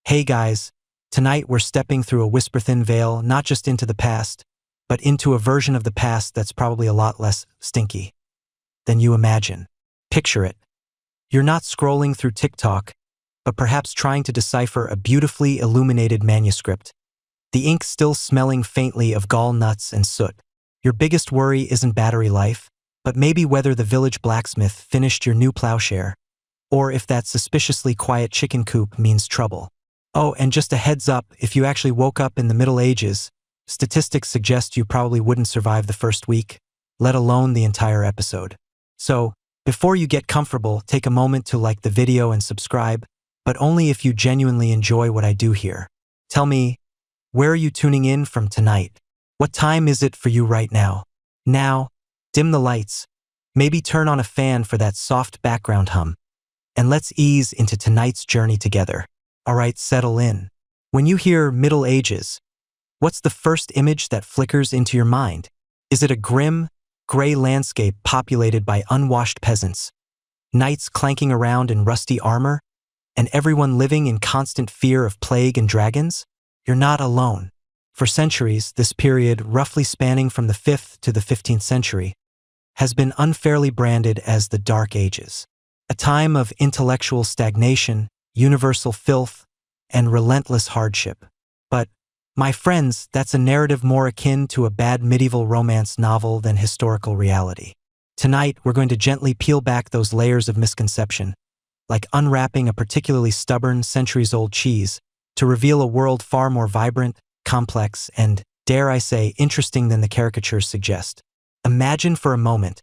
Hey guys, tonight we're stepping through a whisper-thin veil, not just into the past, but into a version of the past that's probably a lot less stinky than you imagine. Picture it. You're not scrolling through TikTok, but perhaps trying to decipher a beautifully illuminated manuscript, the ink still smelling faintly of gall nuts and soot. Your biggest worry isn't battery life, but maybe whether the village blacksmith finished your new plowshare, or if that suspiciously quiet chicken coop means trouble. Oh, and just a heads up, if you actually woke up in the Middle Ages, statistics suggest you probably wouldn't survive the first week, let alone the entire episode. So, before you get comfortable, take a moment to like the video and subscribe, but only if you genuinely enjoy what I do here. Tell me, where are you tuning in from tonight? What time is it for you right now? Now, dim the lights, maybe turn on a fan for that soft background hum, and let's ease into tonight's journey together. Alright, settle in. When you hear Middle Ages, what's the first image that flickers into your mind? Is it a grim, gray landscape populated by unwashed peasants, knights clanking around in rusty armor, and everyone living in constant fear of plague and dragons? You're not alone. For centuries, this period, roughly spanning from the 5th to the 15th century, has been unfairly branded as the Dark Ages, a time of intellectual stagnation, universal filth, and relentless hardship. But, my friends, that's a narrative more akin to a bad medieval romance novel than historical reality. Tonight, we're going to gently peel back those layers of misconception, like unwrapping a particularly stubborn, centuries-old cheese, to reveal a world far more vibrant, complex, and, dare I say, interesting than the caricatures suggest. Imagine for a moment,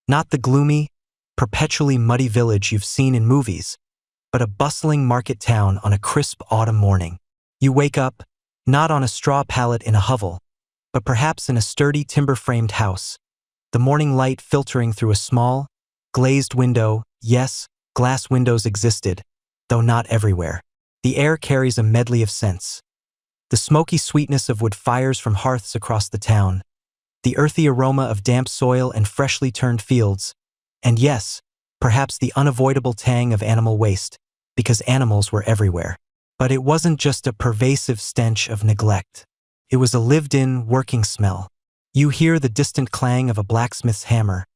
not the gloomy, perpetually muddy village you've seen in movies, but a bustling market town on a crisp autumn morning. You wake up, not on a straw pallet in a hovel, but perhaps in a sturdy timber-framed house, the morning light filtering through a small, glazed window. Yes, glass windows existed, though not everywhere. The air carries a medley of scents. The smoky sweetness of wood fires from hearths across the town, the earthy aroma of damp soil and freshly turned fields, and yes, perhaps the unavoidable tang of animal waste, because animals were everywhere. But it wasn't just a pervasive stench of neglect. It was a lived-in, working smell. You hear the distant clang of a blacksmith's hammer,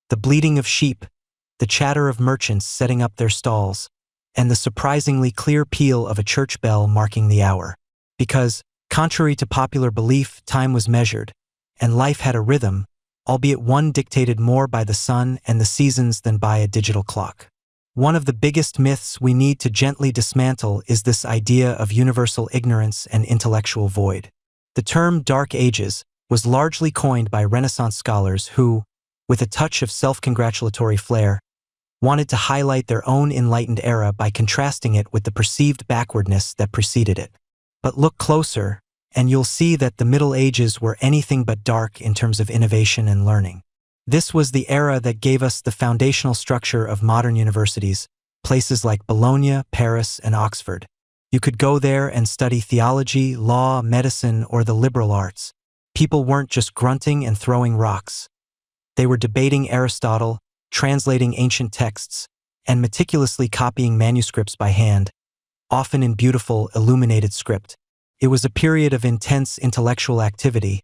the bleating of sheep, the chatter of merchants setting up their stalls, and the surprisingly clear peal of a church bell marking the hour. Because, contrary to popular belief, time was measured, and life had a rhythm, albeit one dictated more by the sun and the seasons than by a digital clock. One of the biggest myths we need to gently dismantle is this idea of universal ignorance and intellectual void. The term Dark Ages was largely coined by Renaissance scholars who, with a touch of self-congratulatory flair, wanted to highlight their own enlightened era by contrasting it with the perceived backwardness that preceded it. But look closer, and you'll see that the Middle Ages were anything but dark in terms of innovation and learning. This was the era that gave us the foundational structure of modern universities, places like Bologna, Paris, and Oxford. You could go there and study theology, law, medicine, or the liberal arts. People weren't just grunting and throwing rocks. They were debating Aristotle, translating ancient texts, and meticulously copying manuscripts by hand, often in beautiful, illuminated script. It was a period of intense intellectual activity,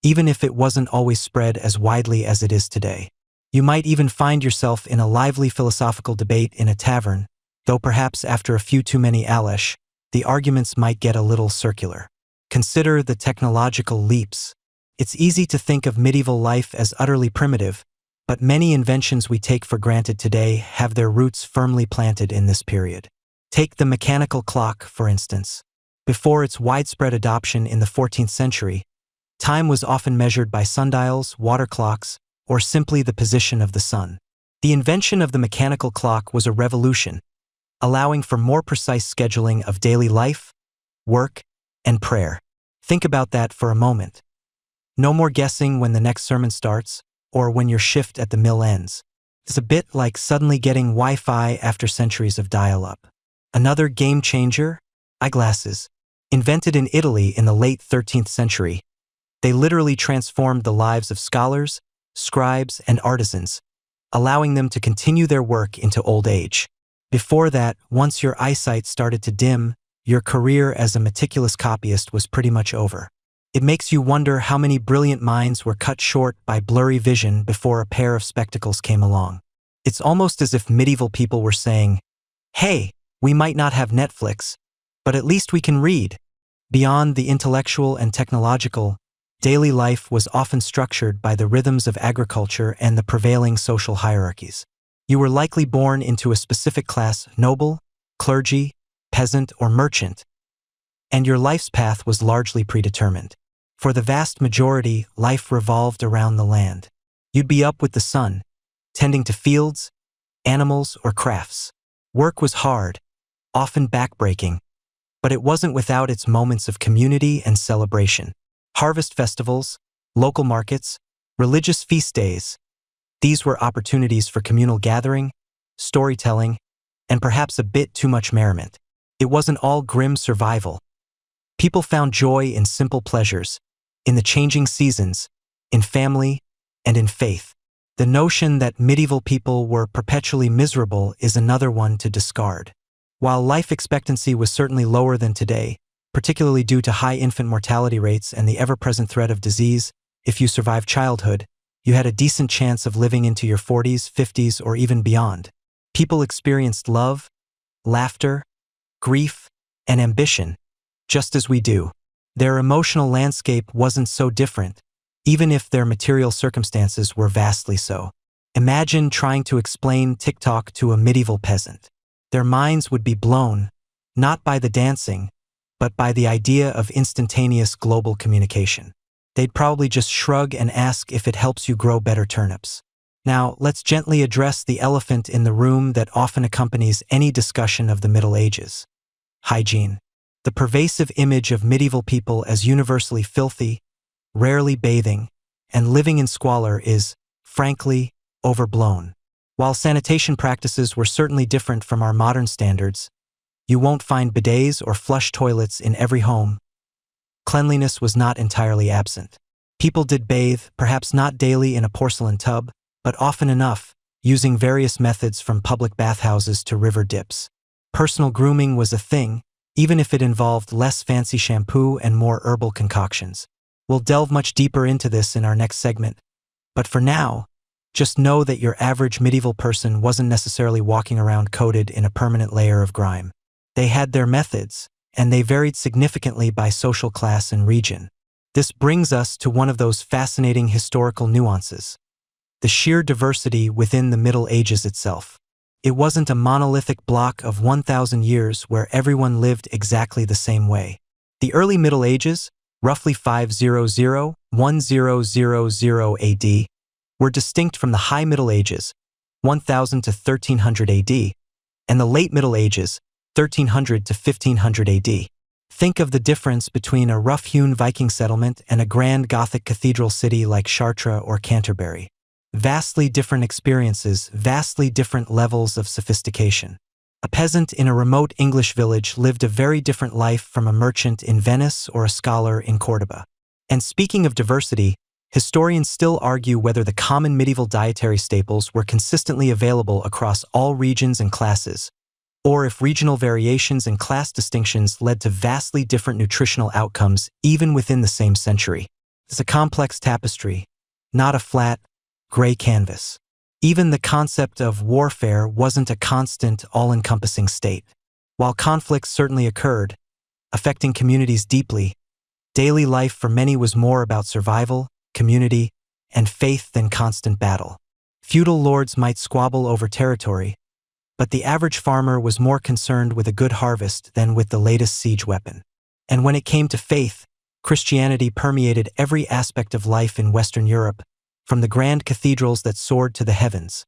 even if it wasn't always spread as widely as it is today. You might even find yourself in a lively philosophical debate in a tavern, though perhaps after a few too many Alesh, the arguments might get a little circular. Consider the technological leaps. It's easy to think of medieval life as utterly primitive, but many inventions we take for granted today have their roots firmly planted in this period. Take the mechanical clock, for instance. Before its widespread adoption in the 14th century, time was often measured by sundials, water clocks, or simply the position of the sun. The invention of the mechanical clock was a revolution, allowing for more precise scheduling of daily life, work, and prayer. Think about that for a moment. No more guessing when the next sermon starts, or when your shift at the mill ends. It's a bit like suddenly getting Wi-Fi after centuries of dial-up. Another game changer? Eyeglasses. Invented in Italy in the late 13th century, they literally transformed the lives of scholars, scribes, and artisans, allowing them to continue their work into old age. Before that, once your eyesight started to dim, your career as a meticulous copyist was pretty much over. It makes you wonder how many brilliant minds were cut short by blurry vision before a pair of spectacles came along. It's almost as if medieval people were saying, "Hey, we might not have Netflix, but at least we can read." Beyond the intellectual and technological, daily life was often structured by the rhythms of agriculture and the prevailing social hierarchies. You were likely born into a specific class: noble, clergy, peasant, or merchant, and your life's path was largely predetermined. For the vast majority, life revolved around the land. You'd be up with the sun, tending to fields, animals, or crafts. Work was hard, often backbreaking, but it wasn't without its moments of community and celebration. Harvest festivals, local markets, religious feast days. These were opportunities for communal gathering, storytelling, and perhaps a bit too much merriment. It wasn't all grim survival. People found joy in simple pleasures, in the changing seasons, in family, and in faith. The notion that medieval people were perpetually miserable is another one to discard. While life expectancy was certainly lower than today, particularly due to high infant mortality rates and the ever-present threat of disease, if you survived childhood, you had a decent chance of living into your 40s, 50s, or even beyond. People experienced love, laughter, grief, and ambition, just as we do. Their emotional landscape wasn't so different, even if their material circumstances were vastly so. Imagine trying to explain TikTok to a medieval peasant. Their minds would be blown, not by the dancing, but by the idea of instantaneous global communication. They'd probably just shrug and ask if it helps you grow better turnips. Now, let's gently address the elephant in the room that often accompanies any discussion of the Middle Ages: hygiene. The pervasive image of medieval people as universally filthy, rarely bathing, and living in squalor is, frankly, overblown. While sanitation practices were certainly different from our modern standards, you won't find bidets or flush toilets in every home. Cleanliness was not entirely absent. People did bathe, perhaps not daily in a porcelain tub, but often enough, using various methods from public bathhouses to river dips. Personal grooming was a thing, even if it involved less fancy shampoo and more herbal concoctions. We'll delve much deeper into this in our next segment, but for now, just know that your average medieval person wasn't necessarily walking around coated in a permanent layer of grime. They had their methods, and they varied significantly by social class and region. This brings us to one of those fascinating historical nuances: the sheer diversity within the Middle Ages itself. It wasn't a monolithic block of 1,000 years where everyone lived exactly the same way. The early Middle Ages, roughly 500–1000 AD, were distinct from the High Middle Ages, 1000 to 1300 AD, and the Late Middle Ages, 1300 to 1500 AD. Think of the difference between a rough-hewn Viking settlement and a grand Gothic cathedral city like Chartres or Canterbury. Vastly different experiences, vastly different levels of sophistication. A peasant in a remote English village lived a very different life from a merchant in Venice or a scholar in Cordoba. And speaking of diversity, historians still argue whether the common medieval dietary staples were consistently available across all regions and classes, or if regional variations and class distinctions led to vastly different nutritional outcomes even within the same century. It's a complex tapestry, not a flat, gray canvas. Even the concept of warfare wasn't a constant, all-encompassing state. While conflicts certainly occurred, affecting communities deeply, daily life for many was more about survival, community, and faith than constant battle. Feudal lords might squabble over territory, but the average farmer was more concerned with a good harvest than with the latest siege weapon. And when it came to faith, Christianity permeated every aspect of life in Western Europe, from the grand cathedrals that soared to the heavens,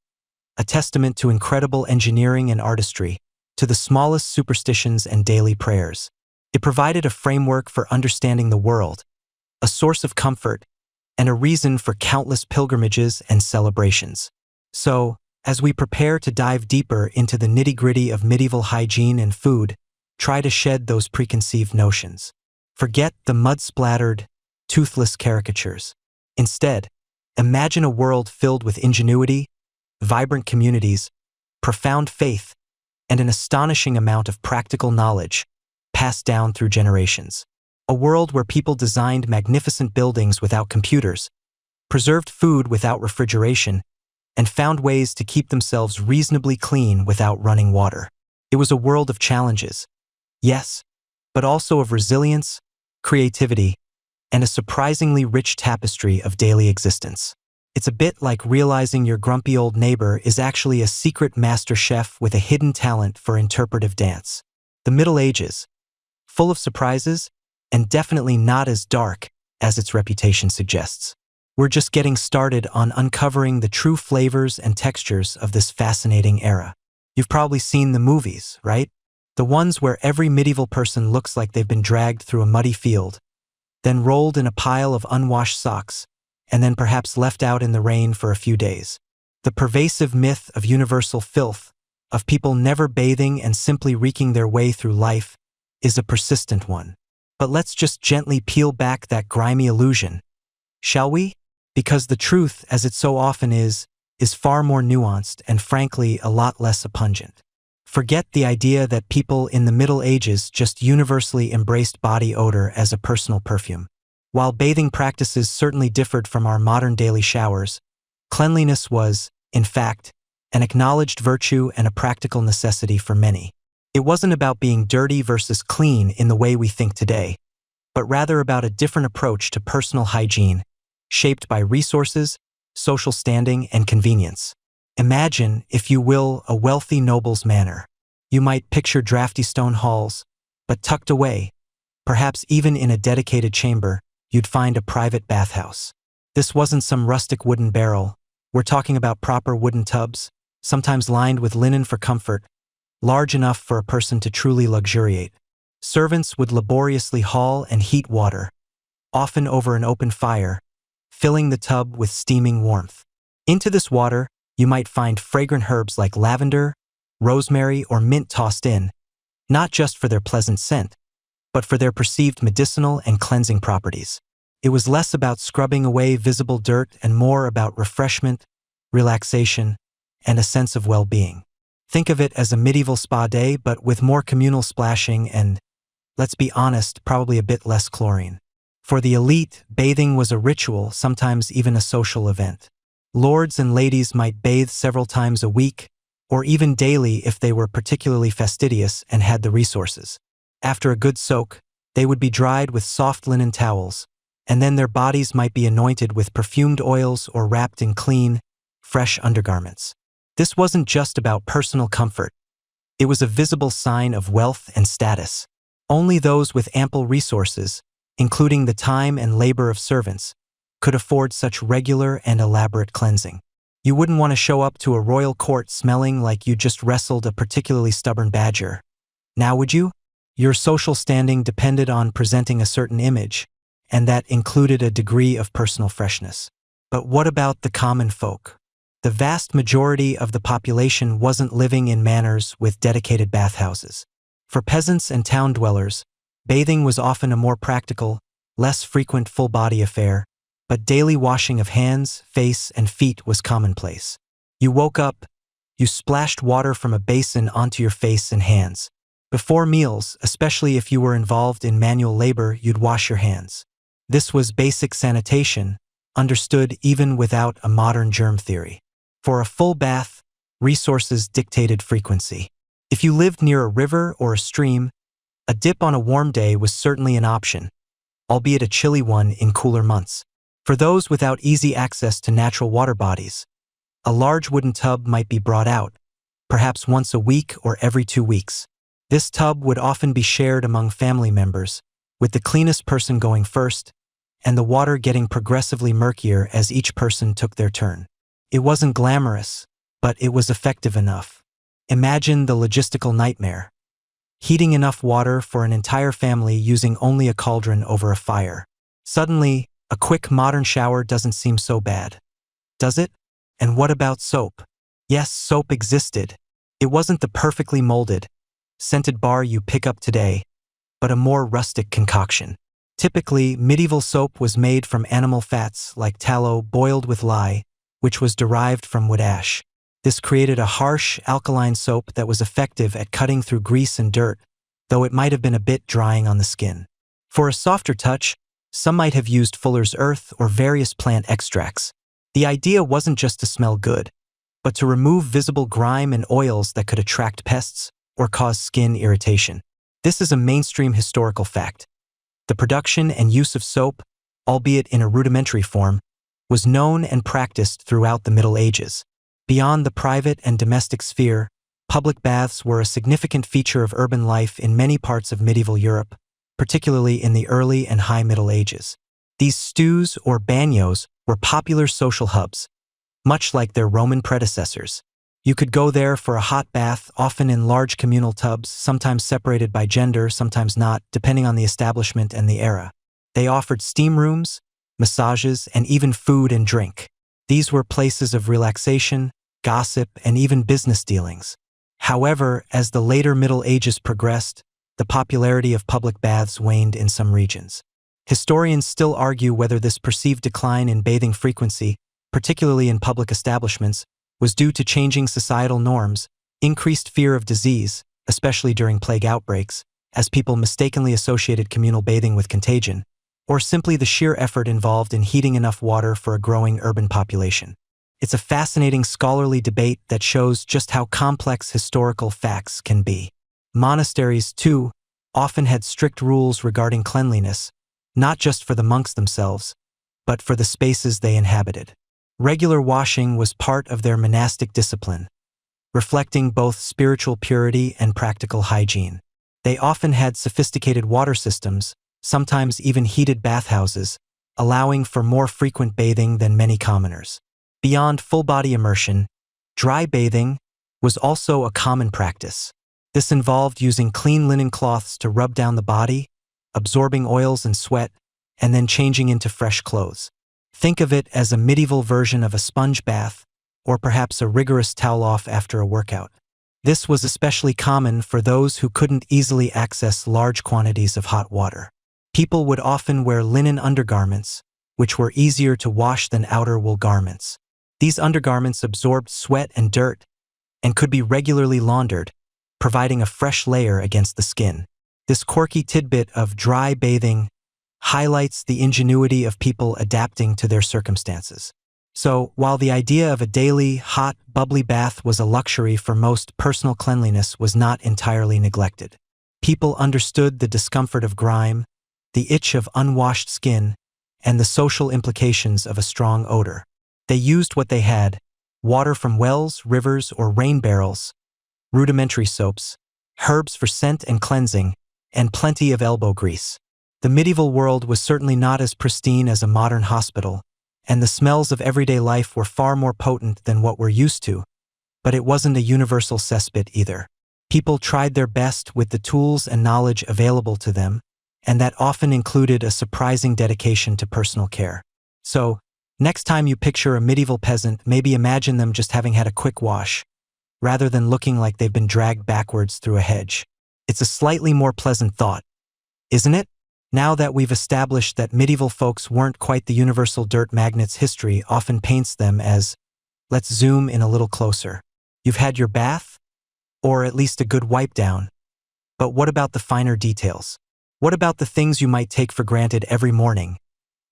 a testament to incredible engineering and artistry, to the smallest superstitions and daily prayers. It provided a framework for understanding the world, a source of comfort, and a reason for countless pilgrimages and celebrations. So, as we prepare to dive deeper into the nitty-gritty of medieval hygiene and food, try to shed those preconceived notions. Forget the mud-splattered, toothless caricatures. Instead, imagine a world filled with ingenuity, vibrant communities, profound faith, and an astonishing amount of practical knowledge. passed down through generations. A world where people designed magnificent buildings without computers, preserved food without refrigeration, and found ways to keep themselves reasonably clean without running water. It was a world of challenges, yes, but also of resilience, creativity, and a surprisingly rich tapestry of daily existence. It's a bit like realizing your grumpy old neighbor is actually a secret master chef with a hidden talent for interpretive dance. The Middle Ages, full of surprises, and definitely not as dark as its reputation suggests. We're just getting started on uncovering the true flavors and textures of this fascinating era. You've probably seen the movies, right? The ones where every medieval person looks like they've been dragged through a muddy field, then rolled in a pile of unwashed socks, and then perhaps left out in the rain for a few days. The pervasive myth of universal filth, of people never bathing and simply reeking their way through life, is a persistent one. But let's just gently peel back that grimy illusion, shall we? Because the truth, as it so often is far more nuanced and frankly a lot less pungent. Forget the idea that people in the Middle Ages just universally embraced body odor as a personal perfume. While bathing practices certainly differed from our modern daily showers, cleanliness was, in fact, an acknowledged virtue and a practical necessity for many. It wasn't about being dirty versus clean in the way we think today, but rather about a different approach to personal hygiene, shaped by resources, social standing, and convenience. Imagine, if you will, a wealthy noble's manor. You might picture drafty stone halls, but tucked away, perhaps even in a dedicated chamber, you'd find a private bathhouse. This wasn't some rustic wooden barrel. We're talking about proper wooden tubs, sometimes lined with linen for comfort, large enough for a person to truly luxuriate. Servants would laboriously haul and heat water, often over an open fire, filling the tub with steaming warmth. Into this water, you might find fragrant herbs like lavender, rosemary, or mint tossed in, not just for their pleasant scent, but for their perceived medicinal and cleansing properties. It was less about scrubbing away visible dirt and more about refreshment, relaxation, and a sense of well-being. Think of it as a medieval spa day, but with more communal splashing and, let's be honest, probably a bit less chlorine. For the elite, bathing was a ritual, sometimes even a social event. Lords and ladies might bathe several times a week, or even daily if they were particularly fastidious and had the resources. After a good soak, they would be dried with soft linen towels, and then their bodies might be anointed with perfumed oils or wrapped in clean, fresh undergarments. This wasn't just about personal comfort. It was a visible sign of wealth and status. Only those with ample resources, including the time and labor of servants, could afford such regular and elaborate cleansing. You wouldn't want to show up to a royal court smelling like you just wrestled a particularly stubborn badger. Now would you? Your social standing depended on presenting a certain image, and that included a degree of personal freshness. But what about the common folk? The vast majority of the population wasn't living in manors with dedicated bathhouses. For peasants and town dwellers, bathing was often a more practical, less frequent full-body affair, but daily washing of hands, face, and feet was commonplace. You woke up, you splashed water from a basin onto your face and hands. Before meals, especially if you were involved in manual labor, you'd wash your hands. This was basic sanitation, understood even without a modern germ theory. For a full bath, resources dictated frequency. If you lived near a river or a stream, a dip on a warm day was certainly an option, albeit a chilly one in cooler months. For those without easy access to natural water bodies, a large wooden tub might be brought out, perhaps once a week or every 2 weeks. This tub would often be shared among family members, with the cleanest person going first, and the water getting progressively murkier as each person took their turn. It wasn't glamorous, but it was effective enough. Imagine the logistical nightmare: heating enough water for an entire family using only a cauldron over a fire. Suddenly, a quick modern shower doesn't seem so bad, does it? And what about soap? Yes, soap existed. It wasn't the perfectly molded, scented bar you pick up today, but a more rustic concoction. Typically, medieval soap was made from animal fats like tallow boiled with lye, which was derived from wood ash. This created a harsh, alkaline soap that was effective at cutting through grease and dirt, though it might have been a bit drying on the skin. For a softer touch, some might have used Fuller's Earth or various plant extracts. The idea wasn't just to smell good, but to remove visible grime and oils that could attract pests or cause skin irritation. This is a mainstream historical fact. The production and use of soap, albeit in a rudimentary form, was known and practiced throughout the Middle Ages. Beyond the private and domestic sphere, public baths were a significant feature of urban life in many parts of medieval Europe, particularly in the early and high Middle Ages. These stews or bagnios were popular social hubs, much like their Roman predecessors. You could go there for a hot bath, often in large communal tubs, sometimes separated by gender, sometimes not, depending on the establishment and the era. They offered steam rooms, massages, and even food and drink. These were places of relaxation, gossip, and even business dealings. However, as the later Middle Ages progressed, the popularity of public baths waned in some regions. Historians still argue whether this perceived decline in bathing frequency, particularly in public establishments, was due to changing societal norms, increased fear of disease, especially during plague outbreaks, as people mistakenly associated communal bathing with contagion, or simply the sheer effort involved in heating enough water for a growing urban population. It's a fascinating scholarly debate that shows just how complex historical facts can be. Monasteries, too, often had strict rules regarding cleanliness, not just for the monks themselves, but for the spaces they inhabited. Regular washing was part of their monastic discipline, reflecting both spiritual purity and practical hygiene. They often had sophisticated water systems, sometimes even heated bathhouses, allowing for more frequent bathing than many commoners. Beyond full-body immersion, dry bathing was also a common practice. This involved using clean linen cloths to rub down the body, absorbing oils and sweat, and then changing into fresh clothes. Think of it as a medieval version of a sponge bath, or perhaps a rigorous towel-off after a workout. This was especially common for those who couldn't easily access large quantities of hot water. People would often wear linen undergarments, which were easier to wash than outer wool garments. These undergarments absorbed sweat and dirt, and could be regularly laundered, providing a fresh layer against the skin. This quirky tidbit of dry bathing highlights the ingenuity of people adapting to their circumstances. So, while the idea of a daily, hot, bubbly bath was a luxury for most, personal cleanliness was not entirely neglected. People understood the discomfort of grime, the itch of unwashed skin, and the social implications of a strong odor. They used what they had: water from wells, rivers, or rain barrels, rudimentary soaps, herbs for scent and cleansing, and plenty of elbow grease. The medieval world was certainly not as pristine as a modern hospital, and the smells of everyday life were far more potent than what we're used to, but it wasn't a universal cesspit either. People tried their best with the tools and knowledge available to them, and that often included a surprising dedication to personal care. So, next time you picture a medieval peasant, maybe imagine them just having had a quick wash, rather than looking like they've been dragged backwards through a hedge. It's a slightly more pleasant thought, isn't it? Now that we've established that medieval folks weren't quite the universal dirt magnets history often paints them as, let's zoom in a little closer. You've had your bath? Or at least a good wipe down. But what about the finer details? What about the things you might take for granted every morning,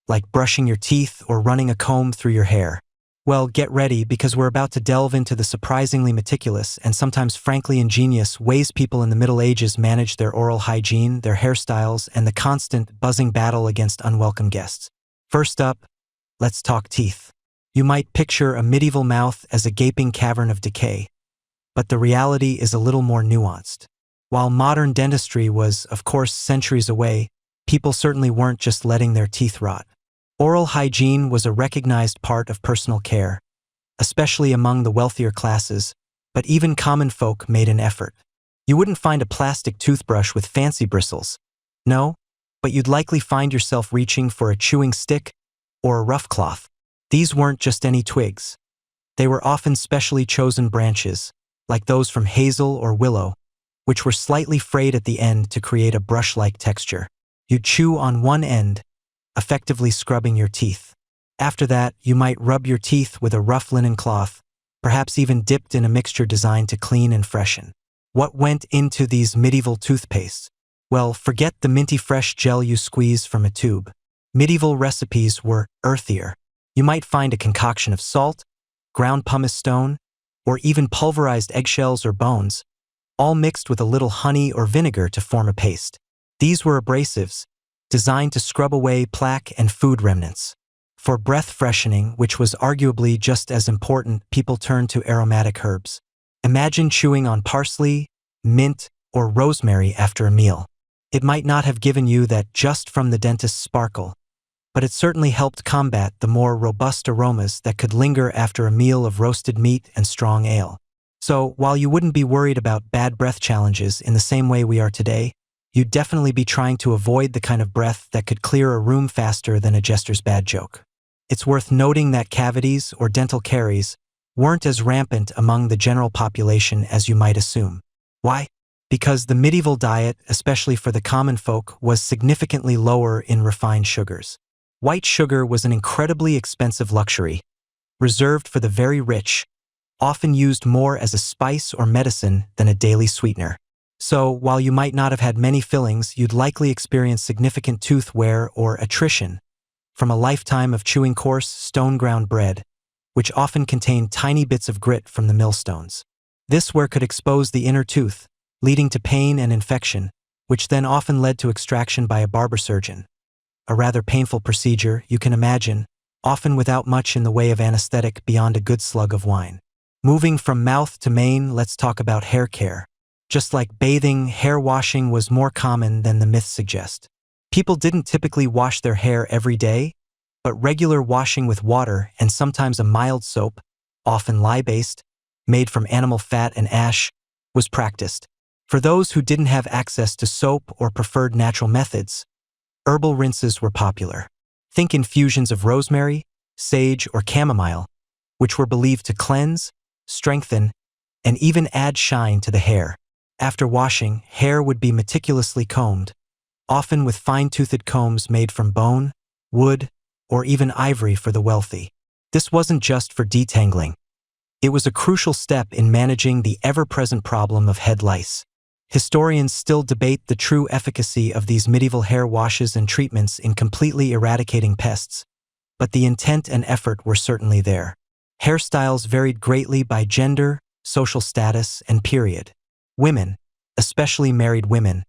like brushing your teeth or running a comb through your hair? Well, get ready, because we're about to delve into the surprisingly meticulous and sometimes frankly ingenious ways people in the Middle Ages managed their oral hygiene, their hairstyles, and the constant, buzzing battle against unwelcome guests. First up, let's talk teeth. You might picture a medieval mouth as a gaping cavern of decay, but the reality is a little more nuanced. While modern dentistry was, of course, centuries away, people certainly weren't just letting their teeth rot. Oral hygiene was a recognized part of personal care, especially among the wealthier classes, but even common folk made an effort. You wouldn't find a plastic toothbrush with fancy bristles, no, but you'd likely find yourself reaching for a chewing stick or a rough cloth. These weren't just any twigs. They were often specially chosen branches, like those from hazel or willow, which were slightly frayed at the end to create a brush-like texture. You'd chew on one end, effectively scrubbing your teeth. After that, you might rub your teeth with a rough linen cloth, perhaps even dipped in a mixture designed to clean and freshen. What went into these medieval toothpastes? Well, forget the minty fresh gel you squeeze from a tube. Medieval recipes were earthier. You might find a concoction of salt, ground pumice stone, or even pulverized eggshells or bones, all mixed with a little honey or vinegar to form a paste. These were abrasives, designed to scrub away plaque and food remnants. For breath freshening, which was arguably just as important, people turned to aromatic herbs. Imagine chewing on parsley, mint, or rosemary after a meal. It might not have given you that just from the dentist's sparkle, but it certainly helped combat the more robust aromas that could linger after a meal of roasted meat and strong ale. So, while you wouldn't be worried about bad breath challenges in the same way we are today, you'd definitely be trying to avoid the kind of breath that could clear a room faster than a jester's bad joke. It's worth noting that cavities or dental caries weren't as rampant among the general population as you might assume. Why? Because the medieval diet, especially for the common folk, was significantly lower in refined sugars. White sugar was an incredibly expensive luxury, reserved for the very rich, often used more as a spice or medicine than a daily sweetener. So, while you might not have had many fillings, you'd likely experience significant tooth wear or attrition from a lifetime of chewing coarse, stone-ground bread, which often contained tiny bits of grit from the millstones. This wear could expose the inner tooth, leading to pain and infection, which then often led to extraction by a barber surgeon. A rather painful procedure, you can imagine, often without much in the way of anesthetic beyond a good slug of wine. Moving from mouth to mane, let's talk about hair care. Just like bathing, hair washing was more common than the myths suggest. People didn't typically wash their hair every day, but regular washing with water and sometimes a mild soap, often lye-based, made from animal fat and ash, was practiced. For those who didn't have access to soap or preferred natural methods, herbal rinses were popular. Think infusions of rosemary, sage, or chamomile, which were believed to cleanse, strengthen, and even add shine to the hair. After washing, hair would be meticulously combed, often with fine-toothed combs made from bone, wood, or even ivory for the wealthy. This wasn't just for detangling. It was a crucial step in managing the ever-present problem of head lice. Historians still debate the true efficacy of these medieval hair washes and treatments in completely eradicating pests, but the intent and effort were certainly there. Hairstyles varied greatly by gender, social status, and period. Women, especially married women,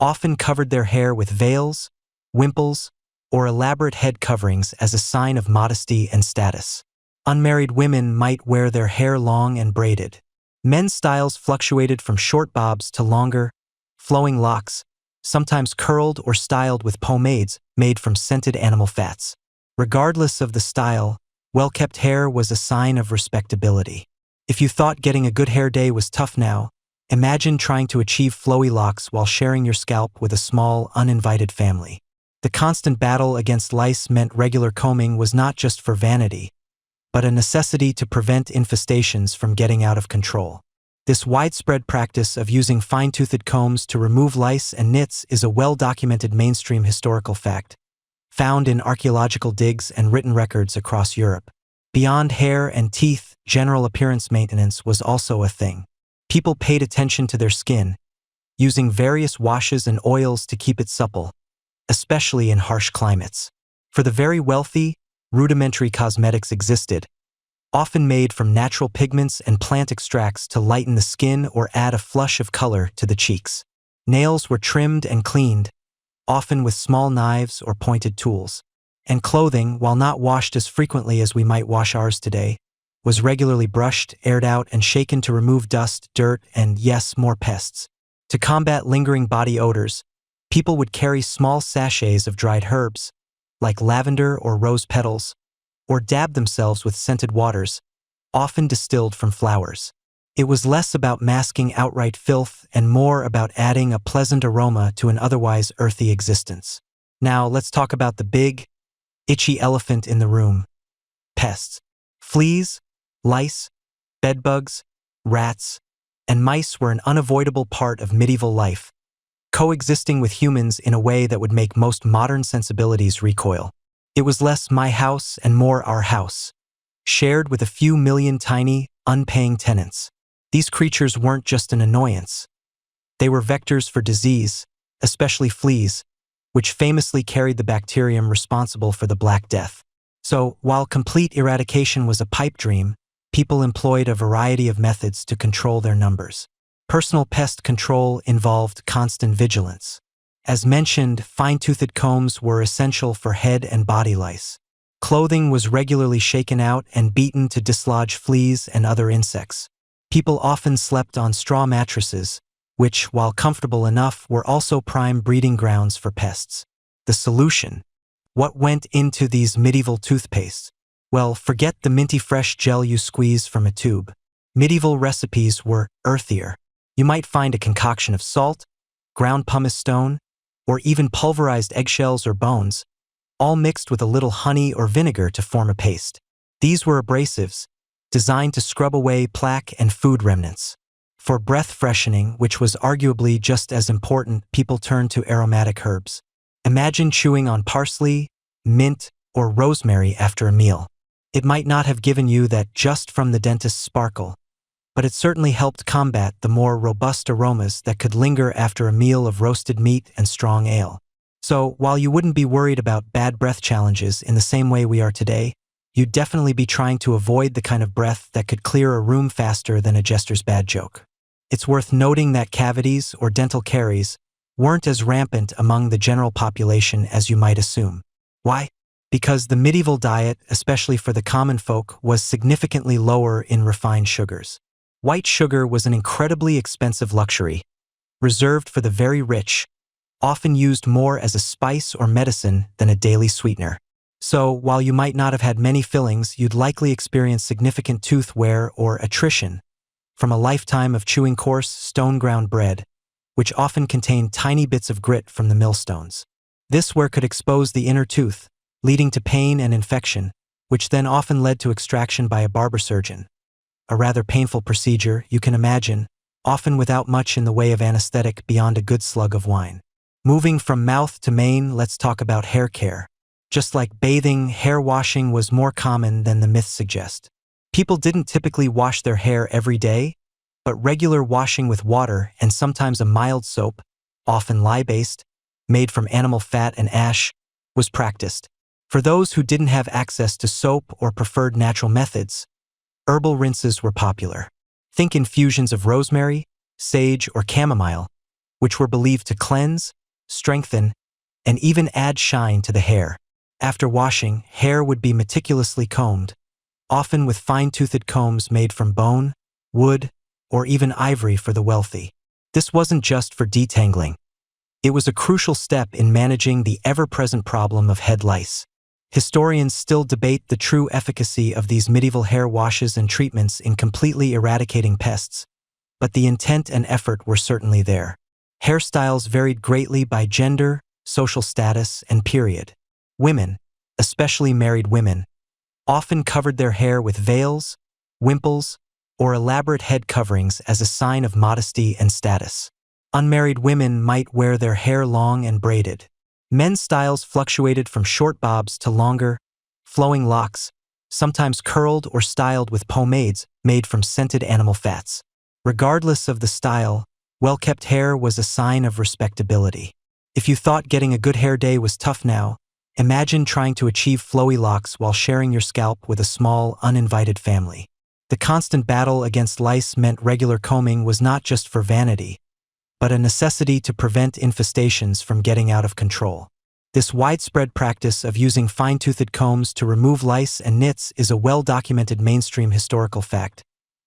often covered their hair with veils, wimples, or elaborate head coverings as a sign of modesty and status. Unmarried women might wear their hair long and braided. Men's styles fluctuated from short bobs to longer, flowing locks, sometimes curled or styled with pomades made from scented animal fats. Regardless of the style, well-kept hair was a sign of respectability. If you thought getting a good hair day was tough now, imagine trying to achieve flowy locks while sharing your scalp with a small, uninvited family. The constant battle against lice meant regular combing was not just for vanity, but a necessity to prevent infestations from getting out of control. This widespread practice of using fine-toothed combs to remove lice and nits is a well-documented mainstream historical fact, found in archaeological digs and written records across Europe. Beyond hair and teeth, general appearance maintenance was also a thing. People paid attention to their skin, using various washes and oils to keep it supple, especially in harsh climates. For the very wealthy, rudimentary cosmetics existed, often made from natural pigments and plant extracts to lighten the skin or add a flush of color to the cheeks. Nails were trimmed and cleaned, often with small knives or pointed tools. And clothing, while not washed as frequently as we might wash ours today, was regularly brushed, aired out, and shaken to remove dust, dirt, and, yes, more pests. To combat lingering body odors, people would carry small sachets of dried herbs, like lavender or rose petals, or dab themselves with scented waters, often distilled from flowers. It was less about masking outright filth and more about adding a pleasant aroma to an otherwise earthy existence. Now, let's talk about the big, itchy elephant in the room: pests. Fleas, lice, bedbugs, rats, and mice were an unavoidable part of medieval life, coexisting with humans in a way that would make most modern sensibilities recoil. It was less my house and more our house, shared with a few million tiny, unpaying tenants. These creatures weren't just an annoyance. They were vectors for disease, especially fleas, which famously carried the bacterium responsible for the Black Death. So, while complete eradication was a pipe dream, people employed a variety of methods to control their numbers. Personal pest control involved constant vigilance. As mentioned, fine-toothed combs were essential for head and body lice. Clothing was regularly shaken out and beaten to dislodge fleas and other insects. People often slept on straw mattresses, which, while comfortable enough, were also prime breeding grounds for pests. The solution. What went into these medieval toothpastes? Well, forget the minty fresh gel you squeeze from a tube. Medieval recipes were earthier. You might find a concoction of salt, ground pumice stone, or even pulverized eggshells or bones, all mixed with a little honey or vinegar to form a paste. These were abrasives, designed to scrub away plaque and food remnants. For breath freshening, which was arguably just as important, people turned to aromatic herbs. Imagine chewing on parsley, mint, or rosemary after a meal. It might not have given you that just from the dentist's sparkle, but it certainly helped combat the more robust aromas that could linger after a meal of roasted meat and strong ale. So, while you wouldn't be worried about bad breath challenges in the same way we are today, you'd definitely be trying to avoid the kind of breath that could clear a room faster than a jester's bad joke. It's worth noting that cavities or dental caries weren't as rampant among the general population as you might assume. Why? Because the medieval diet, especially for the common folk, was significantly lower in refined sugars. White sugar was an incredibly expensive luxury, reserved for the very rich, often used more as a spice or medicine than a daily sweetener. So, while you might not have had many fillings, you'd likely experience significant tooth wear or attrition from a lifetime of chewing coarse, stone-ground bread, which often contained tiny bits of grit from the millstones. This wear could expose the inner tooth, leading to pain and infection, which then often led to extraction by a barber surgeon. A rather painful procedure, you can imagine, often without much in the way of anesthetic beyond a good slug of wine. Moving from mouth to mane, let's talk about hair care. Just like bathing, hair washing was more common than the myths suggest. People didn't typically wash their hair every day, but regular washing with water and sometimes a mild soap, often lye-based, made from animal fat and ash, was practiced. For those who didn't have access to soap or preferred natural methods, herbal rinses were popular. Think infusions of rosemary, sage, or chamomile, which were believed to cleanse, strengthen, and even add shine to the hair. After washing, hair would be meticulously combed, often with fine-toothed combs made from bone, wood, or even ivory for the wealthy. This wasn't just for detangling. It was a crucial step in managing the ever-present problem of head lice. Historians still debate the true efficacy of these medieval hair washes and treatments in completely eradicating pests, but the intent and effort were certainly there. Hairstyles varied greatly by gender, social status, and period. Women, especially married women, often covered their hair with veils, wimples, or elaborate head coverings as a sign of modesty and status. Unmarried women might wear their hair long and braided. Men's styles fluctuated from short bobs to longer, flowing locks, sometimes curled or styled with pomades made from scented animal fats. Regardless of the style, well-kept hair was a sign of respectability. If you thought getting a good hair day was tough now, imagine trying to achieve flowy locks while sharing your scalp with a small, uninvited family. The constant battle against lice meant regular combing was not just for vanity, but a necessity to prevent infestations from getting out of control. This widespread practice of using fine-toothed combs to remove lice and nits is a well-documented mainstream historical fact,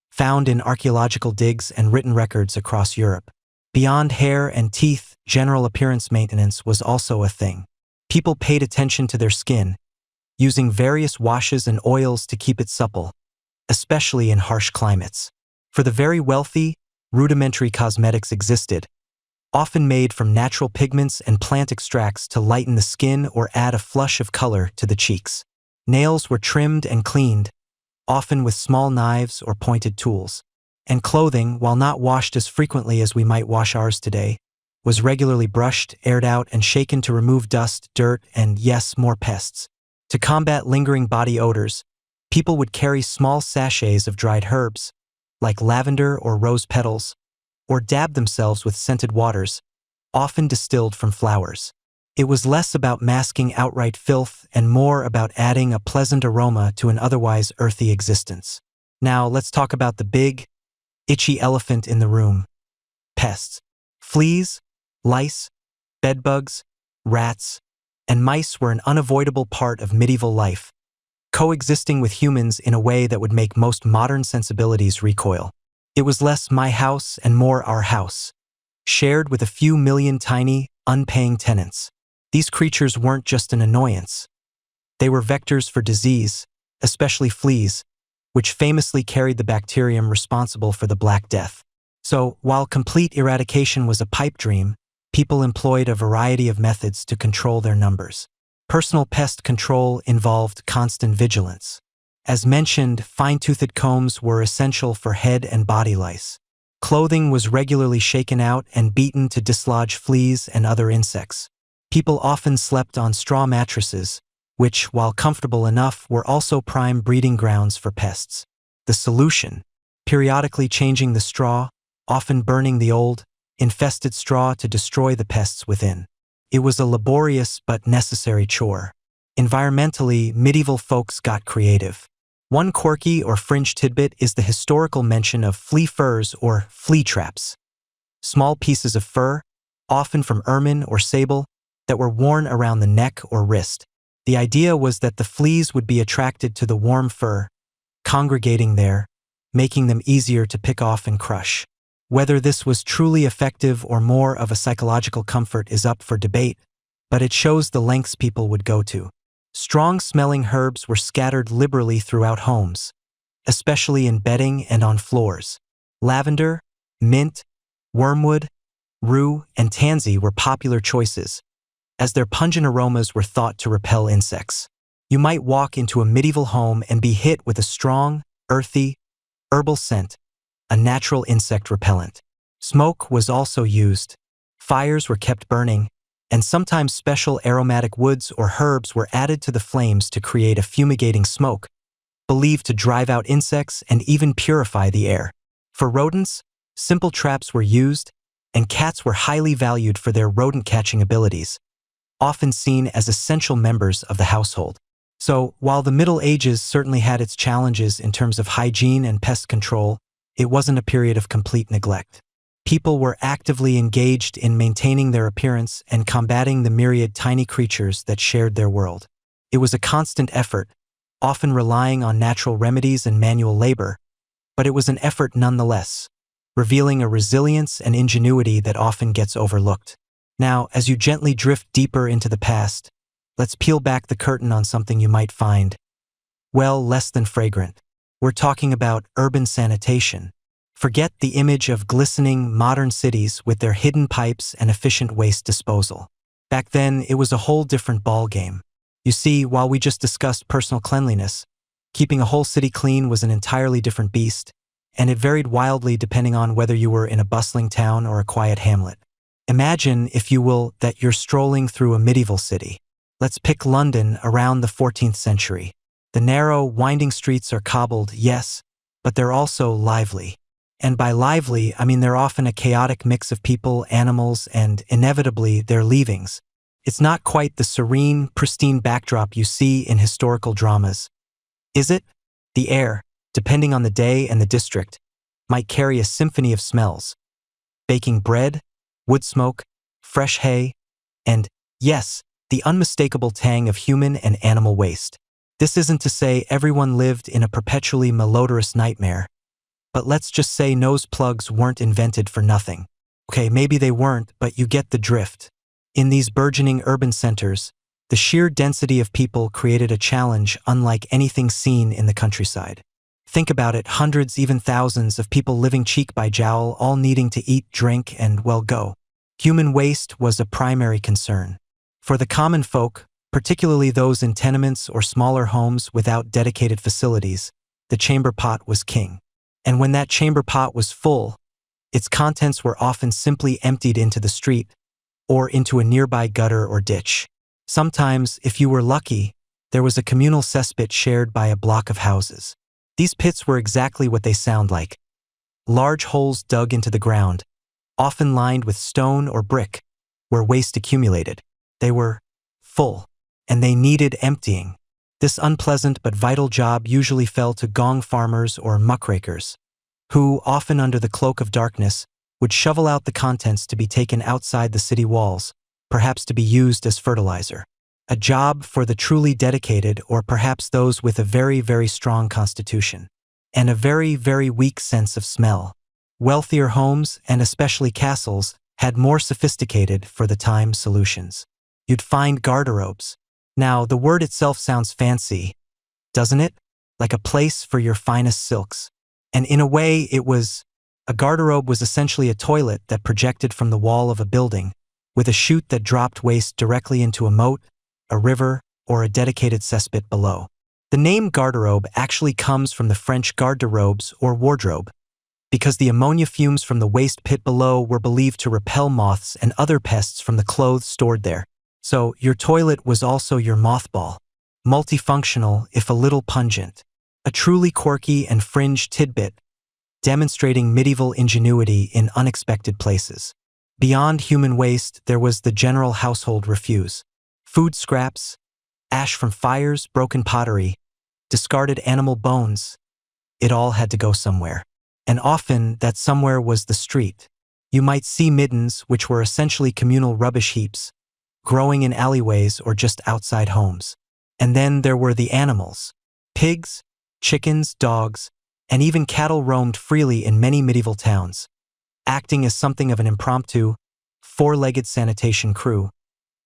found in archaeological digs and written records across Europe. Beyond hair and teeth, general appearance maintenance was also a thing. People paid attention to their skin, using various washes and oils to keep it supple, especially in harsh climates. For the very wealthy, rudimentary cosmetics existed, often made from natural pigments and plant extracts to lighten the skin or add a flush of color to the cheeks. Nails were trimmed and cleaned, often with small knives or pointed tools. And clothing, while not washed as frequently as we might wash ours today, was regularly brushed, aired out, and shaken to remove dust, dirt, and, yes, more pests. To combat lingering body odors, people would carry small sachets of dried herbs, like lavender or rose petals, or dab themselves with scented waters, often distilled from flowers. It was less about masking outright filth and more about adding a pleasant aroma to an otherwise earthy existence. Now let's talk about the big, itchy elephant in the room: pests. Fleas, lice, bedbugs, rats, and mice were an unavoidable part of medieval life, coexisting with humans in a way that would make most modern sensibilities recoil. It was less my house and more our house, shared with a few million tiny, unpaying tenants. These creatures weren't just an annoyance. They were vectors for disease, especially fleas, which famously carried the bacterium responsible for the Black Death. So, while complete eradication was a pipe dream, people employed a variety of methods to control their numbers. Personal pest control involved constant vigilance. As mentioned, fine-toothed combs were essential for head and body lice. Clothing was regularly shaken out and beaten to dislodge fleas and other insects. People often slept on straw mattresses, which, while comfortable enough, were also prime breeding grounds for pests. The solution: periodically changing the straw, often burning the old, infested straw to destroy the pests within. It was a laborious but necessary chore. Environmentally, medieval folks got creative. One quirky or fringe tidbit is the historical mention of flea furs or flea traps. Small pieces of fur, often from ermine or sable, that were worn around the neck or wrist. The idea was that the fleas would be attracted to the warm fur, congregating there, making them easier to pick off and crush. Whether this was truly effective or more of a psychological comfort is up for debate, but it shows the lengths people would go to. Strong-smelling herbs were scattered liberally throughout homes, especially in bedding and on floors. Lavender, mint, wormwood, rue, and tansy were popular choices, as their pungent aromas were thought to repel insects. You might walk into a medieval home and be hit with a strong, earthy, herbal scent, a natural insect repellent. Smoke was also used. Fires were kept burning, and sometimes special aromatic woods or herbs were added to the flames to create a fumigating smoke, believed to drive out insects and even purify the air. For rodents, simple traps were used, and cats were highly valued for their rodent-catching abilities, often seen as essential members of the household. So, while the Middle Ages certainly had its challenges in terms of hygiene and pest control, it wasn't a period of complete neglect. People were actively engaged in maintaining their appearance and combating the myriad tiny creatures that shared their world. It was a constant effort, often relying on natural remedies and manual labor, but it was an effort nonetheless, revealing a resilience and ingenuity that often gets overlooked. Now, as you gently drift deeper into the past, let's peel back the curtain on something you might find, well, less than fragrant. We're talking about urban sanitation. Forget the image of glistening modern cities with their hidden pipes and efficient waste disposal. Back then, it was a whole different ballgame. You see, while we just discussed personal cleanliness, keeping a whole city clean was an entirely different beast, and it varied wildly depending on whether you were in a bustling town or a quiet hamlet. Imagine, if you will, that you're strolling through a medieval city. Let's pick London around the 14th century. The narrow, winding streets are cobbled, yes, but they're also lively. And by lively, I mean they're often a chaotic mix of people, animals, and, inevitably, their leavings. It's not quite the serene, pristine backdrop you see in historical dramas. Is it? The air, depending on the day and the district, might carry a symphony of smells. Baking bread, wood smoke, fresh hay, and, yes, the unmistakable tang of human and animal waste. This isn't to say everyone lived in a perpetually malodorous nightmare, but let's just say nose plugs weren't invented for nothing. Okay, maybe they weren't, but you get the drift. In these burgeoning urban centers, the sheer density of people created a challenge unlike anything seen in the countryside. Think about it, hundreds, even thousands of people living cheek by jowl, all needing to eat, drink, and, well, go. Human waste was a primary concern. For the common folk, particularly those in tenements or smaller homes without dedicated facilities, the chamber pot was king. And when that chamber pot was full, its contents were often simply emptied into the street or into a nearby gutter or ditch. Sometimes, if you were lucky, there was a communal cesspit shared by a block of houses. These pits were exactly what they sound like: large holes dug into the ground, often lined with stone or brick, where waste accumulated. They were full, and they needed emptying. This unpleasant but vital job usually fell to gong farmers or muckrakers, who, often under the cloak of darkness, would shovel out the contents to be taken outside the city walls, perhaps to be used as fertilizer. A job for the truly dedicated, or perhaps those with a very, very strong constitution, and a very, very weak sense of smell. Wealthier homes, and especially castles, had more sophisticated, for the time, solutions. You'd find garderobes. Now, the word itself sounds fancy, doesn't it? Like a place for your finest silks. And in a way, a garderobe was essentially a toilet that projected from the wall of a building, with a chute that dropped waste directly into a moat, a river, or a dedicated cesspit below. The name garderobe actually comes from the French garde-robes or wardrobe, because the ammonia fumes from the waste pit below were believed to repel moths and other pests from the clothes stored there. So, your toilet was also your mothball. Multifunctional, if a little pungent. A truly quirky and fringe tidbit, demonstrating medieval ingenuity in unexpected places. Beyond human waste, there was the general household refuse. Food scraps, ash from fires, broken pottery, discarded animal bones. It all had to go somewhere. And often, that somewhere was the street. You might see middens, which were essentially communal rubbish heaps, growing in alleyways or just outside homes. And then there were the animals. Pigs, chickens, dogs, and even cattle roamed freely in many medieval towns, acting as something of an impromptu, four-legged sanitation crew,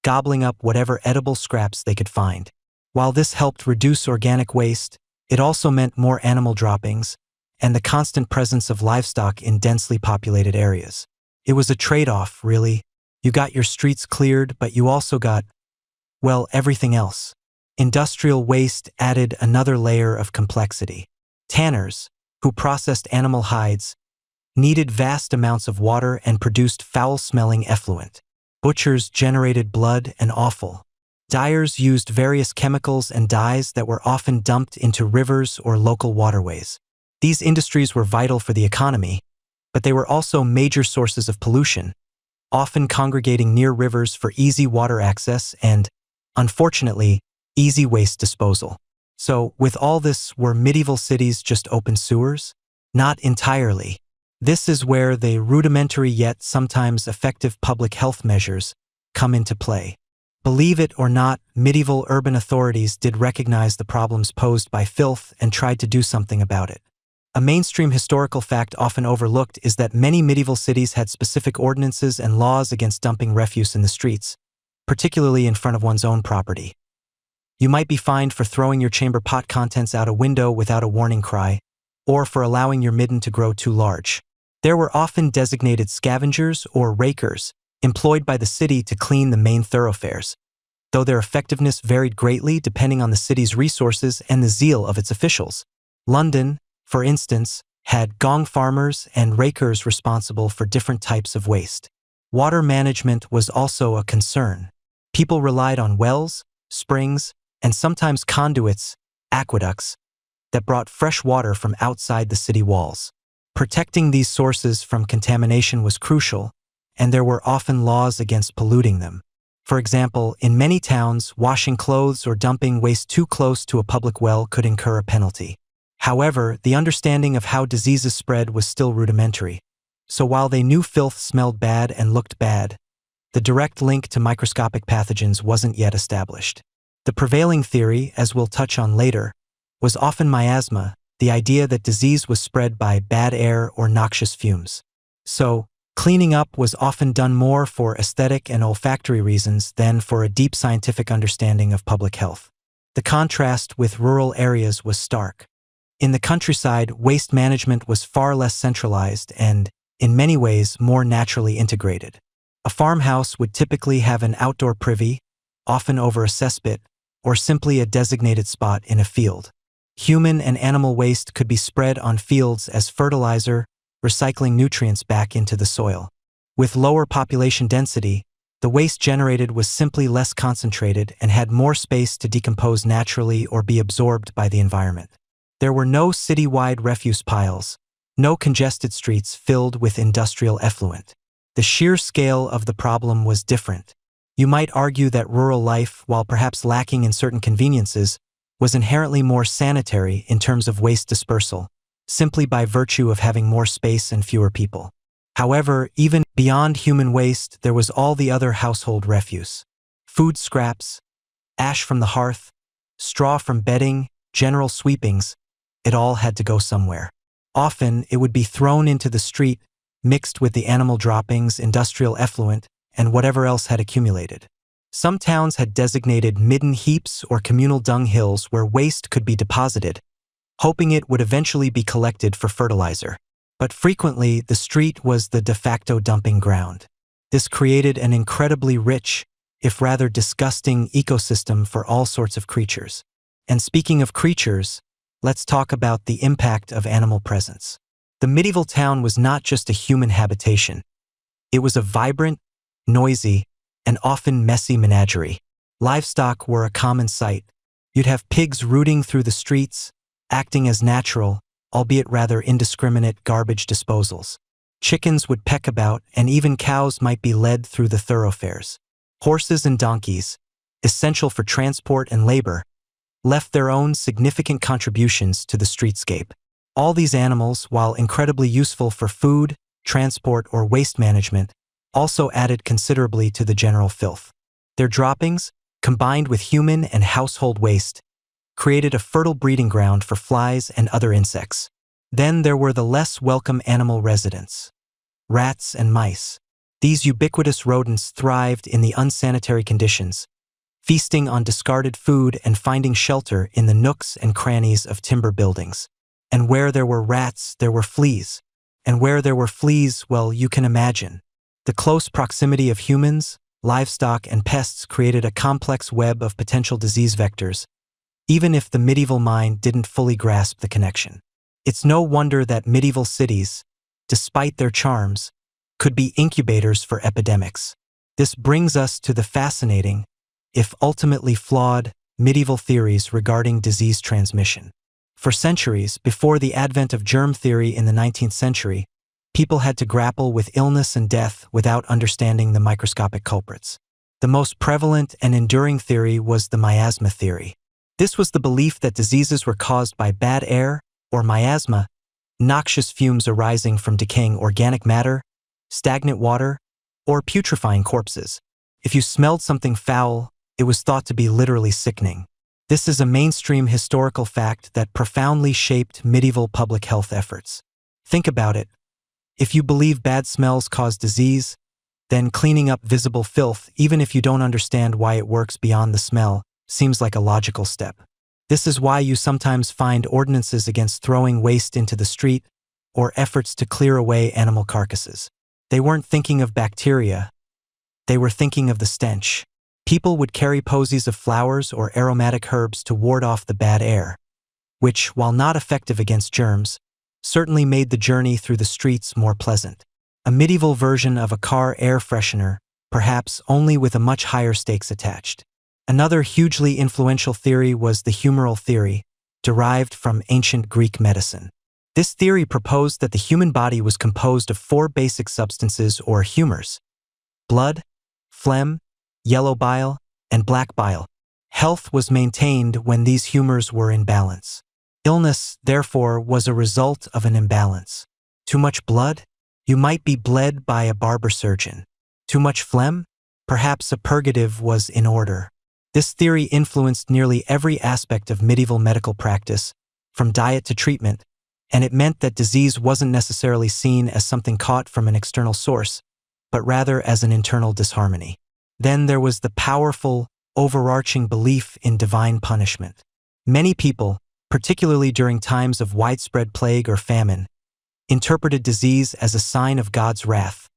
gobbling up whatever edible scraps they could find. While this helped reduce organic waste, it also meant more animal droppings and the constant presence of livestock in densely populated areas. It was a trade-off, really. You got your streets cleared, but you also got, well, everything else. Industrial waste added another layer of complexity. Tanners, who processed animal hides, needed vast amounts of water and produced foul-smelling effluent. Butchers generated blood and offal. Dyers used various chemicals and dyes that were often dumped into rivers or local waterways. These industries were vital for the economy, but they were also major sources of pollution, often congregating near rivers for easy water access and, unfortunately, easy waste disposal. So, with all this, were medieval cities just open sewers? Not entirely. This is where the rudimentary yet sometimes effective public health measures come into play. Believe it or not, medieval urban authorities did recognize the problems posed by filth and tried to do something about it. A mainstream historical fact often overlooked is that many medieval cities had specific ordinances and laws against dumping refuse in the streets, particularly in front of one's own property. You might be fined for throwing your chamber pot contents out a window without a warning cry, or for allowing your midden to grow too large. There were often designated scavengers or rakers employed by the city to clean the main thoroughfares, though their effectiveness varied greatly depending on the city's resources and the zeal of its officials. London, for instance, had gong farmers and rakers responsible for different types of waste. Water management was also a concern. People relied on wells, springs, and sometimes conduits, aqueducts, that brought fresh water from outside the city walls. Protecting these sources from contamination was crucial, and there were often laws against polluting them. For example, in many towns, washing clothes or dumping waste too close to a public well could incur a penalty. However, the understanding of how diseases spread was still rudimentary. So while they knew filth smelled bad and looked bad, the direct link to microscopic pathogens wasn't yet established. The prevailing theory, as we'll touch on later, was often miasma, the idea that disease was spread by bad air or noxious fumes. So, cleaning up was often done more for aesthetic and olfactory reasons than for a deep scientific understanding of public health. The contrast with rural areas was stark. In the countryside, waste management was far less centralized and, in many ways, more naturally integrated. A farmhouse would typically have an outdoor privy, often over a cesspit, or simply a designated spot in a field. Human and animal waste could be spread on fields as fertilizer, recycling nutrients back into the soil. With lower population density, the waste generated was simply less concentrated and had more space to decompose naturally or be absorbed by the environment. There were no citywide refuse piles, No congested streets filled with industrial effluent. The sheer scale of the problem was different. You might argue that rural life, while perhaps lacking in certain conveniences, was inherently more sanitary in terms of waste dispersal, simply by virtue of having more space and fewer people. However, even beyond human waste, there was all the other household refuse. Food scraps, ash from the hearth, straw from bedding, general sweepings, it all had to go somewhere. Often, it would be thrown into the street, mixed with the animal droppings, industrial effluent, and whatever else had accumulated. Some towns had designated midden heaps or communal dung hills where waste could be deposited, hoping it would eventually be collected for fertilizer. But frequently, the street was the de facto dumping ground. This created an incredibly rich, if rather disgusting, ecosystem for all sorts of creatures. And speaking of creatures, let's talk about the impact of animal presence. The medieval town was not just a human habitation. It was a vibrant, noisy, and often messy menagerie. Livestock were a common sight. You'd have pigs rooting through the streets, acting as natural, albeit rather indiscriminate, garbage disposals. Chickens would peck about, and even cows might be led through the thoroughfares. Horses and donkeys, essential for transport and labor, left their own significant contributions to the streetscape. All these animals, while incredibly useful for food, transport, or waste management, also added considerably to the general filth. Their droppings, combined with human and household waste, created a fertile breeding ground for flies and other insects. Then there were the less welcome animal residents, rats and mice. These ubiquitous rodents thrived in the unsanitary conditions, feasting on discarded food and finding shelter in the nooks and crannies of timber buildings. And where there were rats, there were fleas. And where there were fleas, well, you can imagine. The close proximity of humans, livestock, and pests created a complex web of potential disease vectors, even if the medieval mind didn't fully grasp the connection. It's no wonder that medieval cities, despite their charms, could be incubators for epidemics. This brings us to the fascinating, if ultimately flawed, medieval theories regarding disease transmission. For centuries, before the advent of germ theory in the 19th century, people had to grapple with illness and death without understanding the microscopic culprits. The most prevalent and enduring theory was the miasma theory. This was the belief that diseases were caused by bad air, or miasma, noxious fumes arising from decaying organic matter, stagnant water, or putrefying corpses. If you smelled something foul, it was thought to be literally sickening. This is a mainstream historical fact that profoundly shaped medieval public health efforts. Think about it. If you believe bad smells cause disease, then cleaning up visible filth, even if you don't understand why it works beyond the smell, seems like a logical step. This is why you sometimes find ordinances against throwing waste into the street or efforts to clear away animal carcasses. They weren't thinking of bacteria. They were thinking of the stench. People would carry posies of flowers or aromatic herbs to ward off the bad air, which, while not effective against germs, certainly made the journey through the streets more pleasant. A medieval version of a car air freshener, perhaps only with a much higher stakes attached. Another hugely influential theory was the humoral theory, derived from ancient Greek medicine. This theory proposed that the human body was composed of 4 basic substances or humors: blood, phlegm, yellow bile, and black bile. Health was maintained when these humors were in balance. Illness, therefore, was a result of an imbalance. Too much blood? You might be bled by a barber surgeon. Too much phlegm? Perhaps a purgative was in order. This theory influenced nearly every aspect of medieval medical practice, from diet to treatment, and it meant that disease wasn't necessarily seen as something caught from an external source, but rather as an internal disharmony. Then there was the powerful, overarching belief in divine punishment. Many people, particularly during times of widespread plague or famine, interpreted disease as a sign of God's wrath,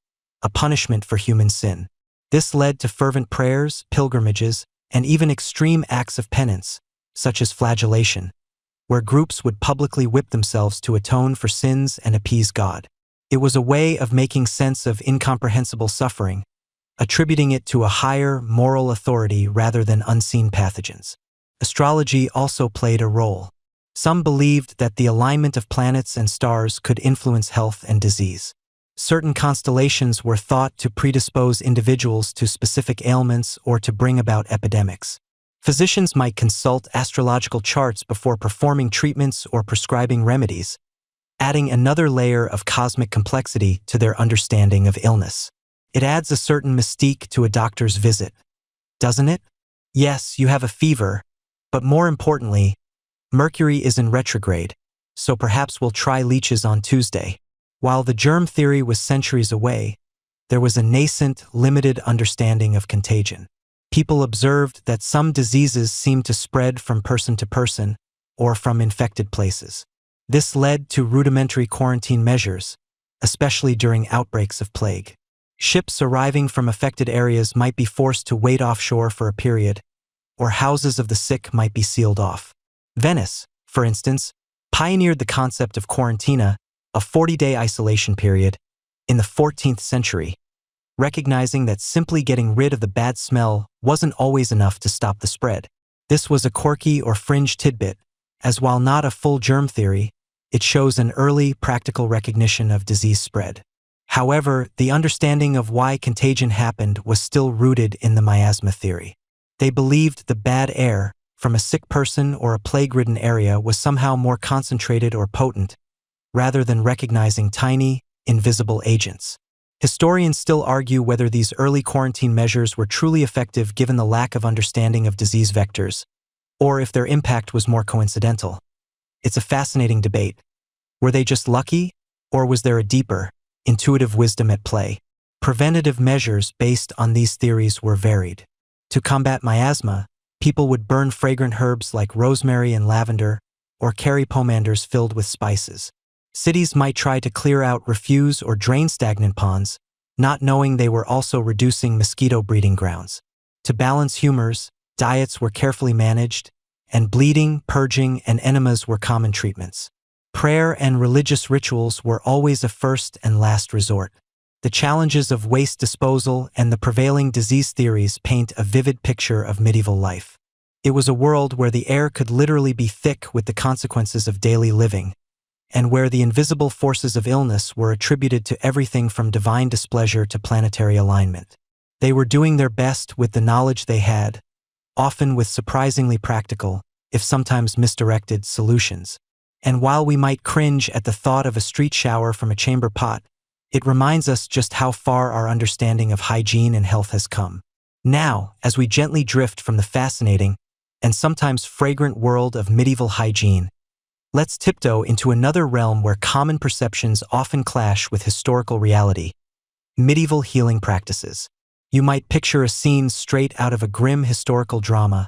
a punishment for human sin. This led to fervent prayers, pilgrimages, and even extreme acts of penance, such as flagellation, where groups would publicly whip themselves to atone for sins and appease God. It was a way of making sense of incomprehensible suffering, attributing it to a higher moral authority rather than unseen pathogens. Astrology also played a role. Some believed that the alignment of planets and stars could influence health and disease. Certain constellations were thought to predispose individuals to specific ailments or to bring about epidemics. Physicians might consult astrological charts before performing treatments or prescribing remedies, adding another layer of cosmic complexity to their understanding of illness. It adds a certain mystique to a doctor's visit, doesn't it? Yes, you have a fever, but more importantly, Mercury is in retrograde, so perhaps we'll try leeches on Tuesday. While the germ theory was centuries away, there was a nascent, limited understanding of contagion. People observed that some diseases seemed to spread from person to person or from infected places. This led to rudimentary quarantine measures, especially during outbreaks of plague. Ships arriving from affected areas might be forced to wait offshore for a period, or houses of the sick might be sealed off. Venice, for instance, pioneered the concept of quarantina, a 40-day isolation period, in the 14th century, recognizing that simply getting rid of the bad smell wasn't always enough to stop the spread. This was a quirky or fringe tidbit, as while not a full germ theory, it shows an early, practical recognition of disease spread. However, the understanding of why contagion happened was still rooted in the miasma theory. They believed the bad air from a sick person or a plague-ridden area was somehow more concentrated or potent, rather than recognizing tiny, invisible agents. Historians still argue whether these early quarantine measures were truly effective given the lack of understanding of disease vectors, or if their impact was more coincidental. It's a fascinating debate. Were they just lucky, or was there a deeper, intuitive wisdom at play? Preventative measures based on these theories were varied. To combat miasma, people would burn fragrant herbs like rosemary and lavender, or carry pomanders filled with spices. Cities might try to clear out refuse or drain stagnant ponds, not knowing they were also reducing mosquito breeding grounds. To balance humors, diets were carefully managed, and bleeding, purging, and enemas were common treatments. Prayer and religious rituals were always a first and last resort. The challenges of waste disposal and the prevailing disease theories paint a vivid picture of medieval life. It was a world where the air could literally be thick with the consequences of daily living, and where the invisible forces of illness were attributed to everything from divine displeasure to planetary alignment. They were doing their best with the knowledge they had, often with surprisingly practical, if sometimes misdirected, solutions. And while we might cringe at the thought of a street shower from a chamber pot, it reminds us just how far our understanding of hygiene and health has come. Now, as we gently drift from the fascinating and sometimes fragrant world of medieval hygiene, let's tiptoe into another realm where common perceptions often clash with historical reality: medieval healing practices. You might picture a scene straight out of a grim historical drama,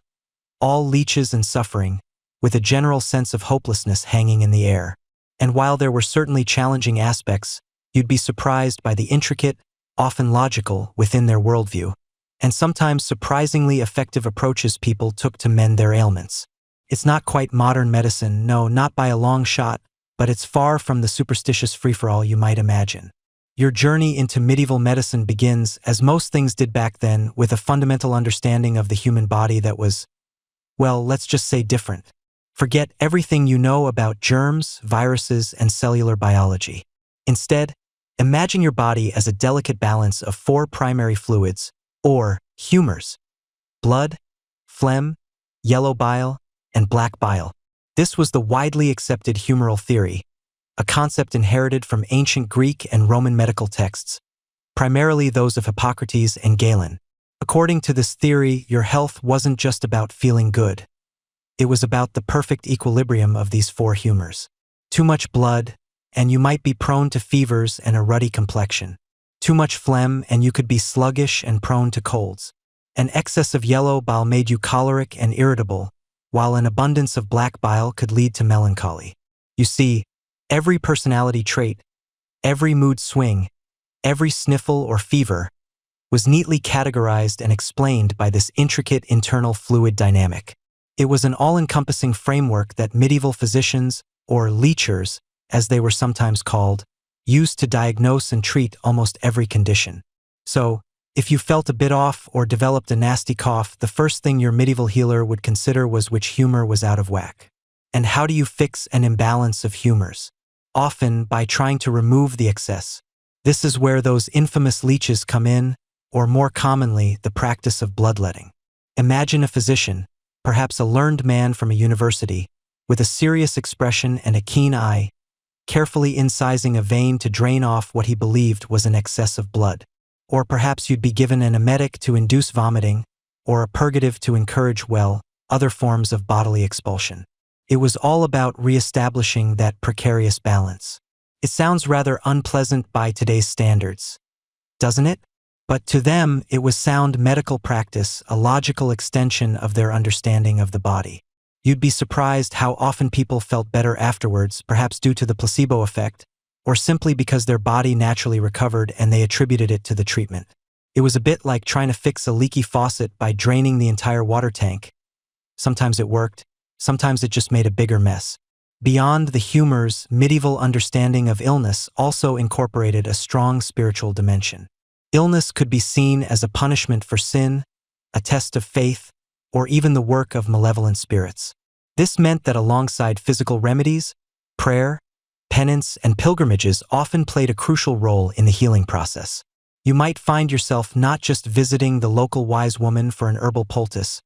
all leeches and suffering, with a general sense of hopelessness hanging in the air. And while there were certainly challenging aspects, you'd be surprised by the intricate, often logical, within their worldview, and sometimes surprisingly effective approaches people took to mend their ailments. It's not quite modern medicine, no, not by a long shot, but it's far from the superstitious free-for-all you might imagine. Your journey into medieval medicine begins, as most things did back then, with a fundamental understanding of the human body that was, well, let's just say different. Forget everything you know about germs, viruses, and cellular biology. Instead, imagine your body as a delicate balance of 4 primary fluids, or humors: blood, phlegm, yellow bile, and black bile. This was the widely accepted humoral theory, a concept inherited from ancient Greek and Roman medical texts, primarily those of Hippocrates and Galen. According to this theory, your health wasn't just about feeling good. It was about the perfect equilibrium of these 4 humors. Too much blood, and you might be prone to fevers and a ruddy complexion. Too much phlegm, and you could be sluggish and prone to colds. An excess of yellow bile made you choleric and irritable, while an abundance of black bile could lead to melancholy. You see, every personality trait, every mood swing, every sniffle or fever was neatly categorized and explained by this intricate internal fluid dynamic. It was an all-encompassing framework that medieval physicians, or leechers, as they were sometimes called, used to diagnose and treat almost every condition. So, if you felt a bit off or developed a nasty cough, the first thing your medieval healer would consider was which humor was out of whack. And how do you fix an imbalance of humors? Often by trying to remove the excess. This is where those infamous leeches come in, or more commonly, the practice of bloodletting. Imagine a physician, perhaps a learned man from a university, with a serious expression and a keen eye, carefully incising a vein to drain off what he believed was an excess of blood. Or perhaps you'd be given an emetic to induce vomiting, or a purgative to encourage, other forms of bodily expulsion. It was all about re-establishing that precarious balance. It sounds rather unpleasant by today's standards, doesn't it? But to them, it was sound medical practice, a logical extension of their understanding of the body. You'd be surprised how often people felt better afterwards, perhaps due to the placebo effect, or simply because their body naturally recovered and they attributed it to the treatment. It was a bit like trying to fix a leaky faucet by draining the entire water tank. Sometimes it worked, sometimes it just made a bigger mess. Beyond the humors, medieval understanding of illness also incorporated a strong spiritual dimension. Illness could be seen as a punishment for sin, a test of faith, or even the work of malevolent spirits. This meant that alongside physical remedies, prayer, penance, and pilgrimages often played a crucial role in the healing process. You might find yourself not just visiting the local wise woman for an herbal poultice,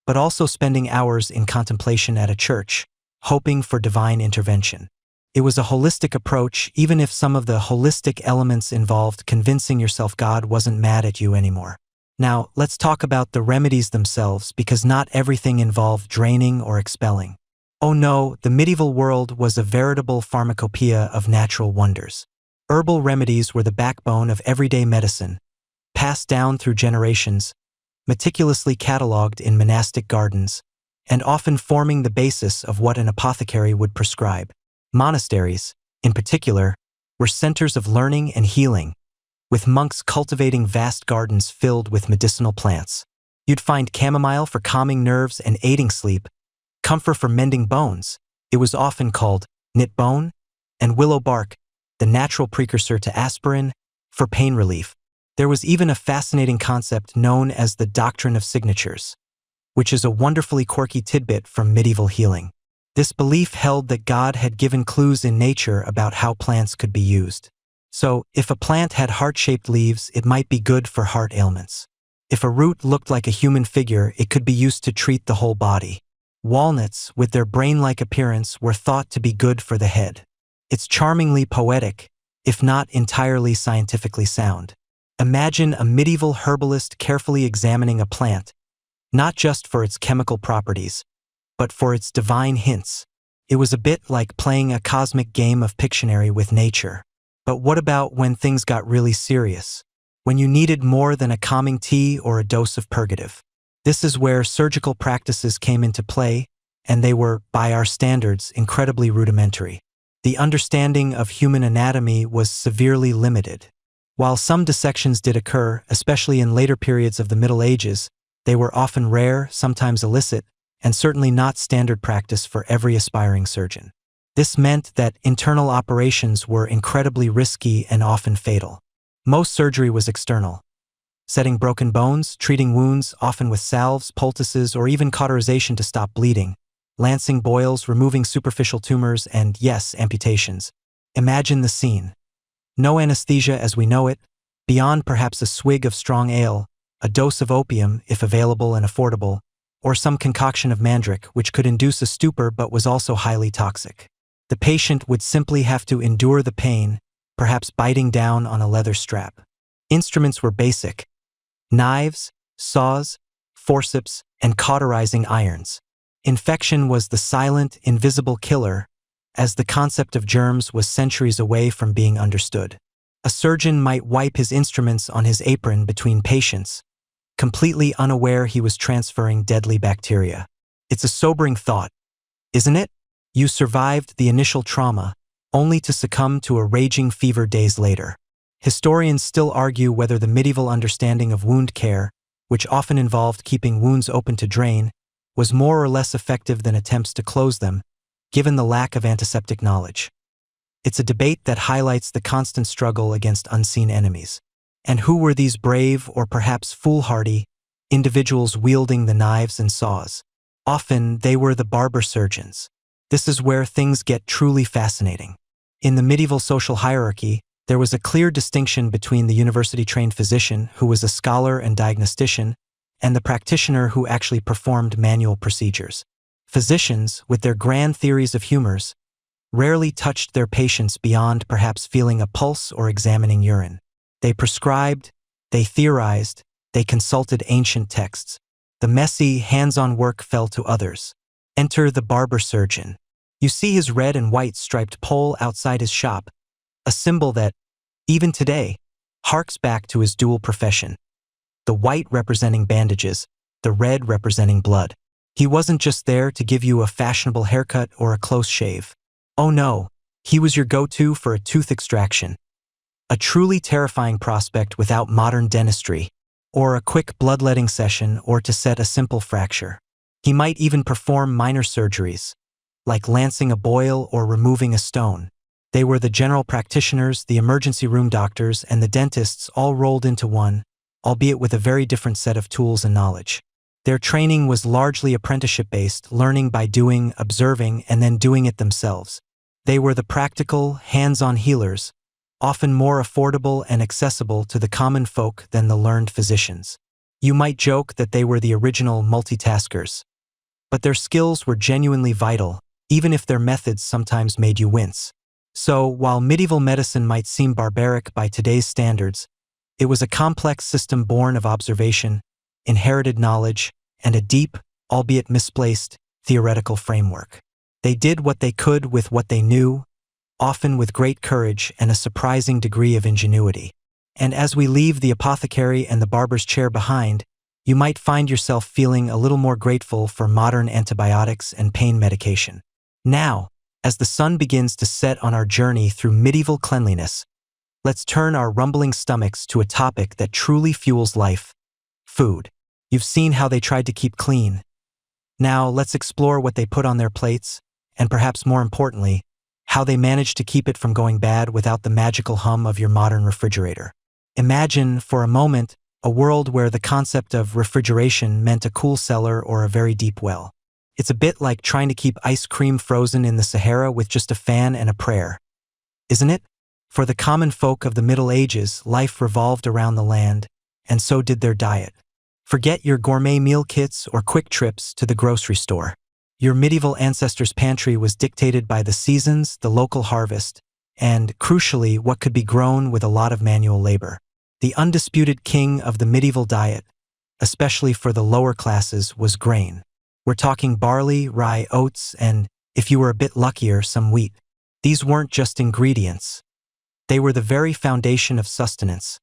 but also spending hours in contemplation at a church, hoping for divine intervention. It was a holistic approach, even if some of the holistic elements involved convincing yourself God wasn't mad at you anymore. Now, let's talk about the remedies themselves, because not everything involved draining or expelling. Oh no, the medieval world was a veritable pharmacopoeia of natural wonders. Herbal remedies were the backbone of everyday medicine, passed down through generations, meticulously catalogued in monastic gardens, and often forming the basis of what an apothecary would prescribe. Monasteries, in particular, were centers of learning and healing, with monks cultivating vast gardens filled with medicinal plants. You'd find chamomile for calming nerves and aiding sleep, camphor for mending bones, it was often called knit bone, and willow bark, the natural precursor to aspirin, for pain relief. There was even a fascinating concept known as the doctrine of signatures, which is a wonderfully quirky tidbit from medieval healing. This belief held that God had given clues in nature about how plants could be used. So, if a plant had heart-shaped leaves, it might be good for heart ailments. If a root looked like a human figure, it could be used to treat the whole body. Walnuts, with their brain-like appearance, were thought to be good for the head. It's charmingly poetic, if not entirely scientifically sound. Imagine a medieval herbalist carefully examining a plant, not just for its chemical properties, but for its divine hints. It was a bit like playing a cosmic game of Pictionary with nature. But what about when things got really serious? When you needed more than a calming tea or a dose of purgative? This is where surgical practices came into play, and they were, by our standards, incredibly rudimentary. The understanding of human anatomy was severely limited. While some dissections did occur, especially in later periods of the Middle Ages, they were often rare, sometimes illicit, and certainly not standard practice for every aspiring surgeon. This meant that internal operations were incredibly risky and often fatal. Most surgery was external, setting broken bones, treating wounds, often with salves, poultices, or even cauterization to stop bleeding, lancing boils, removing superficial tumors, and, yes, amputations. Imagine the scene. No anesthesia as we know it, beyond perhaps a swig of strong ale, a dose of opium, if available and affordable, or some concoction of mandrake, which could induce a stupor but was also highly toxic. The patient would simply have to endure the pain, perhaps biting down on a leather strap. Instruments were basic: knives, saws, forceps, and cauterizing irons. Infection was the silent, invisible killer, as the concept of germs was centuries away from being understood. A surgeon might wipe his instruments on his apron between patients, completely unaware he was transferring deadly bacteria. It's a sobering thought, isn't it? You survived the initial trauma, only to succumb to a raging fever days later. Historians still argue whether the medieval understanding of wound care, which often involved keeping wounds open to drain, was more or less effective than attempts to close them, given the lack of antiseptic knowledge. It's a debate that highlights the constant struggle against unseen enemies. And who were these brave, or perhaps foolhardy, individuals wielding the knives and saws? Often, they were the barber surgeons. This is where things get truly fascinating. In the medieval social hierarchy, there was a clear distinction between the university-trained physician, who was a scholar and diagnostician, and the practitioner who actually performed manual procedures. Physicians, with their grand theories of humors, rarely touched their patients beyond perhaps feeling a pulse or examining urine. They prescribed, they theorized, they consulted ancient texts. The messy, hands-on work fell to others. Enter the barber surgeon. You see his red and white striped pole outside his shop, a symbol that, even today, harks back to his dual profession. The white representing bandages, the red representing blood. He wasn't just there to give you a fashionable haircut or a close shave. Oh no, he was your go-to for a tooth extraction. A truly terrifying prospect without modern dentistry, or a quick bloodletting session or to set a simple fracture. He might even perform minor surgeries, like lancing a boil or removing a stone. They were the general practitioners, the emergency room doctors, and the dentists all rolled into one, albeit with a very different set of tools and knowledge. Their training was largely apprenticeship-based, learning by doing, observing, and then doing it themselves. They were the practical, hands-on healers, often more affordable and accessible to the common folk than the learned physicians. You might joke that they were the original multitaskers, but their skills were genuinely vital, even if their methods sometimes made you wince. So, while medieval medicine might seem barbaric by today's standards, it was a complex system born of observation, inherited knowledge, and a deep, albeit misplaced, theoretical framework. They did what they could with what they knew, often with great courage and a surprising degree of ingenuity. And as we leave the apothecary and the barber's chair behind, you might find yourself feeling a little more grateful for modern antibiotics and pain medication. Now, as the sun begins to set on our journey through medieval cleanliness, let's turn our rumbling stomachs to a topic that truly fuels life: food. You've seen how they tried to keep clean. Now, let's explore what they put on their plates, and perhaps more importantly, how they managed to keep it from going bad without the magical hum of your modern refrigerator. Imagine, for a moment, a world where the concept of refrigeration meant a cool cellar or a very deep well. It's a bit like trying to keep ice cream frozen in the Sahara with just a fan and a prayer, isn't it? For the common folk of the Middle Ages, life revolved around the land, and so did their diet. Forget your gourmet meal kits or quick trips to the grocery store. Your medieval ancestors' pantry was dictated by the seasons, the local harvest, and, crucially, what could be grown with a lot of manual labor. The undisputed king of the medieval diet, especially for the lower classes, was grain. We're talking barley, rye, oats, and, if you were a bit luckier, some wheat. These weren't just ingredients. They were the very foundation of sustenance,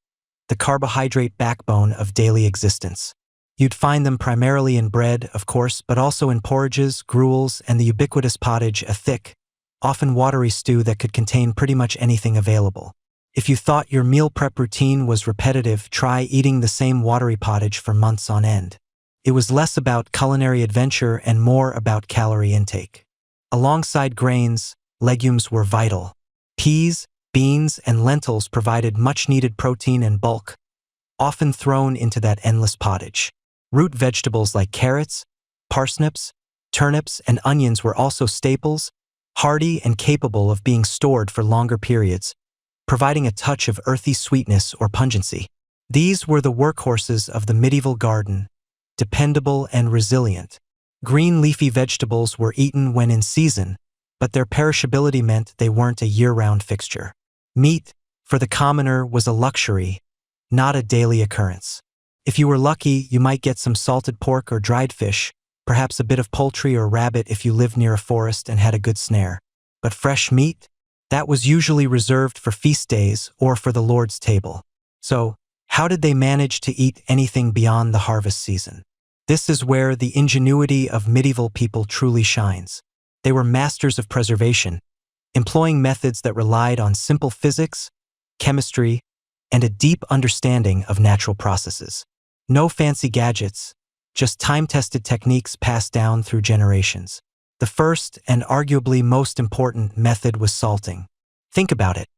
the carbohydrate backbone of daily existence. You'd find them primarily in bread, of course, but also in porridges, gruels, and the ubiquitous pottage, a thick, often watery stew that could contain pretty much anything available. If you thought your meal prep routine was repetitive, try eating the same watery pottage for months on end. It was less about culinary adventure and more about calorie intake. Alongside grains, legumes were vital. Peas, beans, and lentils provided much-needed protein and bulk, often thrown into that endless pottage. Root vegetables like carrots, parsnips, turnips, and onions were also staples, hardy and capable of being stored for longer periods, providing a touch of earthy sweetness or pungency. These were the workhorses of the medieval garden, dependable and resilient. Green leafy vegetables were eaten when in season, but their perishability meant they weren't a year-round fixture. Meat, for the commoner, was a luxury, not a daily occurrence. If you were lucky, you might get some salted pork or dried fish, perhaps a bit of poultry or rabbit if you lived near a forest and had a good snare. But fresh meat? That was usually reserved for feast days or for the Lord's table. So, how did they manage to eat anything beyond the harvest season? This is where the ingenuity of medieval people truly shines. They were masters of preservation, employing methods that relied on simple physics, chemistry, and a deep understanding of natural processes. No fancy gadgets, just time-tested techniques passed down through generations. The first and arguably most important method was salting. Think about it.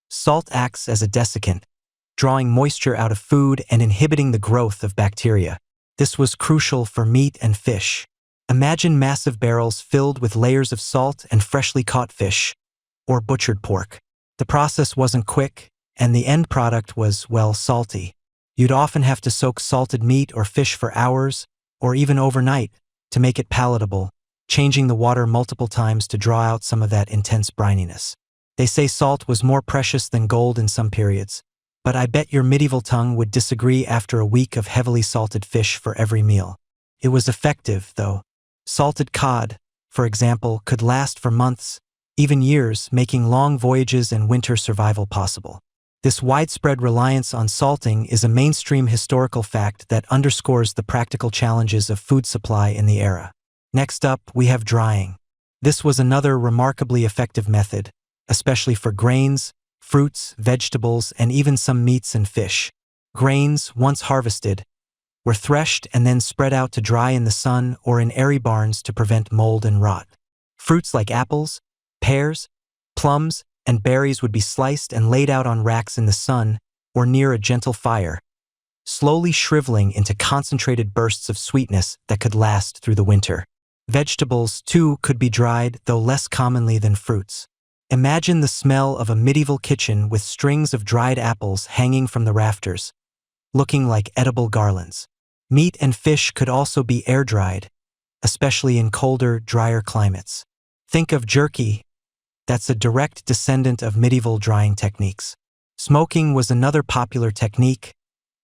Salt acts as a desiccant, drawing moisture out of food and inhibiting the growth of bacteria. This was crucial for meat and fish. Imagine massive barrels filled with layers of salt and freshly caught fish, or butchered pork. The process wasn't quick, and the end product was, well, salty. You'd often have to soak salted meat or fish for hours, or even overnight, to make it palatable, changing the water multiple times to draw out some of that intense brininess. They say salt was more precious than gold in some periods, but I bet your medieval tongue would disagree after a week of heavily salted fish for every meal. It was effective, though. Salted cod, for example, could last for months, even years, making long voyages and winter survival possible. This widespread reliance on salting is a mainstream historical fact that underscores the practical challenges of food supply in the era. Next up, we have drying. This was another remarkably effective method, especially for grains, fruits, vegetables, and even some meats and fish. Grains, once harvested, were threshed and then spread out to dry in the sun or in airy barns to prevent mold and rot. Fruits like apples, pears, plums, and berries would be sliced and laid out on racks in the sun or near a gentle fire, slowly shriveling into concentrated bursts of sweetness that could last through the winter. Vegetables, too, could be dried, though less commonly than fruits. Imagine the smell of a medieval kitchen with strings of dried apples hanging from the rafters, looking like edible garlands. Meat and fish could also be air-dried, especially in colder, drier climates. Think of jerky. That's a direct descendant of medieval drying techniques. Smoking was another popular technique,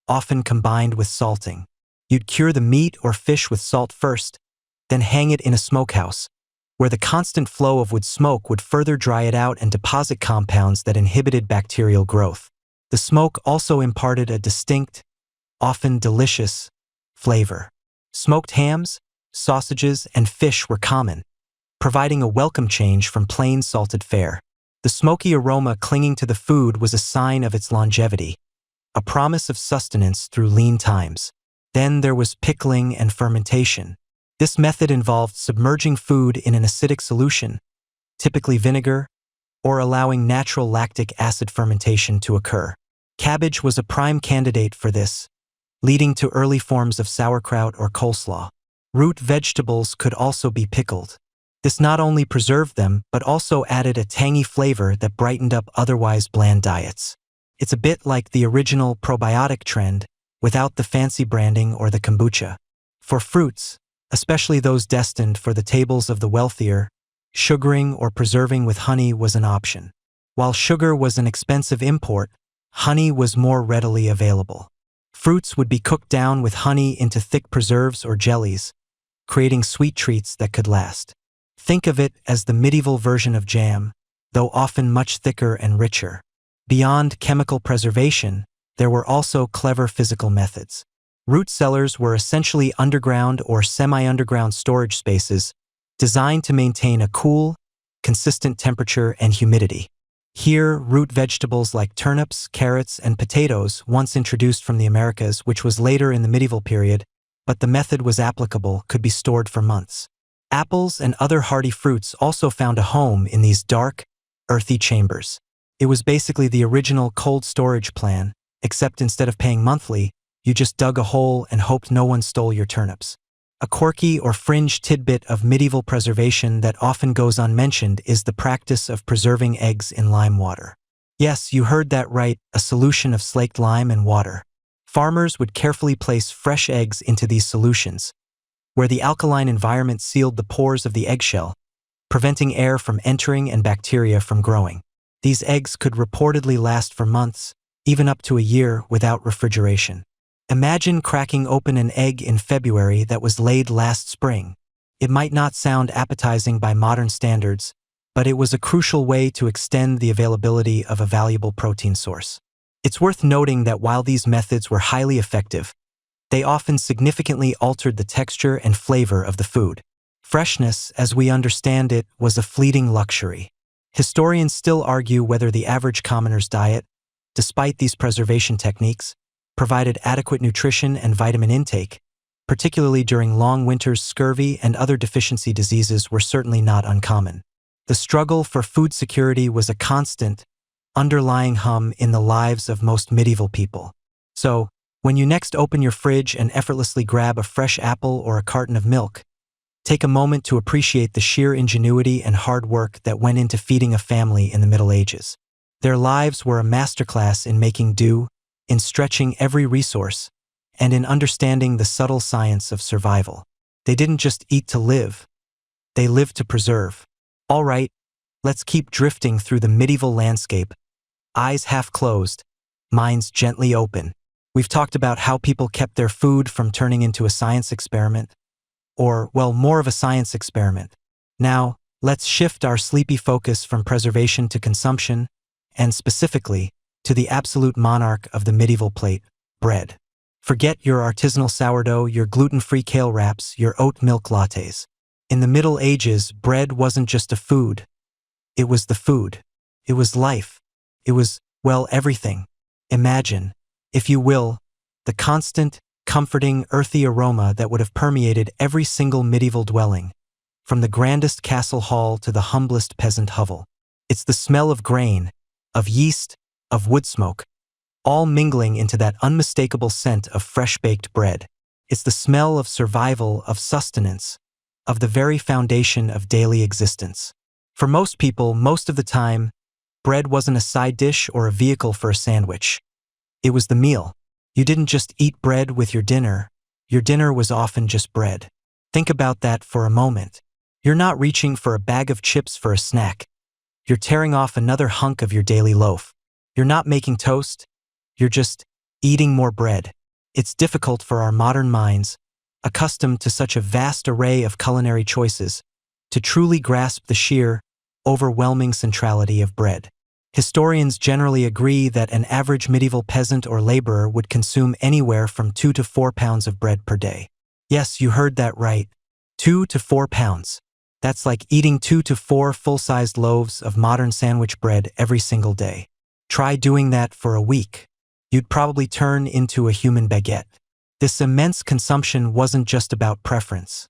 often combined with salting. You'd cure the meat or fish with salt first, then hang it in a smokehouse, where the constant flow of wood smoke would further dry it out and deposit compounds that inhibited bacterial growth. The smoke also imparted a distinct, often delicious, flavor. Smoked hams, sausages, and fish were common, providing a welcome change from plain salted fare. The smoky aroma clinging to the food was a sign of its longevity, a promise of sustenance through lean times. Then there was pickling and fermentation. This method involved submerging food in an acidic solution, typically vinegar, or allowing natural lactic acid fermentation to occur. Cabbage was a prime candidate for this, leading to early forms of sauerkraut or coleslaw. Root vegetables could also be pickled. This not only preserved them, but also added a tangy flavor that brightened up otherwise bland diets. It's a bit like the original probiotic trend, without the fancy branding or the kombucha. For fruits, especially those destined for the tables of the wealthier, sugaring or preserving with honey was an option. While sugar was an expensive import, honey was more readily available. Fruits would be cooked down with honey into thick preserves or jellies, creating sweet treats that could last. Think of it as the medieval version of jam, though often much thicker and richer. Beyond chemical preservation, there were also clever physical methods. Root cellars were essentially underground or semi-underground storage spaces designed to maintain a cool, consistent temperature and humidity. Here, root vegetables like turnips, carrots, and potatoes, once introduced from the Americas, which was later in the medieval period, but the method was applicable, could be stored for months. Apples and other hardy fruits also found a home in these dark, earthy chambers. It was basically the original cold storage plan, except instead of paying monthly, you just dug a hole and hoped no one stole your turnips. A quirky or fringe tidbit of medieval preservation that often goes unmentioned is the practice of preserving eggs in lime water. Yes, you heard that right, a solution of slaked lime and water. Farmers would carefully place fresh eggs into these solutions, where the alkaline environment sealed the pores of the eggshell, preventing air from entering and bacteria from growing. These eggs could reportedly last for months, even up to a year, without refrigeration. Imagine cracking open an egg in February that was laid last spring. It might not sound appetizing by modern standards, but it was a crucial way to extend the availability of a valuable protein source. It's worth noting that while these methods were highly effective, they often significantly altered the texture and flavor of the food. Freshness, as we understand it, was a fleeting luxury. Historians still argue whether the average commoner's diet, despite these preservation techniques, provided adequate nutrition and vitamin intake, particularly during long winters. Scurvy and other deficiency diseases were certainly not uncommon. The struggle for food security was a constant, underlying hum in the lives of most medieval people. So, when you next open your fridge and effortlessly grab a fresh apple or a carton of milk, Take a moment to appreciate the sheer ingenuity and hard work that went into feeding a family in the Middle Ages. Their lives were a masterclass in making do, in stretching every resource, and in understanding the subtle science of survival. They didn't just eat to live, they lived to preserve. All right, let's keep drifting through the medieval landscape, eyes half closed, minds gently open. We've talked about how people kept their food from turning into a science experiment, or, well, more of a science experiment. Now, let's shift our sleepy focus from preservation to consumption, and specifically, to the absolute monarch of the medieval plate, bread. Forget your artisanal sourdough, your gluten-free kale wraps, your oat milk lattes. In the Middle Ages, bread wasn't just a food. It was the food. It was life. It was, well, everything. Imagine, if you will, the constant, comforting, earthy aroma that would have permeated every single medieval dwelling, from the grandest castle hall to the humblest peasant hovel. It's the smell of grain, of yeast, of wood smoke, all mingling into that unmistakable scent of fresh-baked bread. It's the smell of survival, of sustenance, of the very foundation of daily existence. For most people, most of the time, bread wasn't a side dish or a vehicle for a sandwich. It was the meal. You didn't just eat bread with your dinner was often just bread. Think about that for a moment. You're not reaching for a bag of chips for a snack. You're tearing off another hunk of your daily loaf. You're not making toast. You're just eating more bread. It's difficult for our modern minds, accustomed to such a vast array of culinary choices, to truly grasp the sheer, overwhelming centrality of bread. Historians generally agree that an average medieval peasant or laborer would consume anywhere from 2 to 4 pounds of bread per day. Yes, you heard that right. 2 to 4 pounds. That's like eating 2 to 4 full-sized loaves of modern sandwich bread every single day. Try doing that for a week. You'd probably turn into a human baguette. This immense consumption wasn't just about preference.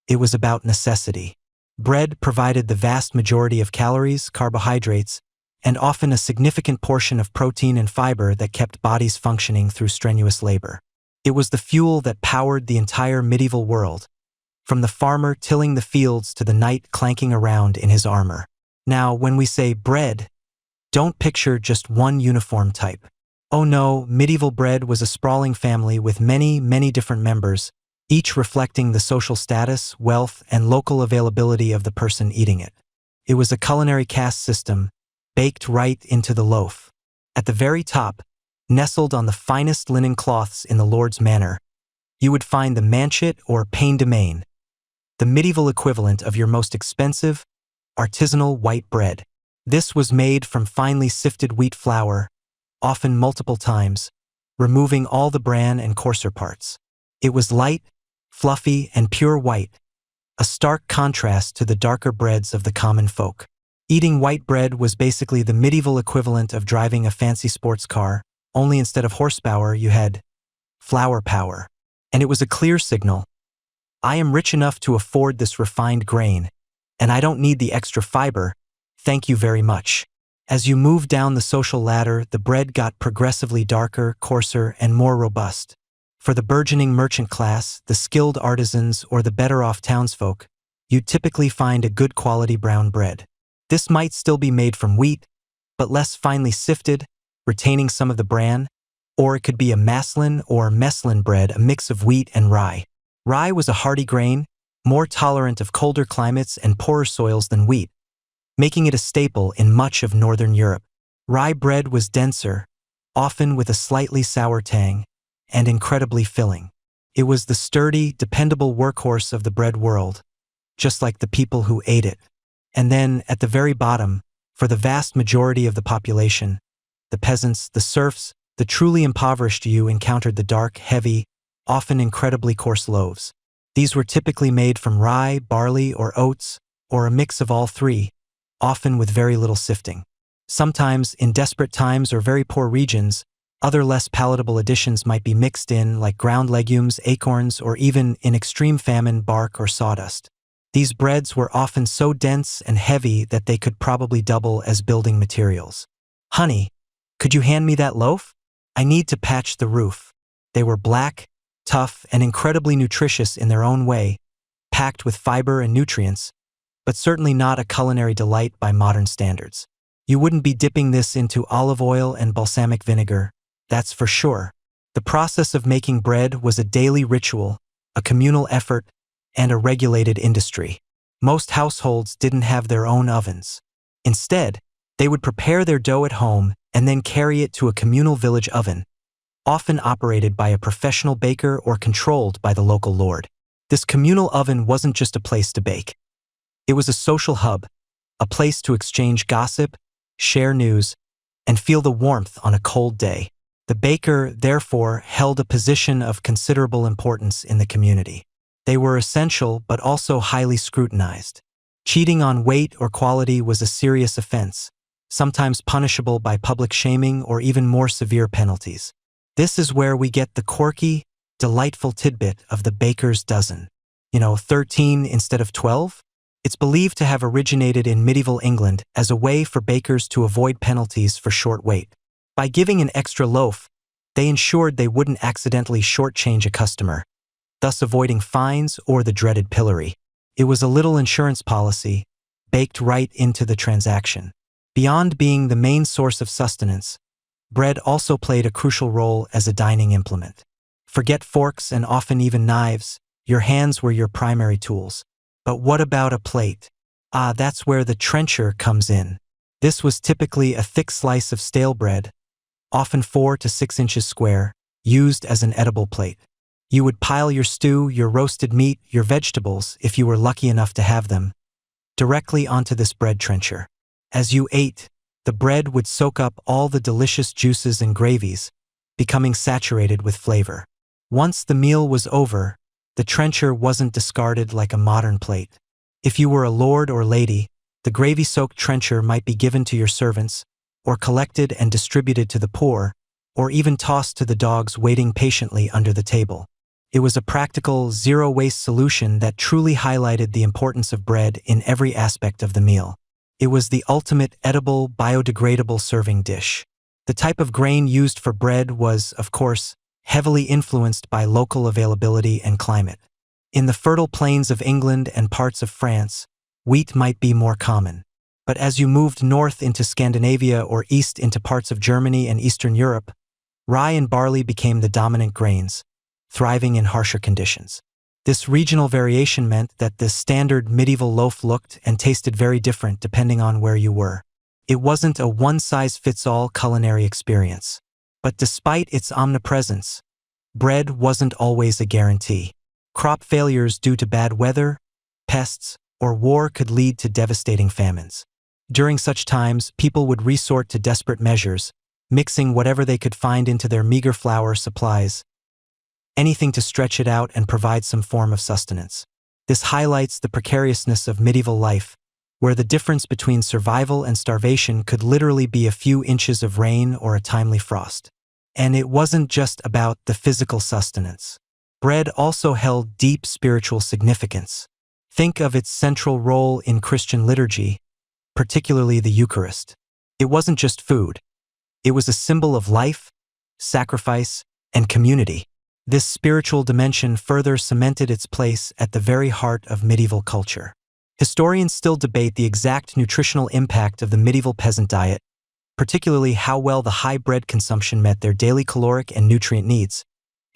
It was about necessity. Bread provided the vast majority of calories, carbohydrates, and often a significant portion of protein and fiber that kept bodies functioning through strenuous labor. It was the fuel that powered the entire medieval world, from the farmer tilling the fields to the knight clanking around in his armor. Now, when we say bread, don't picture just one uniform type. Oh no, medieval bread was a sprawling family with many, many different members, each reflecting the social status, wealth, and local availability of the person eating it. It was a culinary caste system, baked right into the loaf. At the very top, nestled on the finest linen cloths in the Lord's manor, you would find the manchet or pain de main, the medieval equivalent of your most expensive, artisanal white bread. This was made from finely sifted wheat flour, often multiple times, removing all the bran and coarser parts. It was light, fluffy, and pure white, a stark contrast to the darker breads of the common folk. Eating white bread was basically the medieval equivalent of driving a fancy sports car, only instead of horsepower you had flour power. And it was a clear signal. I am rich enough to afford this refined grain, and I don't need the extra fiber, thank you very much. As you moved down the social ladder, the bread got progressively darker, coarser, and more robust. For the burgeoning merchant class, the skilled artisans, or the better-off townsfolk, you'd typically find a good quality brown bread. This might still be made from wheat, but less finely sifted, retaining some of the bran, or it could be a maslin or meslin bread, a mix of wheat and rye. Rye was a hardy grain, more tolerant of colder climates and poorer soils than wheat, making it a staple in much of northern Europe. Rye bread was denser, often with a slightly sour tang, and incredibly filling. It was the sturdy, dependable workhorse of the bread world, just like the people who ate it. And then, at the very bottom, for the vast majority of the population, the peasants, the serfs, the truly impoverished, you encountered the dark, heavy, often incredibly coarse loaves. These were typically made from rye, barley, or oats, or a mix of all three, often with very little sifting. Sometimes, in desperate times or very poor regions, other less palatable additions might be mixed in, like ground legumes, acorns, or even, in extreme famine, bark or sawdust. These breads were often so dense and heavy that they could probably double as building materials. Honey, could you hand me that loaf? I need to patch the roof. They were black, tough, and incredibly nutritious in their own way, packed with fiber and nutrients, but certainly not a culinary delight by modern standards. You wouldn't be dipping this into olive oil and balsamic vinegar, that's for sure. The process of making bread was a daily ritual, a communal effort, and a regulated industry. Most households didn't have their own ovens. Instead, they would prepare their dough at home and then carry it to a communal village oven, often operated by a professional baker or controlled by the local lord. This communal oven wasn't just a place to bake. It was a social hub, a place to exchange gossip, share news, and feel the warmth on a cold day. The baker, therefore, held a position of considerable importance in the community. They were essential but also highly scrutinized. Cheating on weight or quality was a serious offense, sometimes punishable by public shaming or even more severe penalties. This is where we get the quirky, delightful tidbit of the baker's dozen. 13 instead of 12? It's believed to have originated in medieval England as a way for bakers to avoid penalties for short weight. By giving an extra loaf, they ensured they wouldn't accidentally shortchange a customer, thus avoiding fines or the dreaded pillory. It was a little insurance policy, baked right into the transaction. Beyond being the main source of sustenance, bread also played a crucial role as a dining implement. Forget forks and often even knives, your hands were your primary tools. But what about a plate? That's where the trencher comes in. This was typically a thick slice of stale bread, often 4 to 6 inches square, used as an edible plate. You would pile your stew, your roasted meat, your vegetables, if you were lucky enough to have them, directly onto this bread trencher. As you ate, the bread would soak up all the delicious juices and gravies, becoming saturated with flavor. Once the meal was over, the trencher wasn't discarded like a modern plate. If you were a lord or lady, the gravy-soaked trencher might be given to your servants, or collected and distributed to the poor, or even tossed to the dogs waiting patiently under the table. It was a practical, zero-waste solution that truly highlighted the importance of bread in every aspect of the meal. It was the ultimate edible, biodegradable serving dish. The type of grain used for bread was, of course, heavily influenced by local availability and climate. In the fertile plains of England and parts of France, wheat might be more common. But as you moved north into Scandinavia or east into parts of Germany and Eastern Europe, rye and barley became the dominant grains, thriving in harsher conditions. This regional variation meant that the standard medieval loaf looked and tasted very different depending on where you were. It wasn't a one-size-fits-all culinary experience. But despite its omnipresence, bread wasn't always a guarantee. Crop failures due to bad weather, pests, or war could lead to devastating famines. During such times, people would resort to desperate measures, mixing whatever they could find into their meager flour supplies, anything to stretch it out and provide some form of sustenance. This highlights the precariousness of medieval life, where the difference between survival and starvation could literally be a few inches of rain or a timely frost. And it wasn't just about the physical sustenance. Bread also held deep spiritual significance. Think of its central role in Christian liturgy, particularly the Eucharist. It wasn't just food. It was a symbol of life, sacrifice, and community. This spiritual dimension further cemented its place at the very heart of medieval culture. Historians still debate the exact nutritional impact of the medieval peasant diet, particularly how well the high bread consumption met their daily caloric and nutrient needs,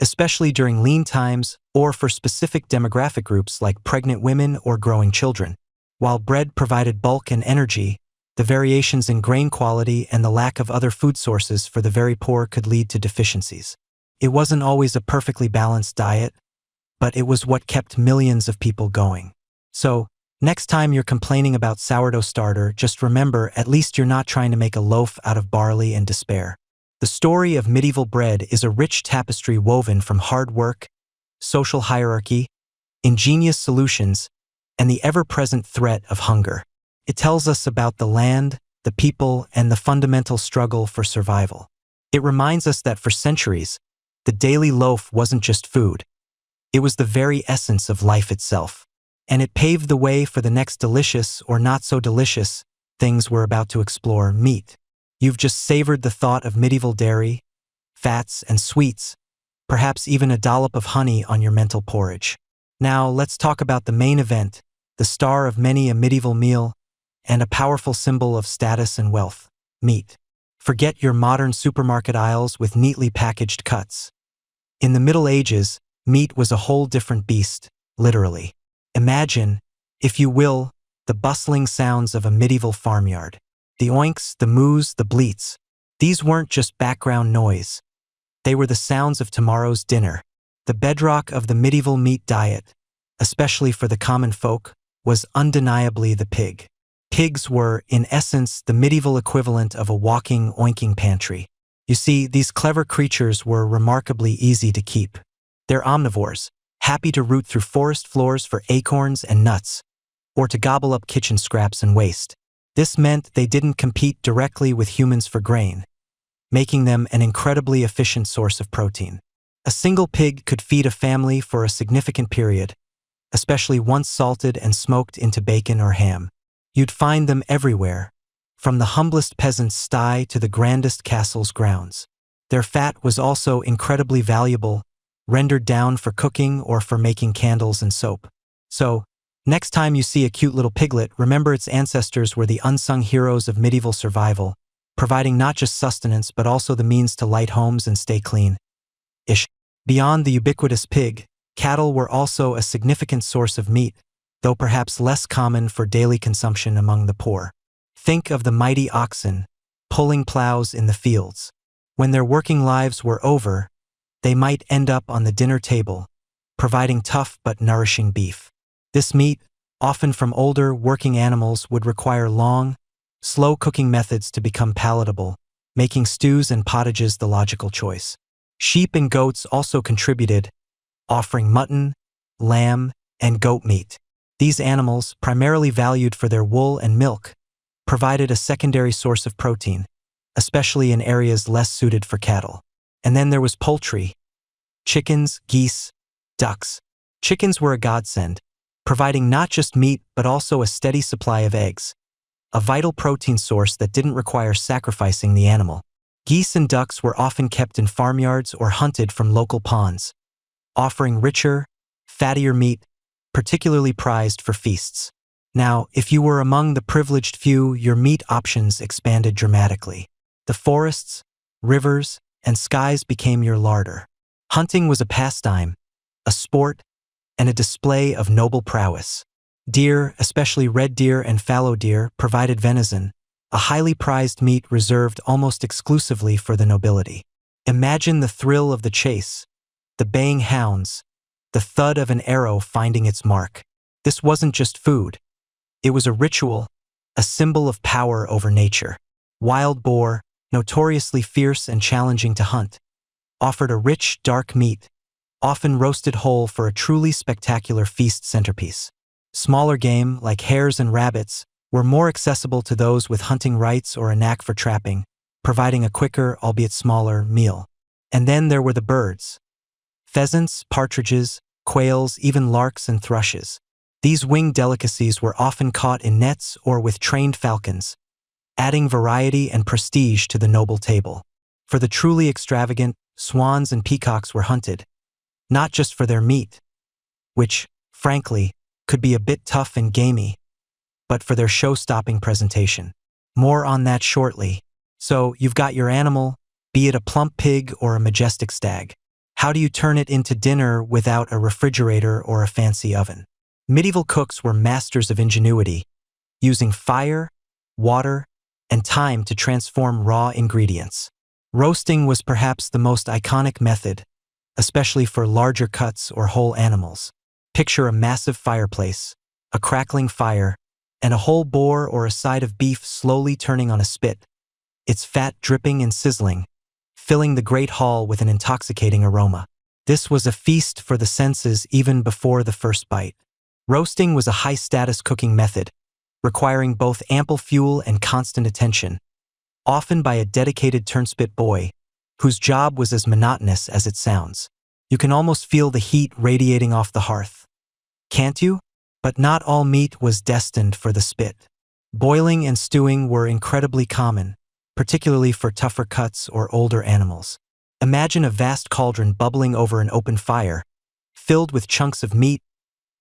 especially during lean times or for specific demographic groups like pregnant women or growing children. While bread provided bulk and energy, the variations in grain quality and the lack of other food sources for the very poor could lead to deficiencies. It wasn't always a perfectly balanced diet, but it was what kept millions of people going. So, next time you're complaining about sourdough starter, just remember at least you're not trying to make a loaf out of barley and despair. The story of medieval bread is a rich tapestry woven from hard work, social hierarchy, ingenious solutions, and the ever-present threat of hunger. It tells us about the land, the people, and the fundamental struggle for survival. It reminds us that for centuries, the daily loaf wasn't just food. It was the very essence of life itself. And it paved the way for the next delicious or not so delicious things we're about to explore: meat. You've just savored the thought of medieval dairy, fats, and sweets, perhaps even a dollop of honey on your mental porridge. Now let's talk about the main event, the star of many a medieval meal, and a powerful symbol of status and wealth: meat. Forget your modern supermarket aisles with neatly packaged cuts. In the Middle Ages, meat was a whole different beast, literally. Imagine, if you will, the bustling sounds of a medieval farmyard. The oinks, the moos, the bleats. These weren't just background noise. They were the sounds of tomorrow's dinner. The bedrock of the medieval meat diet, especially for the common folk, was undeniably the pig. Pigs were, in essence, the medieval equivalent of a walking, oinking pantry. You see, these clever creatures were remarkably easy to keep. They're omnivores, happy to root through forest floors for acorns and nuts, or to gobble up kitchen scraps and waste. This meant they didn't compete directly with humans for grain, making them an incredibly efficient source of protein. A single pig could feed a family for a significant period, especially once salted and smoked into bacon or ham. You'd find them everywhere, from the humblest peasant's sty to the grandest castle's grounds. Their fat was also incredibly valuable, rendered down for cooking or for making candles and soap. So, next time you see a cute little piglet, remember its ancestors were the unsung heroes of medieval survival, providing not just sustenance but also the means to light homes and stay clean-ish. Beyond the ubiquitous pig, cattle were also a significant source of meat, though perhaps less common for daily consumption among the poor. Think of the mighty oxen, pulling plows in the fields. When their working lives were over, they might end up on the dinner table, providing tough but nourishing beef. This meat, often from older, working animals, would require long, slow cooking methods to become palatable, making stews and pottages the logical choice. Sheep and goats also contributed, offering mutton, lamb, and goat meat. These animals, primarily valued for their wool and milk, provided a secondary source of protein, especially in areas less suited for cattle. And then there was poultry: chickens, geese, ducks. Chickens were a godsend, providing not just meat but also a steady supply of eggs, a vital protein source that didn't require sacrificing the animal. Geese and ducks were often kept in farmyards or hunted from local ponds, offering richer, fattier meat, particularly prized for feasts. Now, if you were among the privileged few, your meat options expanded dramatically. The forests, rivers, and skies became your larder. Hunting was a pastime, a sport, and a display of noble prowess. Deer, especially red deer and fallow deer, provided venison, a highly prized meat reserved almost exclusively for the nobility. Imagine the thrill of the chase, the baying hounds, the thud of an arrow finding its mark. This wasn't just food. It was a ritual, a symbol of power over nature. Wild boar, notoriously fierce and challenging to hunt, offered a rich, dark meat, often roasted whole for a truly spectacular feast centerpiece. Smaller game, like hares and rabbits, were more accessible to those with hunting rights or a knack for trapping, providing a quicker, albeit smaller, meal. And then there were the birds: pheasants, partridges, quails, even larks and thrushes. These winged delicacies were often caught in nets or with trained falcons, adding variety and prestige to the noble table. For the truly extravagant, swans and peacocks were hunted, not just for their meat, which, frankly, could be a bit tough and gamey, but for their show-stopping presentation. More on that shortly. So, you've got your animal, be it a plump pig or a majestic stag. How do you turn it into dinner without a refrigerator or a fancy oven? Medieval cooks were masters of ingenuity, using fire, water, and time to transform raw ingredients. Roasting was perhaps the most iconic method, especially for larger cuts or whole animals. Picture a massive fireplace, a crackling fire, and a whole boar or a side of beef slowly turning on a spit, its fat dripping and sizzling, filling the great hall with an intoxicating aroma. This was a feast for the senses even before the first bite. Roasting was a high-status cooking method, requiring both ample fuel and constant attention, often by a dedicated turnspit boy, whose job was as monotonous as it sounds. You can almost feel the heat radiating off the hearth. Can't you? But not all meat was destined for the spit. Boiling and stewing were incredibly common, particularly for tougher cuts or older animals. Imagine a vast cauldron bubbling over an open fire, filled with chunks of meat,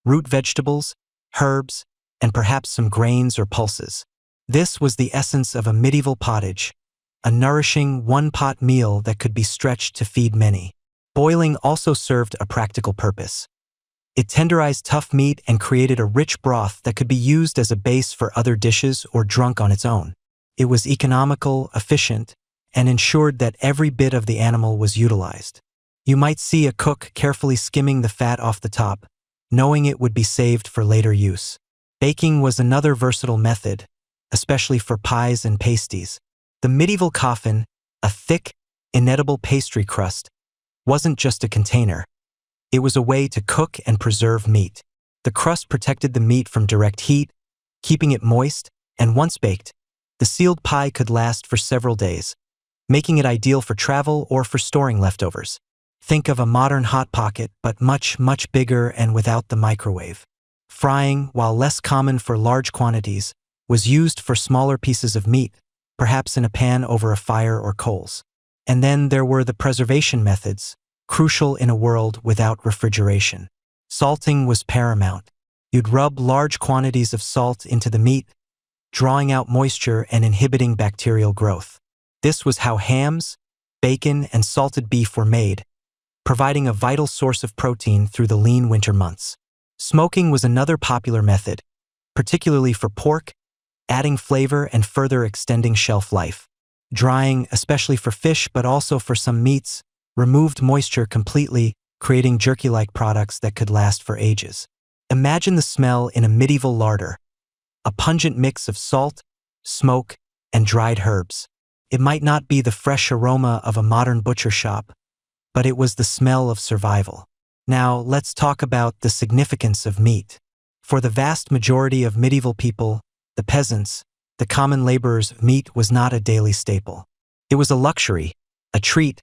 root vegetables, herbs, and perhaps some grains or pulses. This was the essence of a medieval pottage, a nourishing one-pot meal that could be stretched to feed many. Boiling also served a practical purpose. It tenderized tough meat and created a rich broth that could be used as a base for other dishes or drunk on its own. It was economical, efficient, and ensured that every bit of the animal was utilized. You might see a cook carefully skimming the fat off the top, knowing it would be saved for later use. Baking was another versatile method, especially for pies and pasties. The medieval coffin, a thick, inedible pastry crust, wasn't just a container. It was a way to cook and preserve meat. The crust protected the meat from direct heat, keeping it moist, and once baked, the sealed pie could last for several days, making it ideal for travel or for storing leftovers. Think of a modern Hot Pocket, but much, much bigger and without the microwave. Frying, while less common for large quantities, was used for smaller pieces of meat, perhaps in a pan over a fire or coals. And then there were the preservation methods, crucial in a world without refrigeration. Salting was paramount. You'd rub large quantities of salt into the meat, drawing out moisture and inhibiting bacterial growth. This was how hams, bacon, and salted beef were made, providing a vital source of protein through the lean winter months. Smoking was another popular method, particularly for pork, adding flavor and further extending shelf life. Drying, especially for fish but also for some meats, removed moisture completely, creating jerky-like products that could last for ages. Imagine the smell in a medieval larder, a pungent mix of salt, smoke, and dried herbs. It might not be the fresh aroma of a modern butcher shop, but it was the smell of survival. Now, let's talk about the significance of meat. For the vast majority of medieval people, the peasants, the common laborers, meat was not a daily staple. It was a luxury, a treat,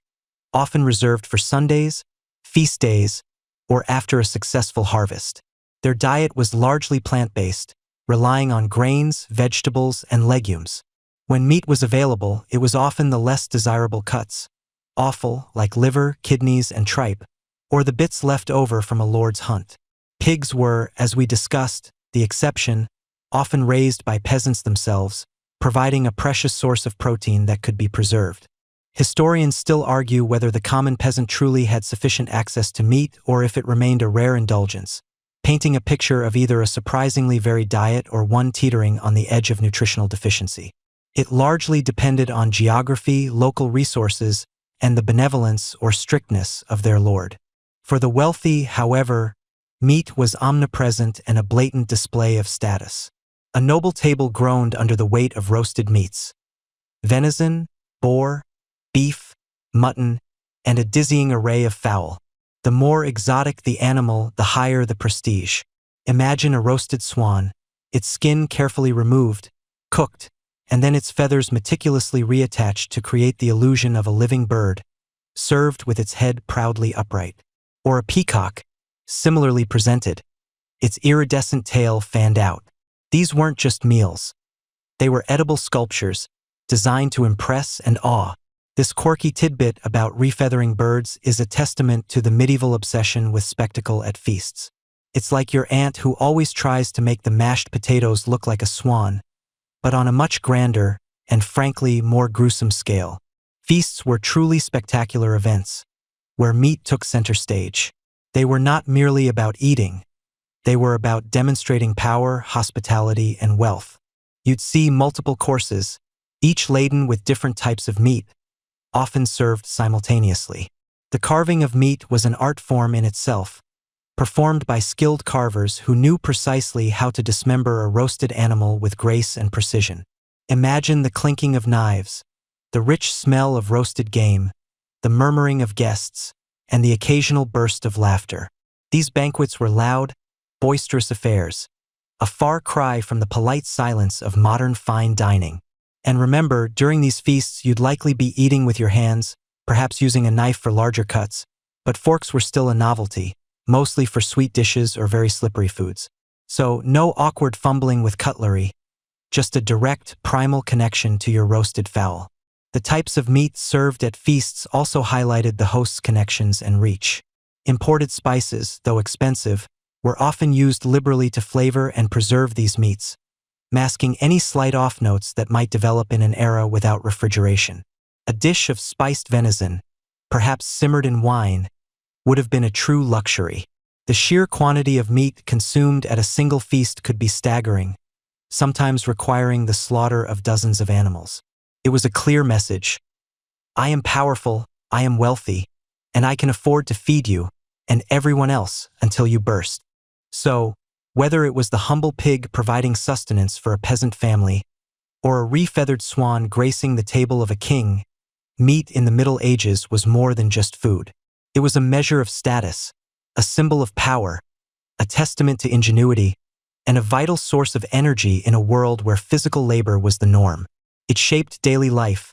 often reserved for Sundays, feast days, or after a successful harvest. Their diet was largely plant-based, relying on grains, vegetables, and legumes. When meat was available, it was often the less desirable cuts, offal like liver, kidneys, and tripe, or the bits left over from a lord's hunt. Pigs were, as we discussed, the exception, often raised by peasants themselves, providing a precious source of protein that could be preserved. Historians still argue whether the common peasant truly had sufficient access to meat or if it remained a rare indulgence, painting a picture of either a surprisingly varied diet or one teetering on the edge of nutritional deficiency. It largely depended on geography, local resources, and the benevolence or strictness of their lord. For the wealthy, however, meat was omnipresent and a blatant display of status. A noble table groaned under the weight of roasted meats. Venison, boar, beef, mutton, and a dizzying array of fowl. The more exotic the animal, the higher the prestige. Imagine a roasted swan, its skin carefully removed, cooked, and then its feathers meticulously reattached to create the illusion of a living bird, served with its head proudly upright. Or a peacock, similarly presented, its iridescent tail fanned out. These weren't just meals. They were edible sculptures, designed to impress and awe. This quirky tidbit about refeathering birds is a testament to the medieval obsession with spectacle at feasts. It's like your aunt who always tries to make the mashed potatoes look like a swan, but on a much grander and frankly more gruesome scale. Feasts were truly spectacular events, where meat took center stage. They were not merely about eating. They were about demonstrating power, hospitality, and wealth. You'd see multiple courses, each laden with different types of meat, often served simultaneously. The carving of meat was an art form in itself, performed by skilled carvers who knew precisely how to dismember a roasted animal with grace and precision. Imagine the clinking of knives, the rich smell of roasted game, the murmuring of guests, and the occasional burst of laughter. These banquets were loud, boisterous affairs, a far cry from the polite silence of modern fine dining. And remember, during these feasts you'd likely be eating with your hands, perhaps using a knife for larger cuts, but forks were still a novelty, mostly for sweet dishes or very slippery foods. So no awkward fumbling with cutlery, just a direct, primal connection to your roasted fowl. The types of meat served at feasts also highlighted the host's connections and reach. Imported spices, though expensive, were often used liberally to flavor and preserve these meats, masking any slight off notes that might develop in an era without refrigeration. A dish of spiced venison, perhaps simmered in wine, would have been a true luxury. The sheer quantity of meat consumed at a single feast could be staggering, sometimes requiring the slaughter of dozens of animals. It was a clear message. I am powerful, I am wealthy, and I can afford to feed you and everyone else until you burst. So, whether it was the humble pig providing sustenance for a peasant family, or a re-feathered swan gracing the table of a king, meat in the Middle Ages was more than just food. It was a measure of status, a symbol of power, a testament to ingenuity, and a vital source of energy in a world where physical labor was the norm. It shaped daily life,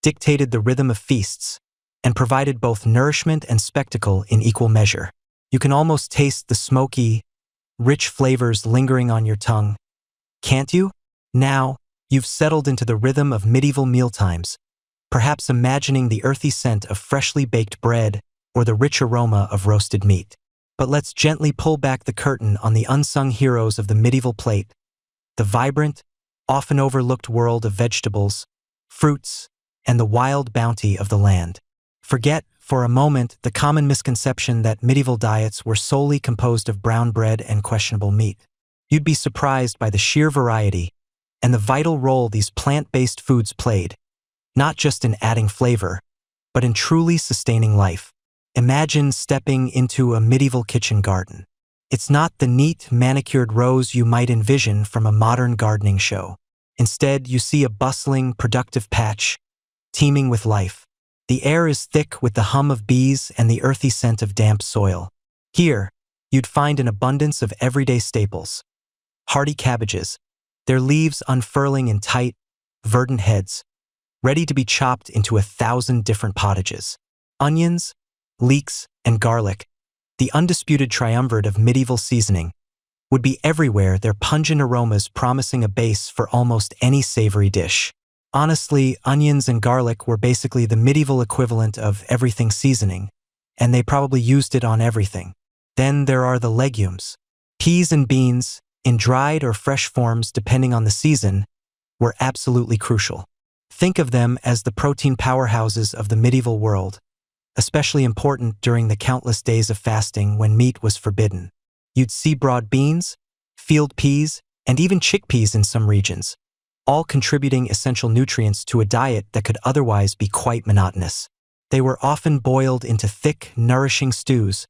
dictated the rhythm of feasts, and provided both nourishment and spectacle in equal measure. You can almost taste the smoky, rich flavors lingering on your tongue, can't you? Now, you've settled into the rhythm of medieval mealtimes, perhaps imagining the earthy scent of freshly baked bread or the rich aroma of roasted meat. But let's gently pull back the curtain on the unsung heroes of the medieval plate, the vibrant, often overlooked world of vegetables, fruits, and the wild bounty of the land. Forget, for a moment, the common misconception that medieval diets were solely composed of brown bread and questionable meat. You'd be surprised by the sheer variety and the vital role these plant-based foods played, not just in adding flavor, but in truly sustaining life. Imagine stepping into a medieval kitchen garden. It's not the neat, manicured rows you might envision from a modern gardening show. Instead, you see a bustling, productive patch, teeming with life. The air is thick with the hum of bees and the earthy scent of damp soil. Here, you'd find an abundance of everyday staples. Hardy cabbages, their leaves unfurling in tight, verdant heads, ready to be chopped into 1,000 different pottages. Onions, leeks, and garlic, the undisputed triumvirate of medieval seasoning, would be everywhere, their pungent aromas promising a base for almost any savory dish. Honestly, onions and garlic were basically the medieval equivalent of everything seasoning, and they probably used it on everything. Then there are the legumes. Peas and beans, in dried or fresh forms depending on the season, were absolutely crucial. Think of them as the protein powerhouses of the medieval world, especially important during the countless days of fasting when meat was forbidden. You'd see broad beans, field peas, and even chickpeas in some regions, all contributing essential nutrients to a diet that could otherwise be quite monotonous. They were often boiled into thick, nourishing stews,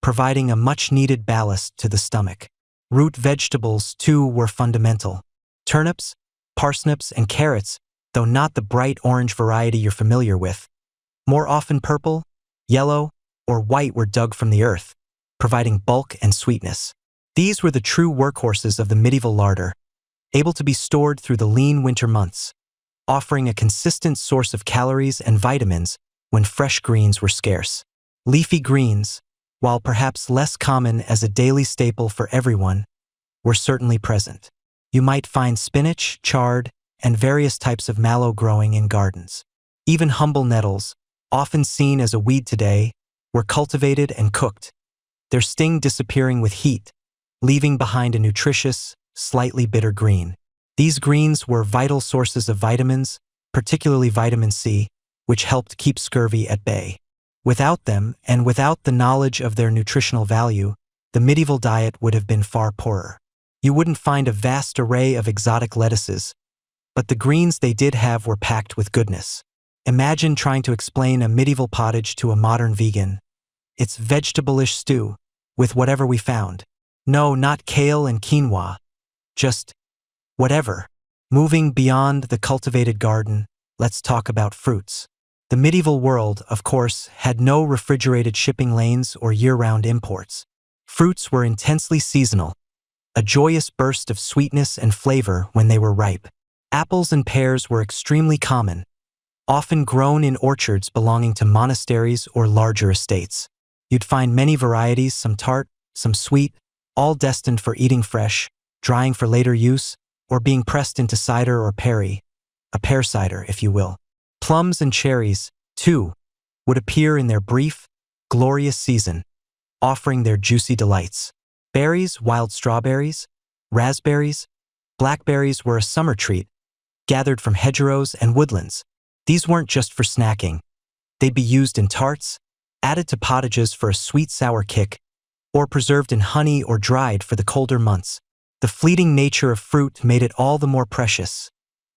providing a much-needed ballast to the stomach. Root vegetables, too, were fundamental. Turnips, parsnips, and carrots, though not the bright orange variety you're familiar with, more often purple, yellow, or white, were dug from the earth, providing bulk and sweetness. These were the true workhorses of the medieval larder, able to be stored through the lean winter months, offering a consistent source of calories and vitamins when fresh greens were scarce. Leafy greens, while perhaps less common as a daily staple for everyone, were certainly present. You might find spinach, chard, and various types of mallow growing in gardens. Even humble nettles, often seen as a weed today, were cultivated and cooked, their sting disappearing with heat, leaving behind a nutritious, slightly bitter green. These greens were vital sources of vitamins, particularly vitamin C, which helped keep scurvy at bay. Without them, and without the knowledge of their nutritional value, the medieval diet would have been far poorer. You wouldn't find a vast array of exotic lettuces, but the greens they did have were packed with goodness. Imagine trying to explain a medieval pottage to a modern vegan. It's vegetable-ish stew, with whatever we found. No, not kale and quinoa. Just whatever. Moving beyond the cultivated garden, let's talk about fruits. The medieval world, of course, had no refrigerated shipping lanes or year-round imports. Fruits were intensely seasonal, a joyous burst of sweetness and flavor when they were ripe. Apples and pears were extremely common, often grown in orchards belonging to monasteries or larger estates. You'd find many varieties, some tart, some sweet, all destined for eating fresh, drying for later use, or being pressed into cider or perry, a pear cider, if you will. Plums and cherries, too, would appear in their brief, glorious season, offering their juicy delights. Berries, wild strawberries, raspberries, blackberries were a summer treat, gathered from hedgerows and woodlands. These weren't just for snacking. They'd be used in tarts, added to potages for a sweet-sour kick, or preserved in honey or dried for the colder months. The fleeting nature of fruit made it all the more precious,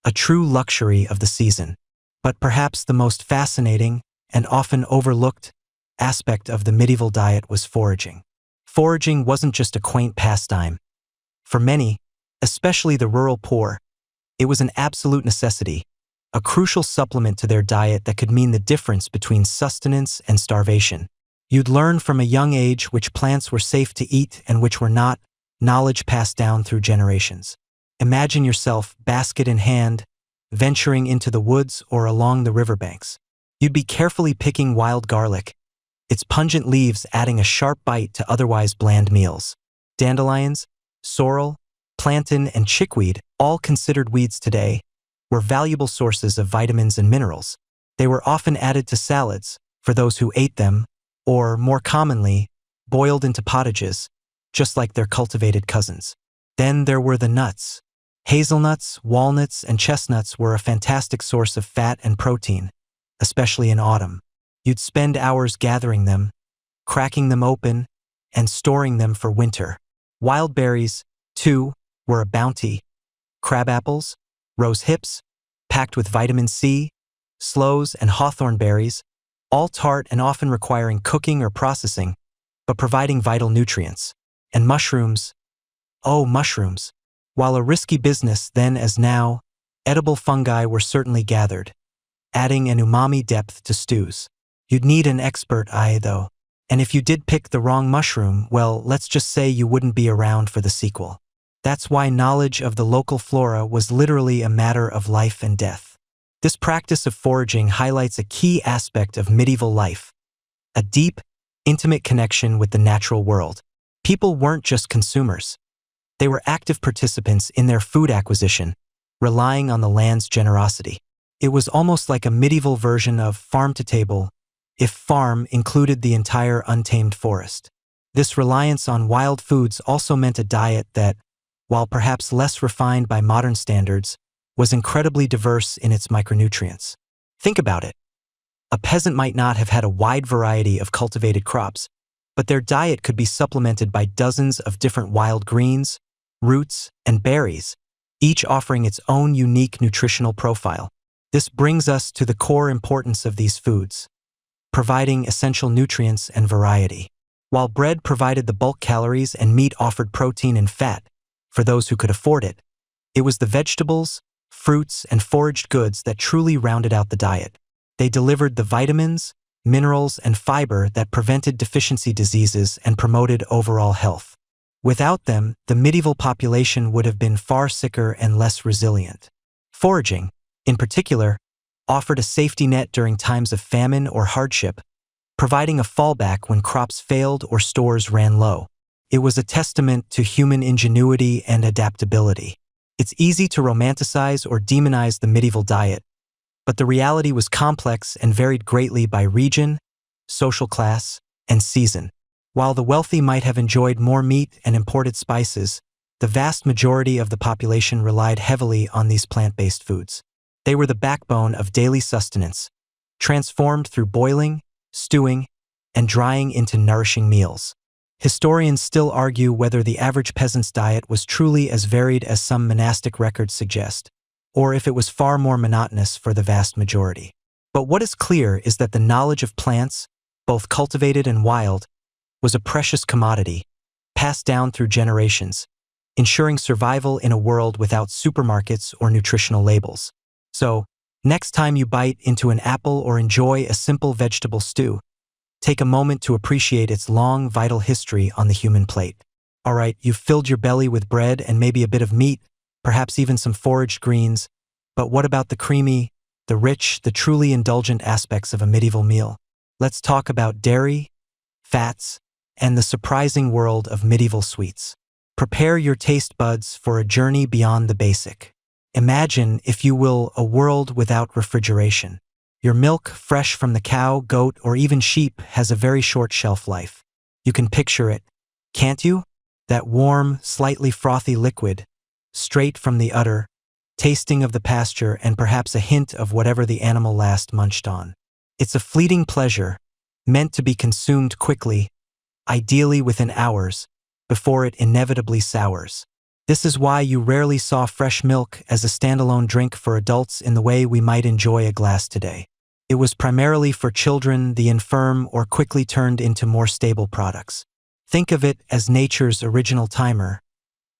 a true luxury of the season. But perhaps the most fascinating and often overlooked aspect of the medieval diet was foraging. Foraging wasn't just a quaint pastime. For many, especially the rural poor, it was an absolute necessity, a crucial supplement to their diet that could mean the difference between sustenance and starvation. You'd learn from a young age which plants were safe to eat and which were not, knowledge passed down through generations. Imagine yourself, basket in hand, venturing into the woods or along the riverbanks. You'd be carefully picking wild garlic, its pungent leaves adding a sharp bite to otherwise bland meals. Dandelions, sorrel, plantain, and chickweed, all considered weeds today, were valuable sources of vitamins and minerals. They were often added to salads, for those who ate them, or, more commonly, boiled into potages, just like their cultivated cousins. Then there were the nuts. Hazelnuts, walnuts, and chestnuts were a fantastic source of fat and protein, especially in autumn. You'd spend hours gathering them, cracking them open, and storing them for winter. Wild berries, too, were a bounty. Crabapples, rose hips, packed with vitamin C, sloes, and hawthorn berries, all tart and often requiring cooking or processing, but providing vital nutrients. And mushrooms. Oh, mushrooms. While a risky business then as now, edible fungi were certainly gathered, adding an umami depth to stews. You'd need an expert eye, though. And if you did pick the wrong mushroom, well, let's just say you wouldn't be around for the sequel. That's why knowledge of the local flora was literally a matter of life and death. This practice of foraging highlights a key aspect of medieval life, a deep, intimate connection with the natural world. People weren't just consumers. They were active participants in their food acquisition, relying on the land's generosity. It was almost like a medieval version of farm-to-table, if farm included the entire untamed forest. This reliance on wild foods also meant a diet that, while perhaps less refined by modern standards, was incredibly diverse in its micronutrients. Think about it. A peasant might not have had a wide variety of cultivated crops, but their diet could be supplemented by dozens of different wild greens, roots, and berries, each offering its own unique nutritional profile. This brings us to the core importance of these foods, providing essential nutrients and variety. While bread provided the bulk calories and meat offered protein and fat, for those who could afford it, it was the vegetables, fruits, and foraged goods that truly rounded out the diet. They delivered the vitamins, minerals, and fiber that prevented deficiency diseases and promoted overall health. Without them, the medieval population would have been far sicker and less resilient. Foraging, in particular, offered a safety net during times of famine or hardship, providing a fallback when crops failed or stores ran low. It was a testament to human ingenuity and adaptability. It's easy to romanticize or demonize the medieval diet, but the reality was complex and varied greatly by region, social class, and season. While the wealthy might have enjoyed more meat and imported spices, the vast majority of the population relied heavily on these plant-based foods. They were the backbone of daily sustenance, transformed through boiling, stewing, and drying into nourishing meals. Historians still argue whether the average peasant's diet was truly as varied as some monastic records suggest, or if it was far more monotonous for the vast majority. But what is clear is that the knowledge of plants, both cultivated and wild, was a precious commodity, passed down through generations, ensuring survival in a world without supermarkets or nutritional labels. So, next time you bite into an apple or enjoy a simple vegetable stew, take a moment to appreciate its long, vital history on the human plate. All right, you've filled your belly with bread and maybe a bit of meat, perhaps even some foraged greens, but what about the creamy, the rich, the truly indulgent aspects of a medieval meal? Let's talk about dairy, fats, and the surprising world of medieval sweets. Prepare your taste buds for a journey beyond the basic. Imagine, if you will, a world without refrigeration. Your milk, fresh from the cow, goat, or even sheep, has a very short shelf life. You can picture it, can't you? that warm, slightly frothy liquid, straight from the udder, tasting of the pasture and perhaps a hint of whatever the animal last munched on. It's a fleeting pleasure, meant to be consumed quickly, ideally within hours, before it inevitably sours. This is why you rarely saw fresh milk as a standalone drink for adults in the way we might enjoy a glass today. It was primarily for children, the infirm, or quickly turned into more stable products. Think of it as nature's original timer,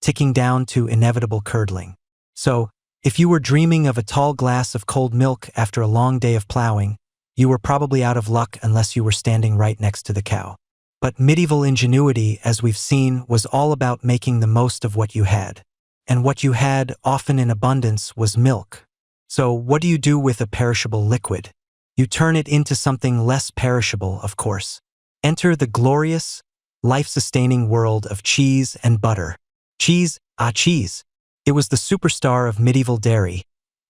ticking down to inevitable curdling. So, if you were dreaming of a tall glass of cold milk after a long day of plowing, you were probably out of luck unless you were standing right next to the cow. But medieval ingenuity, as we've seen, was all about making the most of what you had. And what you had, often in abundance, was milk. So what do you do with a perishable liquid? You turn it into something less perishable, of course. Enter the glorious, life-sustaining world of cheese and butter. Cheese, cheese. It was the superstar of medieval dairy,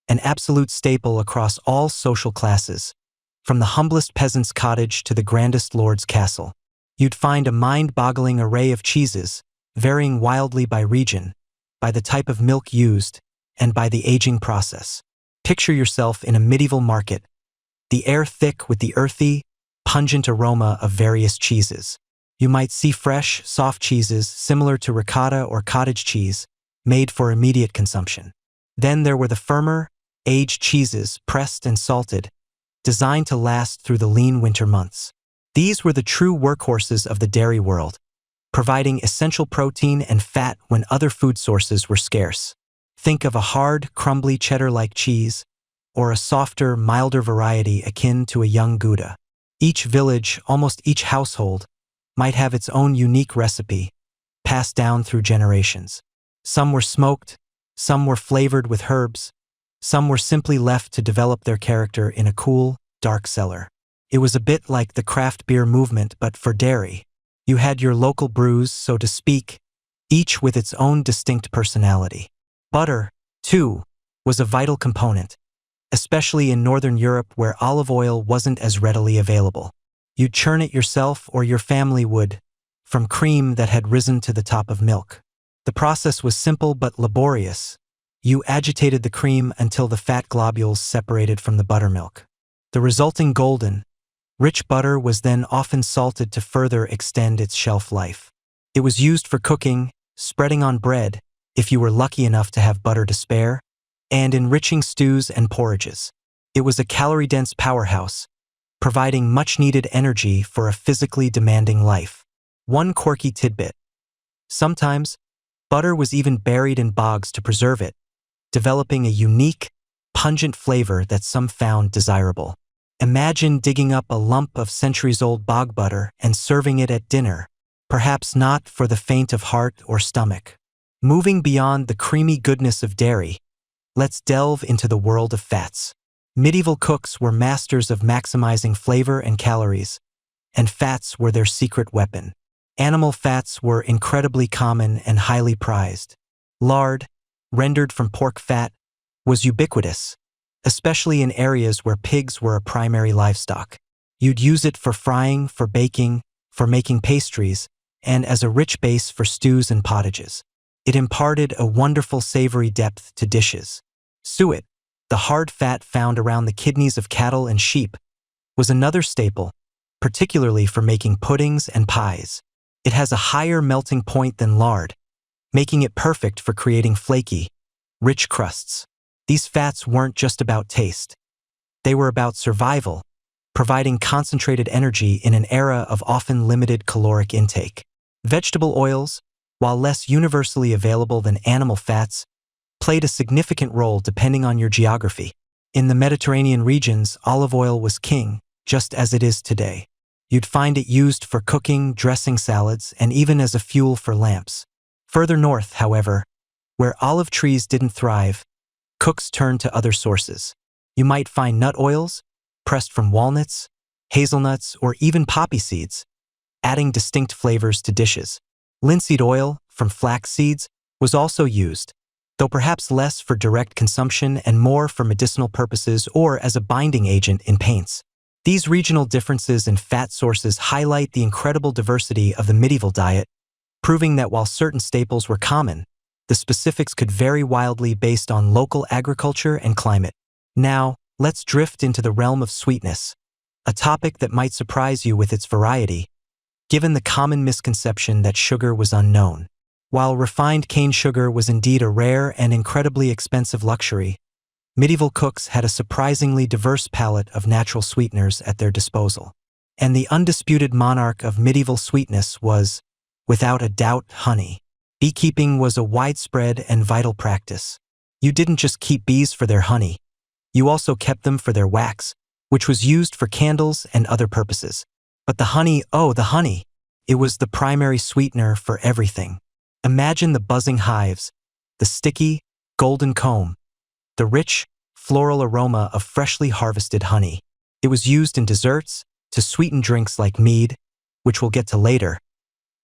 an absolute staple across all social classes, from the humblest peasant's cottage to the grandest lord's castle. You'd find a mind-boggling array of cheeses, varying wildly by region, by the type of milk used, and by the aging process. Picture yourself in a medieval market, the air thick with the earthy, pungent aroma of various cheeses. You might see fresh, soft cheeses similar to ricotta or cottage cheese, made for immediate consumption. Then there were the firmer, aged cheeses, pressed and salted, designed to last through the lean winter months. These were the true workhorses of the dairy world, providing essential protein and fat when other food sources were scarce. Think of a hard, crumbly cheddar-like cheese, or a softer, milder variety akin to a young Gouda. Each village, almost each household, might have its own unique recipe, passed down through generations. Some were smoked, some were flavored with herbs, some were simply left to develop their character in a cool, dark cellar. It was a bit like the craft beer movement, but for dairy. You had your local brews, so to speak, each with its own distinct personality. Butter, too, was a vital component, especially in Northern Europe where olive oil wasn't as readily available. You'd churn it yourself or your family would, from cream that had risen to the top of milk. The process was simple but laborious. You agitated the cream until the fat globules separated from the buttermilk. The resulting golden, rich butter was then often salted to further extend its shelf life. It was used for cooking, spreading on bread, if you were lucky enough to have butter to spare, and enriching stews and porridges. It was a calorie-dense powerhouse, providing much-needed energy for a physically demanding life. One quirky tidbit. Sometimes, butter was even buried in bogs to preserve it, developing a unique, pungent flavor that some found desirable. Imagine digging up a lump of centuries-old bog butter and serving it at dinner, perhaps not for the faint of heart or stomach. Moving beyond the creamy goodness of dairy, let's delve into the world of fats. Medieval cooks were masters of maximizing flavor and calories, and fats were their secret weapon. Animal fats were incredibly common and highly prized. Lard, rendered from pork fat, was ubiquitous, especially in areas where pigs were a primary livestock. You'd use it for frying, for baking, for making pastries, and as a rich base for stews and pottages. It imparted a wonderful savory depth to dishes. Suet, the hard fat found around the kidneys of cattle and sheep, was another staple, particularly for making puddings and pies. It has a higher melting point than lard, making it perfect for creating flaky, rich crusts. These fats weren't just about taste. They were about survival, providing concentrated energy in an era of often limited caloric intake. Vegetable oils, while less universally available than animal fats, played a significant role depending on your geography. In the Mediterranean regions, olive oil was king, just as it is today. You'd find it used for cooking, dressing salads, and even as a fuel for lamps. Further north, however, where olive trees didn't thrive, cooks turned to other sources. You might find nut oils, pressed from walnuts, hazelnuts, or even poppy seeds, adding distinct flavors to dishes. Linseed oil, from flax seeds, was also used, though perhaps less for direct consumption and more for medicinal purposes or as a binding agent in paints. These regional differences in fat sources highlight the incredible diversity of the medieval diet, proving that while certain staples were common, the specifics could vary wildly based on local agriculture and climate. Now, let's drift into the realm of sweetness, a topic that might surprise you with its variety, given the common misconception that sugar was unknown. While refined cane sugar was indeed a rare and incredibly expensive luxury, medieval cooks had a surprisingly diverse palette of natural sweeteners at their disposal. And the undisputed monarch of medieval sweetness was, without a doubt, honey. Beekeeping was a widespread and vital practice. You didn't just keep bees for their honey, you also kept them for their wax, which was used for candles and other purposes. But the honey, oh, the honey! It was the primary sweetener for everything. Imagine the buzzing hives, the sticky, golden comb, the rich, floral aroma of freshly harvested honey. It was used in desserts, to sweeten drinks like mead, which we'll get to later,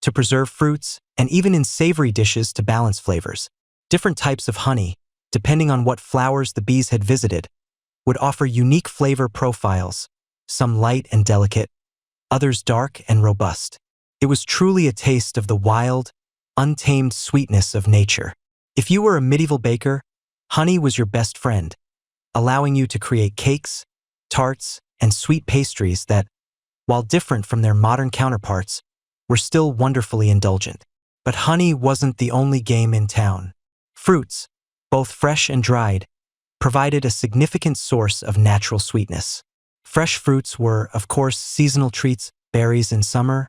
to preserve fruits, and even in savory dishes to balance flavors. Different types of honey, depending on what flowers the bees had visited, would offer unique flavor profiles, some light and delicate, others dark and robust. It was truly a taste of the wild, untamed sweetness of nature. If you were a medieval baker, honey was your best friend, allowing you to create cakes, tarts, and sweet pastries that, while different from their modern counterparts, were still wonderfully indulgent. But honey wasn't the only game in town. Fruits, both fresh and dried, provided a significant source of natural sweetness. Fresh fruits were, of course, seasonal treats, berries in summer,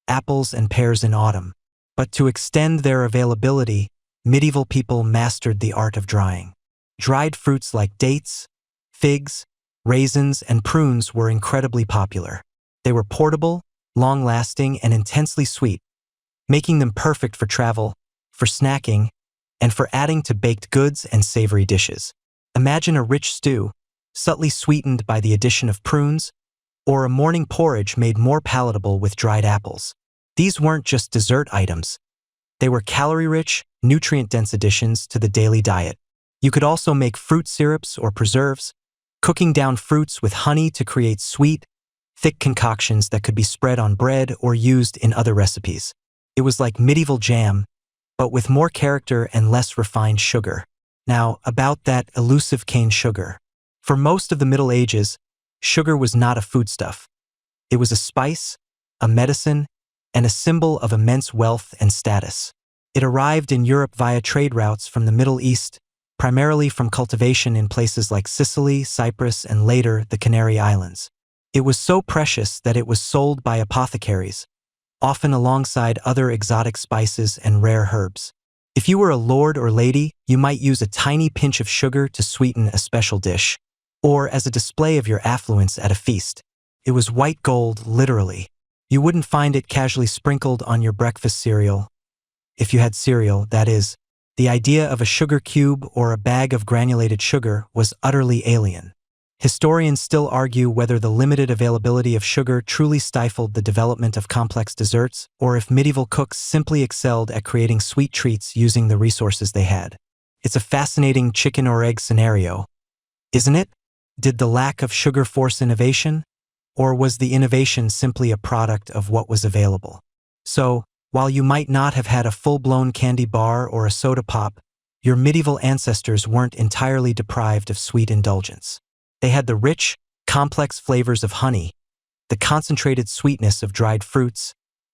apples and pears in autumn. But to extend their availability, medieval people mastered the art of drying. Dried fruits like dates, figs, raisins, and prunes were incredibly popular. They were portable, long-lasting, and intensely sweet, making them perfect for travel, for snacking, and for adding to baked goods and savory dishes. Imagine a rich stew, subtly sweetened by the addition of prunes, or a morning porridge made more palatable with dried apples. These weren't just dessert items. They were calorie-rich, nutrient-dense additions to the daily diet. You could also make fruit syrups or preserves, cooking down fruits with honey to create sweet, thick concoctions that could be spread on bread or used in other recipes. It was like medieval jam, but with more character and less refined sugar. Now, about that elusive cane sugar. For most of the Middle Ages, sugar was not a foodstuff. It was a spice, a medicine, and a symbol of immense wealth and status. It arrived in Europe via trade routes from the Middle East, primarily from cultivation in places like Sicily, Cyprus, and later the Canary Islands. It was so precious that it was sold by apothecaries, often alongside other exotic spices and rare herbs. If you were a lord or lady, you might use a tiny pinch of sugar to sweeten a special dish, or as a display of your affluence at a feast. It was white gold, literally. You wouldn't find it casually sprinkled on your breakfast cereal. If you had cereal, that is. The idea of a sugar cube or a bag of granulated sugar was utterly alien. Historians still argue whether the limited availability of sugar truly stifled the development of complex desserts, or if medieval cooks simply excelled at creating sweet treats using the resources they had. It's a fascinating chicken or egg scenario, isn't it? Did the lack of sugar force innovation? Or was the innovation simply a product of what was available? So, while you might not have had a full-blown candy bar or a soda pop, your medieval ancestors weren't entirely deprived of sweet indulgence. They had the rich, complex flavors of honey, the concentrated sweetness of dried fruits,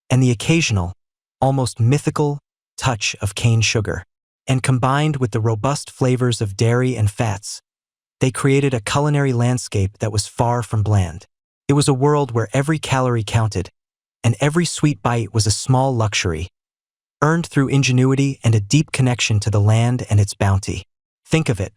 and the occasional, almost mythical, touch of cane sugar. And combined with the robust flavors of dairy and fats, they created a culinary landscape that was far from bland. It was a world where every calorie counted, and every sweet bite was a small luxury, earned through ingenuity and a deep connection to the land and its bounty. Think of it.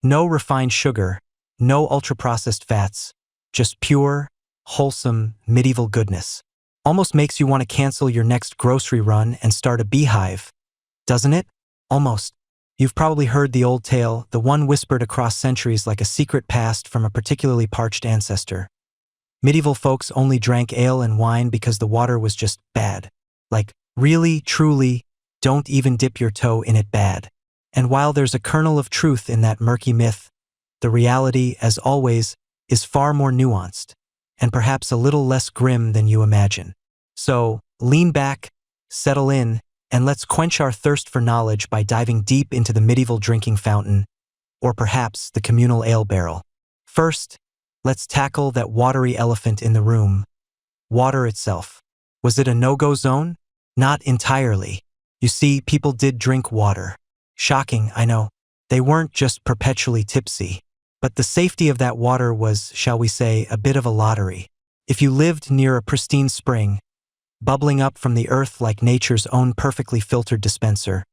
No refined sugar, no ultra-processed fats, just pure, wholesome, medieval goodness. Almost makes you want to cancel your next grocery run and start a beehive, doesn't it? Almost. You've probably heard the old tale, the one whispered across centuries like a secret passed from a particularly parched ancestor. Medieval folks only drank ale and wine because the water was just bad. Like, really, truly, don't even dip your toe in it bad. And while there's a kernel of truth in that murky myth, the reality, as always, is far more nuanced, and perhaps a little less grim than you imagine. So, lean back, Settle in, and let's quench our thirst for knowledge by diving deep into the medieval drinking fountain, or perhaps the communal ale barrel. First, let's tackle that watery elephant in the room. Water itself. Was it a no-go zone? Not entirely. You see, people did drink water. Shocking, I know. They weren't just perpetually tipsy. But the safety of that water was, shall we say, a bit of a lottery. If you lived near a pristine spring, bubbling up from the earth like nature's own perfectly filtered dispenser,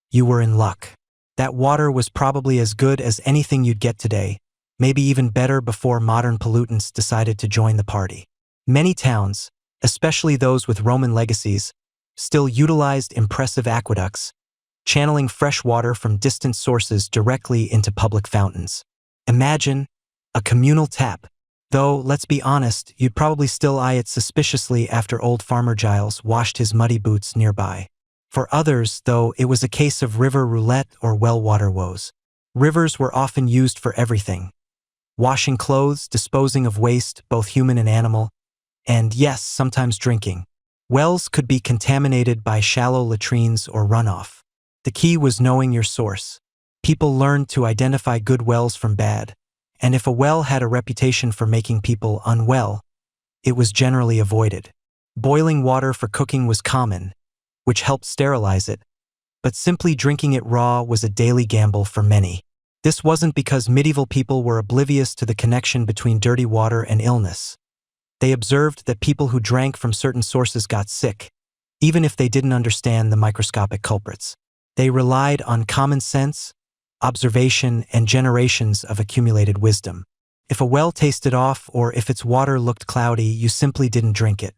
you were in luck. That water was probably as good as anything you'd get today, maybe even better before modern pollutants decided to join the party. Many towns, especially those with Roman legacies, still utilized impressive aqueducts, channeling fresh water from distant sources directly into public fountains. Imagine a communal tap. Though, let's be honest, you'd probably still eye it suspiciously after old Farmer Giles washed his muddy boots nearby. For others, though, it was a case of river roulette or well water woes. Rivers were often used for everything. Washing clothes, disposing of waste, both human and animal, and yes, sometimes drinking. Wells could be contaminated by shallow latrines or runoff. The key was knowing your source. People learned to identify good wells from bad, and if a well had a reputation for making people unwell, it was generally avoided. Boiling water for cooking was common, which helped sterilize it, but simply drinking it raw was a daily gamble for many. This wasn't because medieval people were oblivious to the connection between dirty water and illness. They observed that people who drank from certain sources got sick, even if they didn't understand the microscopic culprits. They relied on common sense, observation, and generations of accumulated wisdom. If a well tasted off or if its water looked cloudy, you simply didn't drink it.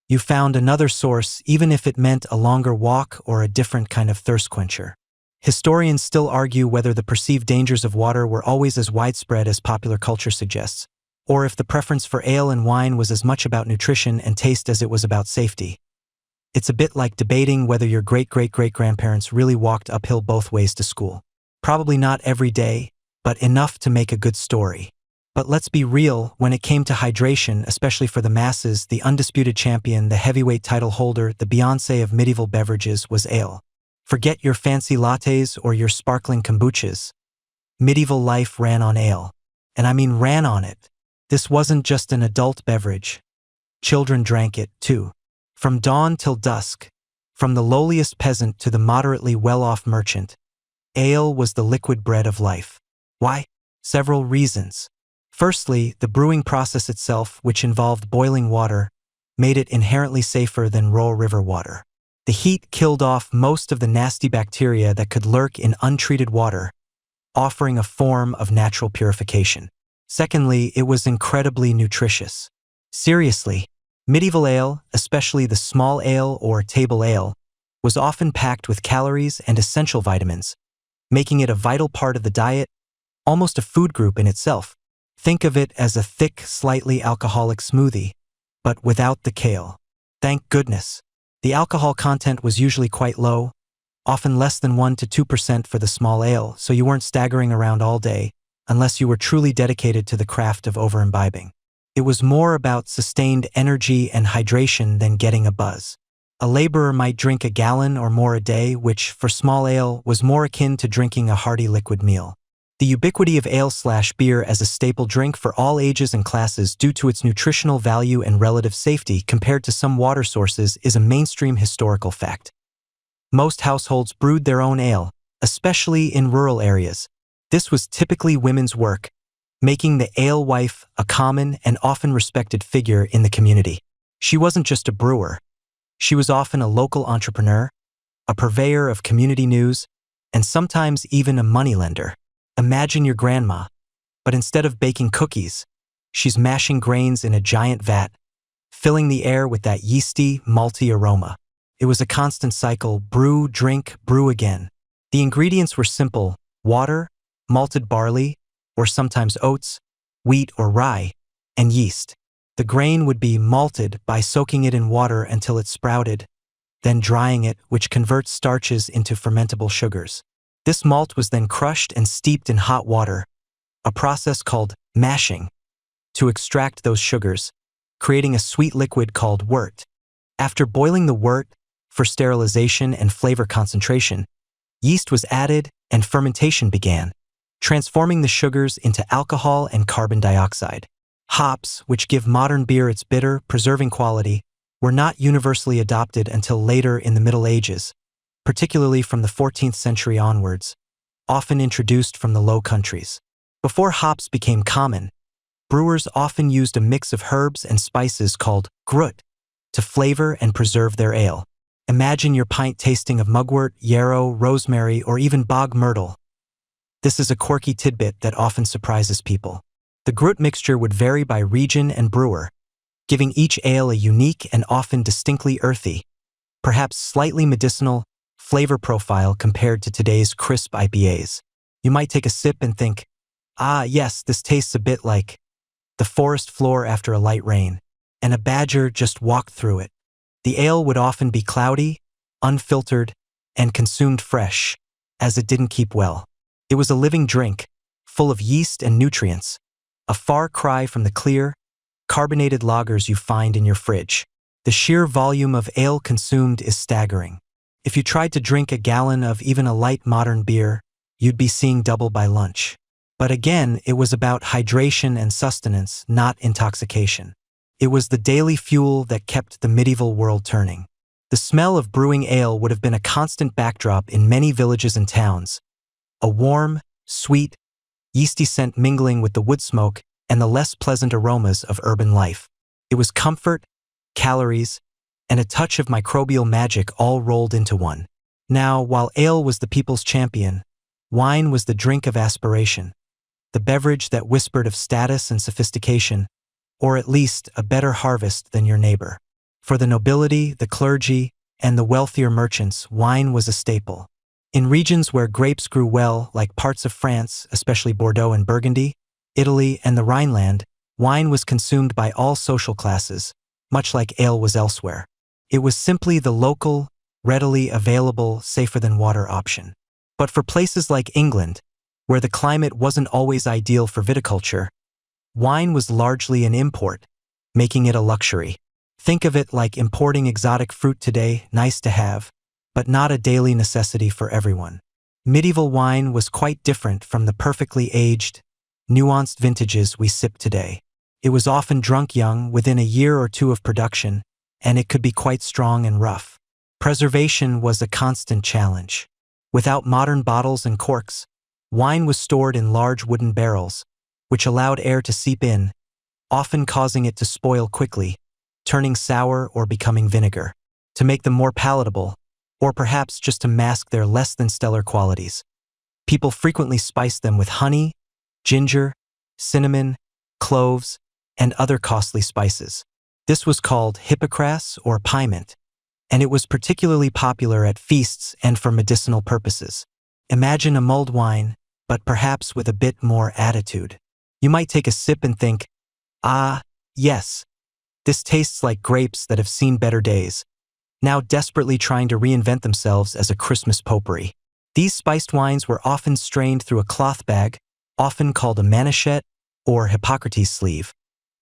You found another source, even if it meant a longer walk or a different kind of thirst quencher. Historians still argue whether the perceived dangers of water were always as widespread as popular culture suggests, or if the preference for ale and wine was as much about nutrition and taste as it was about safety. It's a bit like debating whether your great-great-great-grandparents really walked uphill both ways to school. Probably not every day, but enough to make a good story. But let's be real, when it came to hydration, especially for the masses, the undisputed champion, the heavyweight title holder, the Beyoncé of medieval beverages was ale. Forget your fancy lattes or your sparkling kombuchas. Medieval life ran on ale. And I mean ran on it. This wasn't just an adult beverage. Children drank it, too. From dawn till dusk, from the lowliest peasant to the moderately well-off merchant, ale was the liquid bread of life. Why? Several reasons. Firstly, the brewing process itself, which involved boiling water, made it inherently safer than raw river water. The heat killed off most of the nasty bacteria that could lurk in untreated water, offering a form of natural purification. Secondly, it was incredibly nutritious. Seriously, medieval ale, especially the small ale or table ale, was often packed with calories and essential vitamins, making it a vital part of the diet, almost a food group in itself. Think of it as a thick, slightly alcoholic smoothie, but without the kale. Thank goodness. The alcohol content was usually quite low, often less than 1 to 2% for the small ale, so you weren't staggering around all day, unless you were truly dedicated to the craft of over-imbibing. It was more about sustained energy and hydration than getting a buzz. A laborer might drink a gallon or more a day, which, for small ale, was more akin to drinking a hearty liquid meal. The ubiquity of ale/beer as a staple drink for all ages and classes due to its nutritional value and relative safety compared to some water sources is a mainstream historical fact. Most households brewed their own ale, especially in rural areas. This was typically women's work, making the alewife a common and often respected figure in the community. She wasn't just a brewer. She was often a local entrepreneur, a purveyor of community news, and sometimes even a moneylender. Imagine your grandma, but instead of baking cookies, she's mashing grains in a giant vat, filling the air with that yeasty, malty aroma. It was a constant cycle: brew, drink, brew again. The ingredients were simple: water, malted barley, or sometimes oats, wheat or rye, and yeast. The grain would be malted by soaking it in water until it sprouted, then drying it, which converts starches into fermentable sugars. This malt was then crushed and steeped in hot water, a process called mashing, to extract those sugars, creating a sweet liquid called wort. After boiling the wort, For sterilization and flavor concentration, yeast was added and fermentation began, transforming the sugars into alcohol and carbon dioxide. Hops, which give modern beer its bitter, preserving quality, were not universally adopted until later in the Middle Ages, particularly from the 14th century onwards, often introduced from the Low Countries. Before hops became common, brewers often used a mix of herbs and spices called grut to flavor and preserve their ale. Imagine your pint tasting of mugwort, yarrow, rosemary, or even bog myrtle. This is a quirky tidbit that often surprises people. The grut mixture would vary by region and brewer, giving each ale a unique and often distinctly earthy, perhaps slightly medicinal, flavor profile compared to today's crisp IPAs. You might take a sip and think, ah yes, this tastes a bit like the forest floor after a light rain, and a badger just walked through it. The ale would often be cloudy, unfiltered, and consumed fresh, as it didn't keep well. It was a living drink, full of yeast and nutrients, a far cry from the clear, carbonated lagers you find in your fridge. The sheer volume of ale consumed is staggering. If you tried to drink a gallon of even a light modern beer, you'd be seeing double by lunch. But again, it was about hydration and sustenance, not intoxication. It was the daily fuel that kept the medieval world turning. The smell of brewing ale would have been a constant backdrop in many villages and towns, a warm, sweet, yeasty scent mingling with the wood smoke and the less pleasant aromas of urban life. It was comfort, calories, and a touch of microbial magic all rolled into one. Now, while ale was the people's champion, wine was the drink of aspiration, the beverage that whispered of status and sophistication, or at least a better harvest than your neighbor. For the nobility, the clergy, and the wealthier merchants, wine was a staple. In regions where grapes grew well, like parts of France, especially Bordeaux and Burgundy, Italy, and the Rhineland, wine was consumed by all social classes, much like ale was elsewhere. It was simply the local, readily available, safer-than-water option. But for places like England, where the climate wasn't always ideal for viticulture, wine was largely an import, making it a luxury. Think of it like importing exotic fruit today, nice to have, but not a daily necessity for everyone. Medieval wine was quite different from the perfectly aged, nuanced vintages we sip today. It was often drunk young, within a year or two of production, and it could be quite strong and rough. Preservation was a constant challenge. Without modern bottles and corks, wine was stored in large wooden barrels, which allowed air to seep in, often causing it to spoil quickly, turning sour or becoming vinegar. To make them more palatable, or perhaps just to mask their less than stellar qualities, people frequently spiced them with honey, ginger, cinnamon, cloves, and other costly spices. This was called hippocras or piment, and it was particularly popular at feasts and for medicinal purposes. Imagine a mulled wine, but perhaps with a bit more attitude. You might take a sip and think, ah, yes, this tastes like grapes that have seen better days, now desperately trying to reinvent themselves as a Christmas potpourri. These spiced wines were often strained through a cloth bag, often called a manichette or Hippocrates sleeve,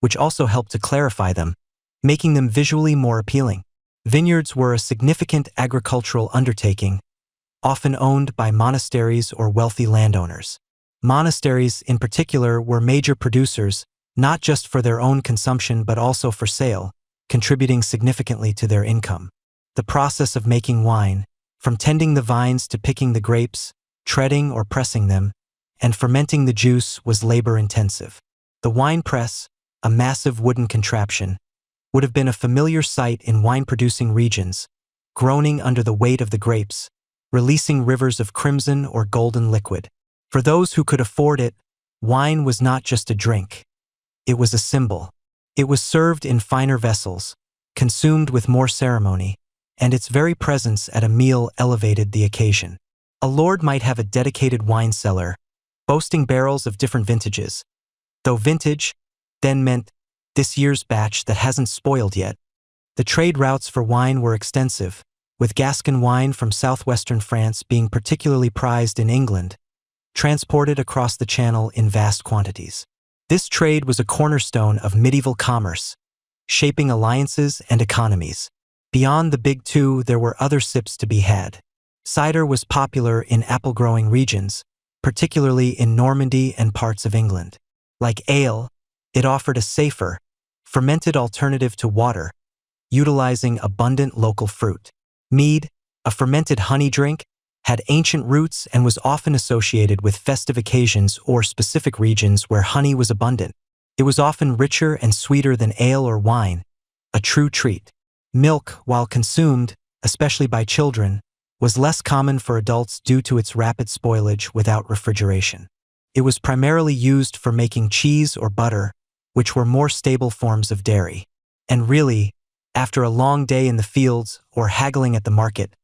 which also helped to clarify them, making them visually more appealing. Vineyards were a significant agricultural undertaking, often owned by monasteries or wealthy landowners. Monasteries, in particular, were major producers, not just for their own consumption but also for sale, contributing significantly to their income. The process of making wine, from tending the vines to picking the grapes, treading or pressing them, and fermenting the juice, was labor-intensive. The wine press, a massive wooden contraption, would have been a familiar sight in wine-producing regions, groaning under the weight of the grapes, releasing rivers of crimson or golden liquid. For those who could afford it, wine was not just a drink. It was a symbol. It was served in finer vessels, consumed with more ceremony, and its very presence at a meal elevated the occasion. A lord might have a dedicated wine cellar, boasting barrels of different vintages, though vintage then meant this year's batch that hasn't spoiled yet. The trade routes for wine were extensive, with Gascon wine from southwestern France being particularly prized in England, transported across the Channel in vast quantities. This trade was a cornerstone of medieval commerce, shaping alliances and economies. Beyond the big two, there were other sips to be had. Cider was popular in apple-growing regions, particularly in Normandy and parts of England. Like ale, it offered a safer, fermented alternative to water, utilizing abundant local fruit. Mead, a fermented honey drink, had ancient roots and was often associated with festive occasions or specific regions where honey was abundant. It was often richer and sweeter than ale or wine, a true treat. Milk, while consumed, especially by children, was less common for adults due to its rapid spoilage without refrigeration. It was primarily used for making cheese or butter, which were more stable forms of dairy. And really, after a long day in the fields or haggling at the market,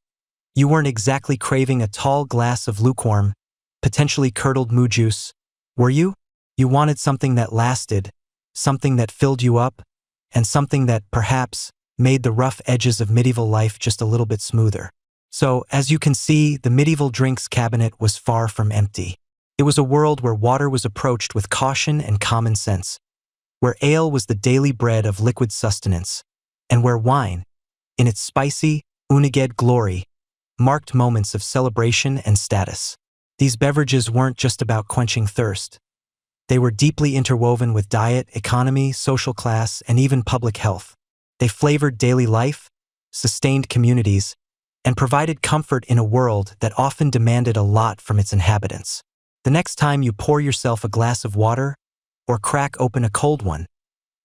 you weren't exactly craving a tall glass of lukewarm, potentially curdled moo juice, were you? You wanted something that lasted, something that filled you up, and something that, perhaps, made the rough edges of medieval life just a little bit smoother. So, as you can see, the medieval drinks cabinet was far from empty. It was a world where water was approached with caution and common sense, where ale was the daily bread of liquid sustenance, and where wine, in its spicy, uniged glory, marked moments of celebration and status. These beverages weren't just about quenching thirst. They were deeply interwoven with diet, economy, social class, and even public health. They flavored daily life, sustained communities, and provided comfort in a world that often demanded a lot from its inhabitants. The next time you pour yourself a glass of water or crack open a cold one,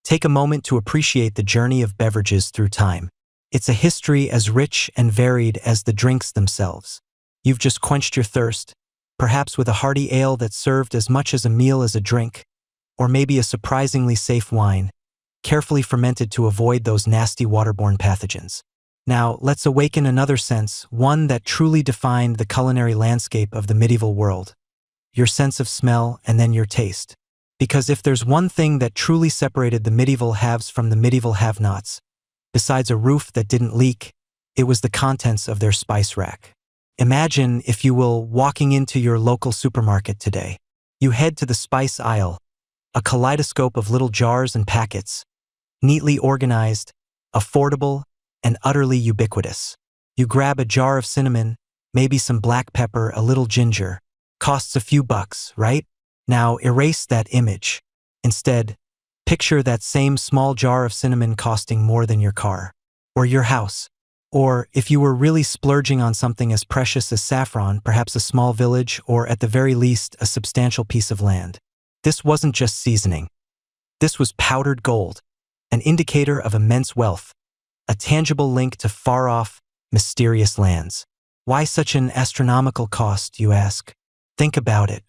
take a moment to appreciate the journey of beverages through time. It's a history as rich and varied as the drinks themselves. You've just quenched your thirst, perhaps with a hearty ale that served as much as a meal as a drink, or maybe a surprisingly safe wine, carefully fermented to avoid those nasty waterborne pathogens. Now, let's awaken another sense, one that truly defined the culinary landscape of the medieval world. Your sense of smell and then your taste. Because if there's one thing that truly separated the medieval haves from the medieval have-nots, besides a roof that didn't leak, it was the contents of their spice rack. Imagine, if you will, walking into your local supermarket today. You head to the spice aisle, a kaleidoscope of little jars and packets, neatly organized, affordable, and utterly ubiquitous. You grab a jar of cinnamon, maybe some black pepper, a little ginger. Costs a few bucks, right? Now erase that image. Instead, picture that same small jar of cinnamon costing more than your car, or your house. Or, if you were really splurging on something as precious as saffron, perhaps a small village, or at the very least, a substantial piece of land. This wasn't just seasoning. This was powdered gold, an indicator of immense wealth, a tangible link to far-off, mysterious lands. Why such an astronomical cost, you ask? Think about it.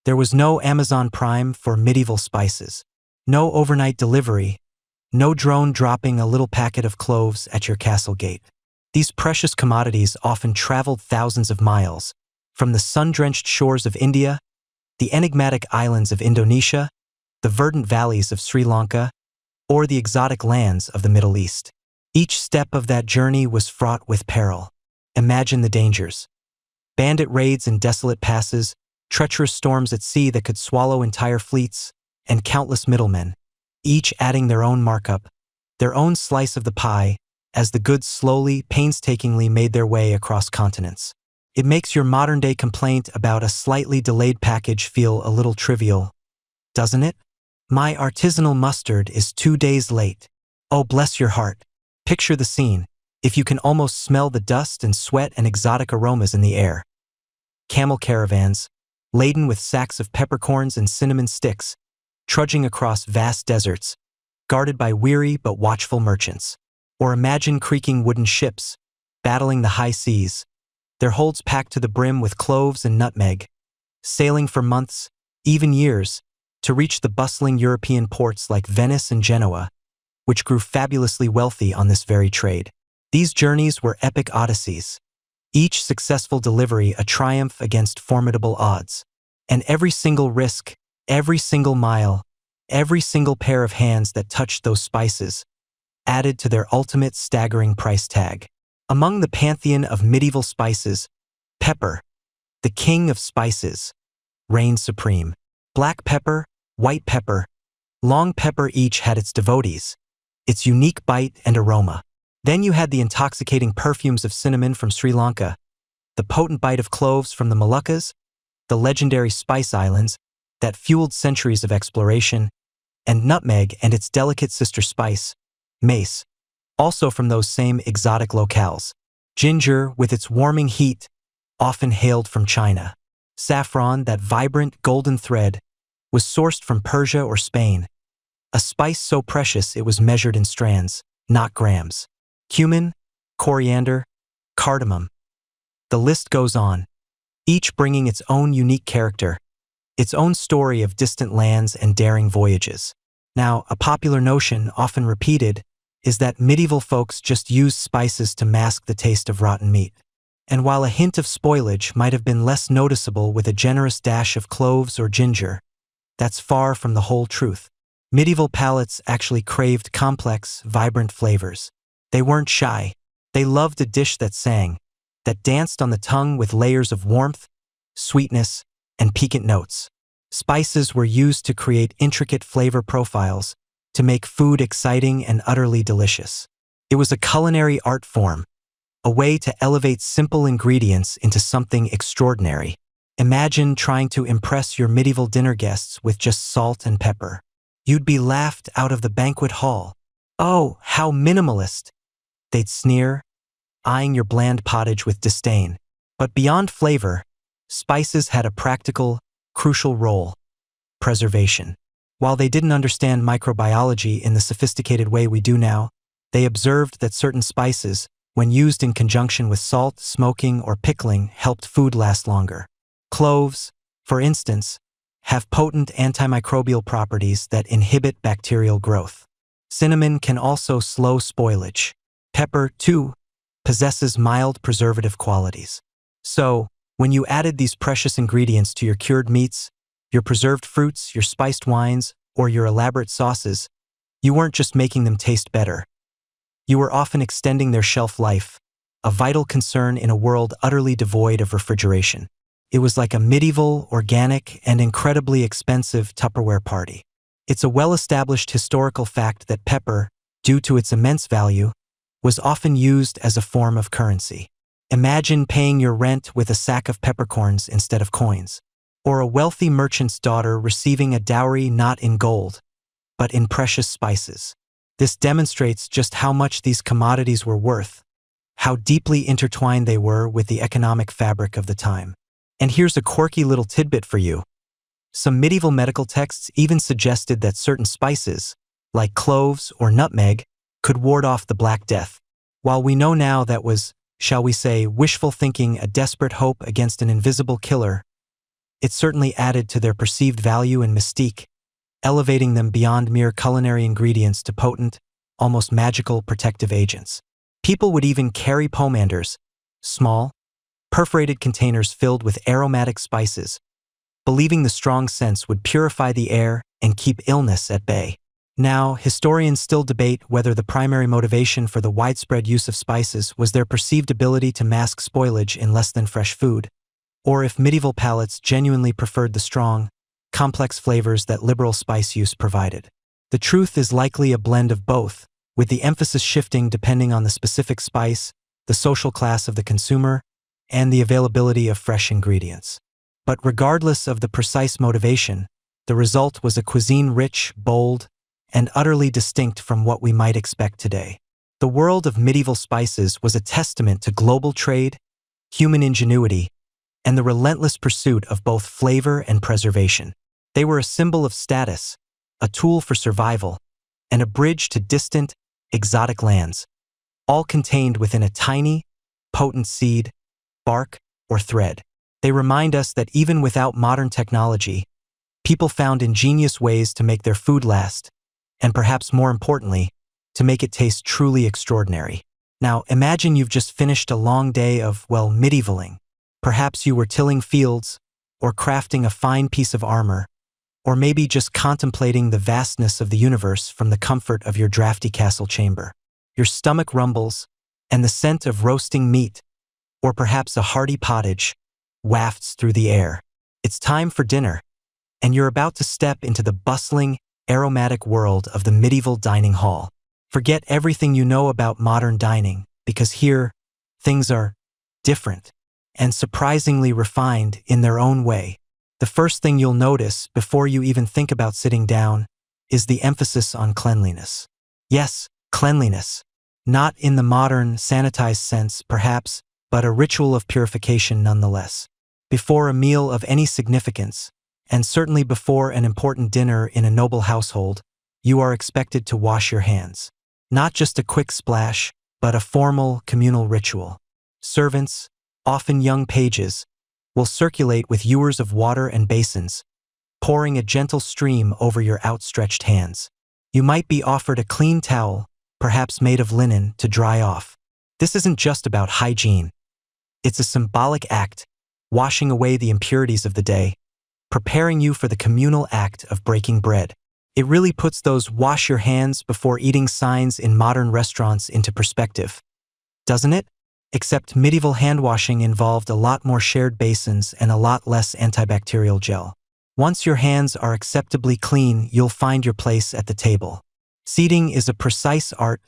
There was no Amazon Prime for medieval spices, no overnight delivery, no drone dropping a little packet of cloves at your castle gate. These precious commodities often traveled thousands of miles, from the sun-drenched shores of India, the enigmatic islands of Indonesia, the verdant valleys of Sri Lanka, or the exotic lands of the Middle East. Each step of that journey was fraught with peril. Imagine the dangers. Bandit raids in desolate passes, treacherous storms at sea that could swallow entire fleets, and countless middlemen, each adding their own markup, their own slice of the pie, as the goods slowly, painstakingly made their way across continents. It makes your modern-day complaint about a slightly delayed package feel a little trivial, doesn't it? My artisanal mustard is 2 days late. Oh, bless your heart. Picture the scene, if you can almost smell the dust and sweat and exotic aromas in the air. Camel caravans, laden with sacks of peppercorns and cinnamon sticks, trudging across vast deserts, guarded by weary but watchful merchants. Or imagine creaking wooden ships, battling the high seas, their holds packed to the brim with cloves and nutmeg, sailing for months, even years, to reach the bustling European ports like Venice and Genoa, which grew fabulously wealthy on this very trade. These journeys were epic odysseys, each successful delivery a triumph against formidable odds. And every single risk, every single mile, every single pair of hands that touched those spices added to their ultimate staggering price tag. Among the pantheon of medieval spices, pepper, the king of spices, reigned supreme. Black pepper, white pepper, long pepper each had its devotees, its unique bite and aroma. Then you had the intoxicating perfumes of cinnamon from Sri Lanka, the potent bite of cloves from the Moluccas, the legendary spice islands that fueled centuries of exploration, and nutmeg and its delicate sister spice, mace, also from those same exotic locales. Ginger, with its warming heat, often hailed from China. Saffron, that vibrant golden thread, was sourced from Persia or Spain, a spice so precious it was measured in strands, not grams. Cumin, coriander, cardamom. The list goes on, each bringing its own unique character, its own story of distant lands and daring voyages. Now, a popular notion, often repeated, is that medieval folks just used spices to mask the taste of rotten meat. And while a hint of spoilage might have been less noticeable with a generous dash of cloves or ginger, that's far from the whole truth. Medieval palates actually craved complex, vibrant flavors. They weren't shy. They loved a dish that sang, that danced on the tongue with layers of warmth, sweetness, and piquant notes. Spices were used to create intricate flavor profiles, to make food exciting and utterly delicious. It was a culinary art form, a way to elevate simple ingredients into something extraordinary. Imagine trying to impress your medieval dinner guests with just salt and pepper. You'd be laughed out of the banquet hall. "Oh, how minimalist," they'd sneer, eyeing your bland pottage with disdain. But beyond flavor, spices had a practical, crucial role: preservation. While they didn't understand microbiology in the sophisticated way we do now, they observed that certain spices, when used in conjunction with salt, smoking, or pickling, helped food last longer. Cloves, for instance, have potent antimicrobial properties that inhibit bacterial growth. Cinnamon can also slow spoilage. Pepper, too, possesses mild preservative qualities. So, when you added these precious ingredients to your cured meats, your preserved fruits, your spiced wines, or your elaborate sauces, you weren't just making them taste better. You were often extending their shelf life, a vital concern in a world utterly devoid of refrigeration. It was like a medieval, organic, and incredibly expensive Tupperware party. It's a well-established historical fact that pepper, due to its immense value, was often used as a form of currency. Imagine paying your rent with a sack of peppercorns instead of coins, or a wealthy merchant's daughter receiving a dowry not in gold, but in precious spices. This demonstrates just how much these commodities were worth, how deeply intertwined they were with the economic fabric of the time. And here's a quirky little tidbit for you. Some medieval medical texts even suggested that certain spices, like cloves or nutmeg, could ward off the Black Death. While we know now that was, shall we say, wishful thinking, a desperate hope against an invisible killer, it certainly added to their perceived value and mystique, elevating them beyond mere culinary ingredients to potent, almost magical protective agents. People would even carry pomanders, small, perforated containers filled with aromatic spices, believing the strong scents would purify the air and keep illness at bay. Now, historians still debate whether the primary motivation for the widespread use of spices was their perceived ability to mask spoilage in less than fresh food, or if medieval palates genuinely preferred the strong, complex flavors that liberal spice use provided. The truth is likely a blend of both, with the emphasis shifting depending on the specific spice, the social class of the consumer, and the availability of fresh ingredients. But regardless of the precise motivation, the result was a cuisine rich, bold, and utterly distinct from what we might expect today. The world of medieval spices was a testament to global trade, human ingenuity, and the relentless pursuit of both flavor and preservation. They were a symbol of status, a tool for survival, and a bridge to distant, exotic lands, all contained within a tiny, potent seed, bark, or thread. They remind us that even without modern technology, people found ingenious ways to make their food last, and perhaps more importantly, to make it taste truly extraordinary. Now, imagine you've just finished a long day of, well, medievaling. Perhaps you were tilling fields, or crafting a fine piece of armor, or maybe just contemplating the vastness of the universe from the comfort of your drafty castle chamber. Your stomach rumbles, and the scent of roasting meat, or perhaps a hearty pottage, wafts through the air. It's time for dinner, and you're about to step into the bustling, aromatic world of the medieval dining hall. Forget everything you know about modern dining, because here, things are different and surprisingly refined in their own way. The first thing you'll notice before you even think about sitting down is the emphasis on cleanliness. Yes, cleanliness. Not in the modern, sanitized sense, perhaps, but a ritual of purification nonetheless. Before a meal of any significance, and certainly before an important dinner in a noble household, you are expected to wash your hands. Not just a quick splash, but a formal, communal ritual. Servants, often young pages, will circulate with ewers of water and basins, pouring a gentle stream over your outstretched hands. You might be offered a clean towel, perhaps made of linen, to dry off. This isn't just about hygiene. It's a symbolic act, washing away the impurities of the day, preparing you for the communal act of breaking bread. It really puts those wash your hands before eating signs in modern restaurants into perspective, doesn't it? Except medieval hand washing involved a lot more shared basins and a lot less antibacterial gel. Once your hands are acceptably clean, you'll find your place at the table. Seating is a precise art,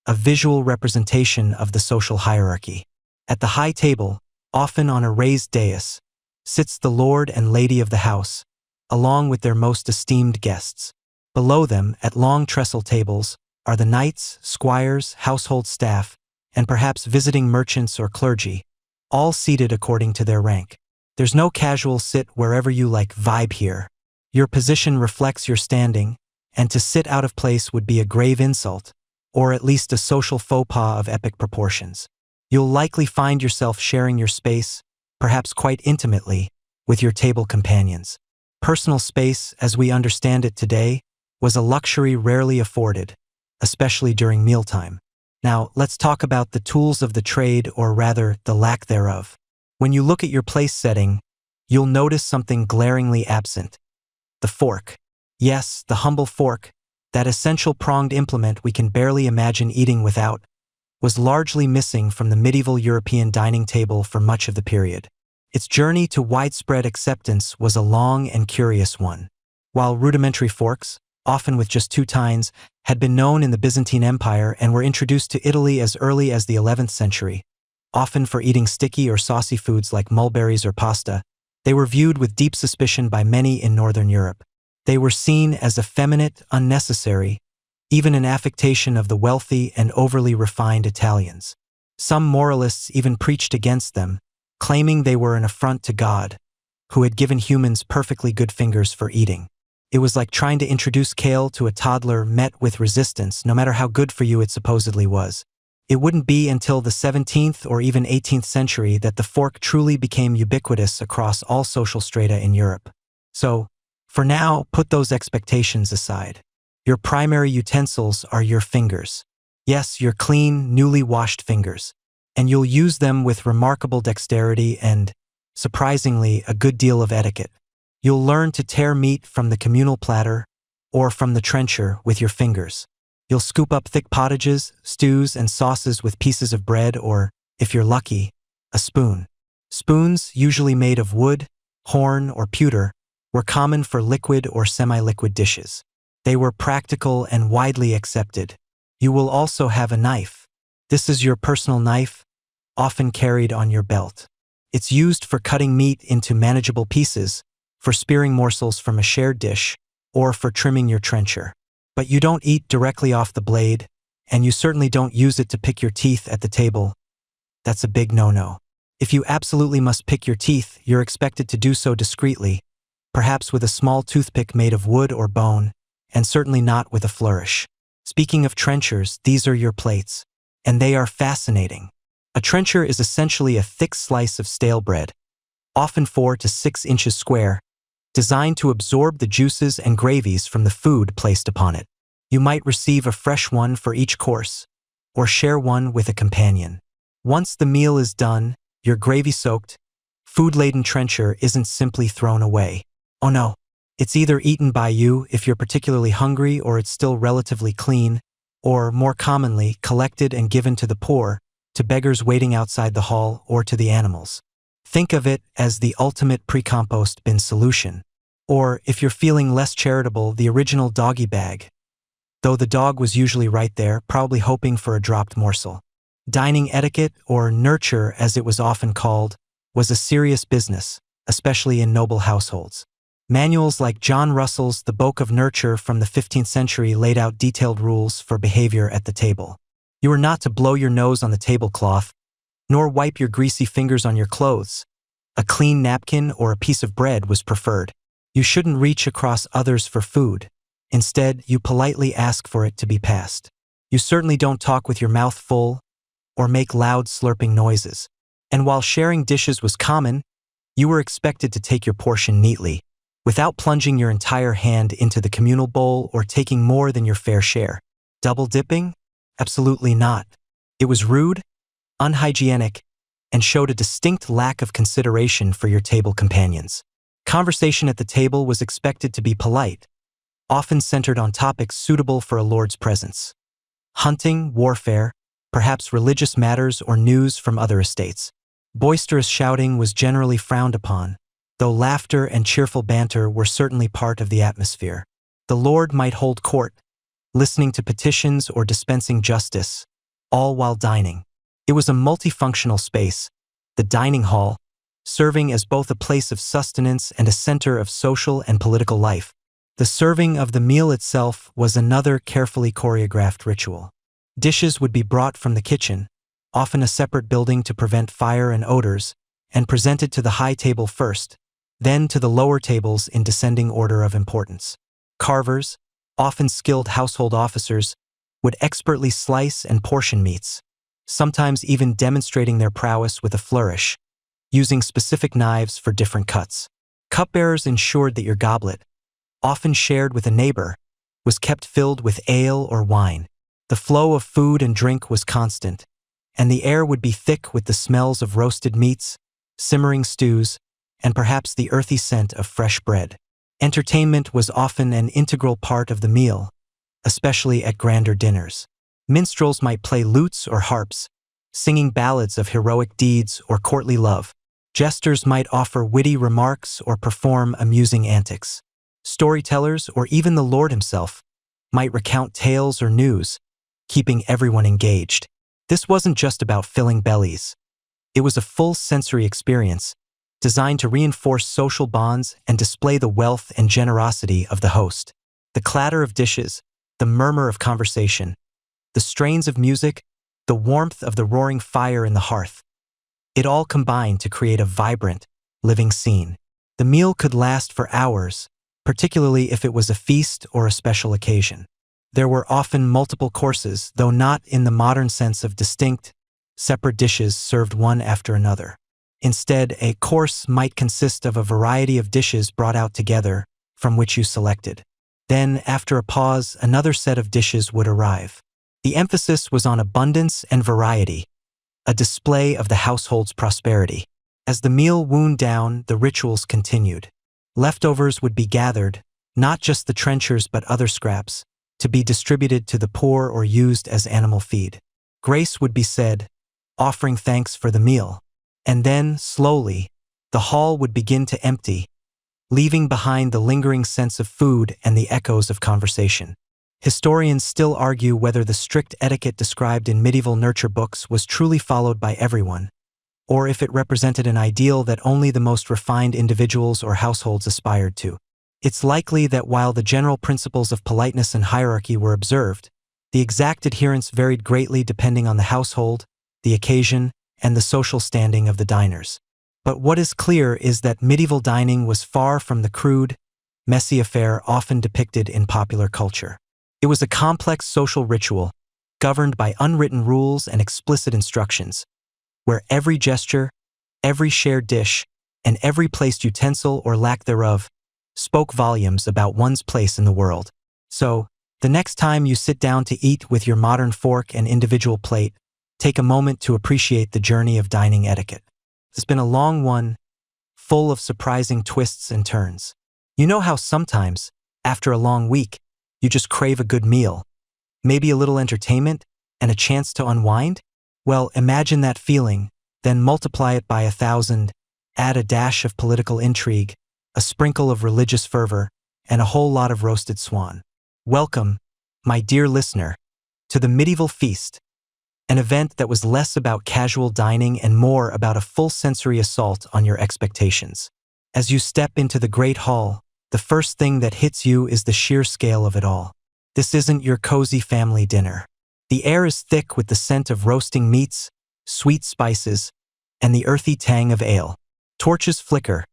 a visual representation of the social hierarchy. At the high table, often on a raised dais, sits the lord and lady of the house, along with their most esteemed guests. Below them, at long trestle tables, are the knights, squires, household staff, and perhaps visiting merchants or clergy, all seated according to their rank. There's no casual sit wherever you like vibe here. Your position reflects your standing, and to sit out of place would be a grave insult, or at least a social faux pas of epic proportions. You'll likely find yourself sharing your space, perhaps quite intimately, with your table companions. Personal space, as we understand it today, was a luxury rarely afforded, especially during mealtime. Now, let's talk about the tools of the trade, or rather, the lack thereof. When you look at your place setting, you'll notice something glaringly absent. The fork. Yes, the humble fork, that essential pronged implement we can barely imagine eating without, was largely missing from the medieval European dining table for much of the period. Its journey to widespread acceptance was a long and curious one. While rudimentary forks, often with just two tines, had been known in the Byzantine Empire and were introduced to Italy as early as the 11th century, often for eating sticky or saucy foods like mulberries or pasta, they were viewed with deep suspicion by many in Northern Europe. They were seen as effeminate, unnecessary, even an affectation of the wealthy and overly refined Italians. Some moralists even preached against them, claiming they were an affront to God, who had given humans perfectly good fingers for eating. It was like trying to introduce kale to a toddler met with resistance, no matter how good for you it supposedly was. It wouldn't be until the 17th or even 18th century that the fork truly became ubiquitous across all social strata in Europe. So, for now, put those expectations aside. Your primary utensils are your fingers. Yes, your clean, newly washed fingers. And you'll use them with remarkable dexterity and, surprisingly, a good deal of etiquette. You'll learn to tear meat from the communal platter or from the trencher with your fingers. You'll scoop up thick pottages, stews, and sauces with pieces of bread or, if you're lucky, a spoon. Spoons, usually made of wood, horn, or pewter, were common for liquid or semi-liquid dishes. They were practical and widely accepted. You will also have a knife. This is your personal knife, often carried on your belt. It's used for cutting meat into manageable pieces, for spearing morsels from a shared dish, or for trimming your trencher. But you don't eat directly off the blade, and you certainly don't use it to pick your teeth at the table. That's a big no-no. If you absolutely must pick your teeth, you're expected to do so discreetly, perhaps with a small toothpick made of wood or bone, and certainly not with a flourish. Speaking of trenchers, these are your plates, and they are fascinating. A trencher is essentially a thick slice of stale bread, often 4 to 6 inches square, designed to absorb the juices and gravies from the food placed upon it. You might receive a fresh one for each course, or share one with a companion. Once the meal is done, your gravy-soaked, food-laden trencher isn't simply thrown away. Oh no, it's either eaten by you if you're particularly hungry, or it's still relatively clean, or, more commonly, collected and given to the poor, to beggars waiting outside the hall, or to the animals. Think of it as the ultimate pre-compost bin solution. Or, if you're feeling less charitable, the original doggy bag. though the dog was usually right there, probably hoping for a dropped morsel. Dining etiquette, or nurture as it was often called, was a serious business, especially in noble households. Manuals like John Russell's The Book of Nurture from the 15th century laid out detailed rules for behavior at the table. You were not to blow your nose on the tablecloth, nor wipe your greasy fingers on your clothes. A clean napkin or a piece of bread was preferred. You shouldn't reach across others for food. Instead, you politely ask for it to be passed. You certainly don't talk with your mouth full or make loud slurping noises. And while sharing dishes was common, you were expected to take your portion neatly, without plunging your entire hand into the communal bowl or taking more than your fair share. Double dipping? Absolutely not. It was rude, unhygienic, and showed a distinct lack of consideration for your table companions. Conversation at the table was expected to be polite, often centered on topics suitable for a lord's presence. Hunting, warfare, perhaps religious matters or news from other estates. Boisterous shouting was generally frowned upon, though laughter and cheerful banter were certainly part of the atmosphere. The lord might hold court, listening to petitions or dispensing justice, all while dining. It was a multifunctional space, the dining hall, serving as both a place of sustenance and a center of social and political life. The serving of the meal itself was another carefully choreographed ritual. Dishes would be brought from the kitchen, often a separate building to prevent fire and odors, and presented to the high table first, then to the lower tables in descending order of importance. Carvers, often skilled household officers, would expertly slice and portion meats, sometimes even demonstrating their prowess with a flourish, using specific knives for different cuts. Cupbearers ensured that your goblet, often shared with a neighbor, was kept filled with ale or wine. The flow of food and drink was constant, and the air would be thick with the smells of roasted meats, simmering stews, and perhaps the earthy scent of fresh bread. Entertainment was often an integral part of the meal, especially at grander dinners. Minstrels might play lutes or harps, singing ballads of heroic deeds or courtly love. Jesters might offer witty remarks or perform amusing antics. Storytellers, or even the Lord himself, might recount tales or news, keeping everyone engaged. This wasn't just about filling bellies. It was a full sensory experience, designed to reinforce social bonds and display the wealth and generosity of the host. The clatter of dishes, the murmur of conversation, the strains of music, the warmth of the roaring fire in the hearth. It all combined to create a vibrant, living scene. The meal could last for hours, particularly if it was a feast or a special occasion. There were often multiple courses, though not in the modern sense of distinct, separate dishes served one after another. Instead, a course might consist of a variety of dishes brought out together, from which you selected. Then, after a pause, another set of dishes would arrive. The emphasis was on abundance and variety, a display of the household's prosperity. As the meal wound down, the rituals continued. Leftovers would be gathered, not just the trenchers but other scraps, to be distributed to the poor or used as animal feed. Grace would be said, offering thanks for the meal. And then, slowly, the hall would begin to empty, leaving behind the lingering sense of food and the echoes of conversation. Historians still argue whether the strict etiquette described in medieval nurture books was truly followed by everyone, or if it represented an ideal that only the most refined individuals or households aspired to. It's likely that while the general principles of politeness and hierarchy were observed, the exact adherence varied greatly depending on the household, the occasion, and the social standing of the diners. But what is clear is that medieval dining was far from the crude, messy affair often depicted in popular culture. It was a complex social ritual, governed by unwritten rules and explicit instructions, where every gesture, every shared dish, and every placed utensil or lack thereof spoke volumes about one's place in the world. So, the next time you sit down to eat with your modern fork and individual plate, take a moment to appreciate the journey of dining etiquette. It's been a long one, full of surprising twists and turns. You know how sometimes, after a long week, you just crave a good meal, maybe a little entertainment, and a chance to unwind? Well, imagine that feeling, then multiply it by 1,000, add a dash of political intrigue, a sprinkle of religious fervor, and a whole lot of roasted swan. Welcome, my dear listener, to the medieval feast, an event that was less about casual dining and more about a full sensory assault on your expectations. As you step into the Great Hall, the first thing that hits you is the sheer scale of it all. This isn't your cozy family dinner. The air is thick with the scent of roasting meats, sweet spices, and the earthy tang of ale. Torches flicker,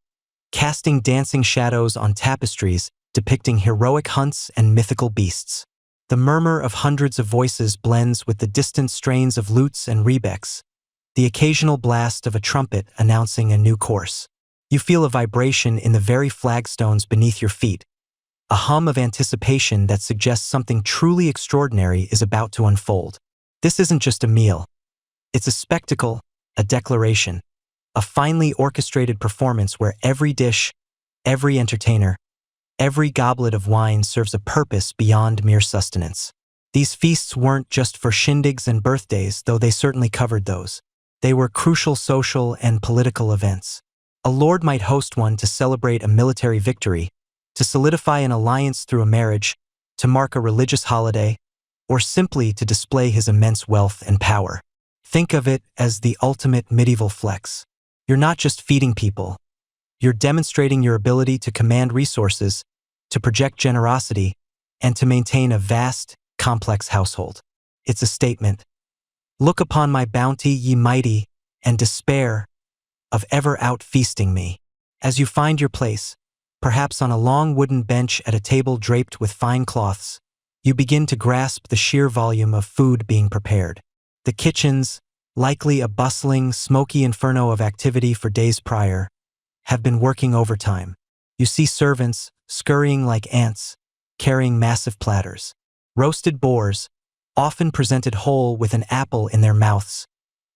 casting dancing shadows on tapestries depicting heroic hunts and mythical beasts. The murmur of hundreds of voices blends with the distant strains of lutes and rebecks, the occasional blast of a trumpet announcing a new course. You feel a vibration in the very flagstones beneath your feet, a hum of anticipation that suggests something truly extraordinary is about to unfold. This isn't just a meal. It's a spectacle, a declaration, a finely orchestrated performance where every dish, every entertainer, every goblet of wine serves a purpose beyond mere sustenance. These feasts weren't just for shindigs and birthdays, though they certainly covered those. They were crucial social and political events. A lord might host one to celebrate a military victory, to solidify an alliance through a marriage, to mark a religious holiday, or simply to display his immense wealth and power. Think of it as the ultimate medieval flex. You're not just feeding people. You're demonstrating your ability to command resources, to project generosity, and to maintain a vast, complex household. It's a statement. Look upon my bounty, ye mighty, and despair of ever out-feasting me. As you find your place, perhaps on a long wooden bench at a table draped with fine cloths, you begin to grasp the sheer volume of food being prepared. The kitchens, likely a bustling, smoky inferno of activity for days prior, have been working overtime. You see servants, scurrying like ants, carrying massive platters. Roasted boars, often presented whole with an apple in their mouths,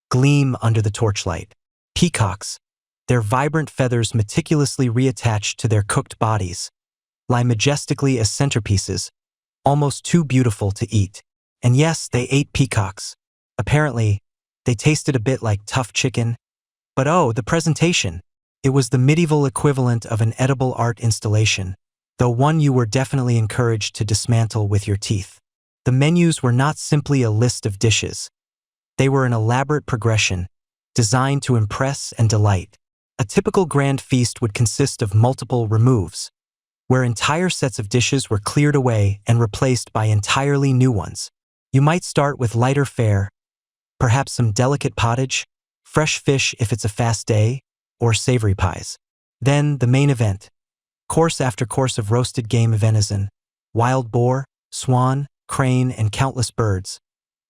gleam under the torchlight. Peacocks, their vibrant feathers meticulously reattached to their cooked bodies, lie majestically as centerpieces, almost too beautiful to eat. And yes, they ate peacocks. Apparently, they tasted a bit like tough chicken. But oh, the presentation! It was the medieval equivalent of an edible art installation, though one you were definitely encouraged to dismantle with your teeth. The menus were not simply a list of dishes. They were an elaborate progression, designed to impress and delight. A typical grand feast would consist of multiple removes, where entire sets of dishes were cleared away and replaced by entirely new ones. You might start with lighter fare, perhaps some delicate pottage, fresh fish if it's a fast day, or savory pies. Then the main event, course after course of roasted game of venison, wild boar, swan, crane, and countless birds,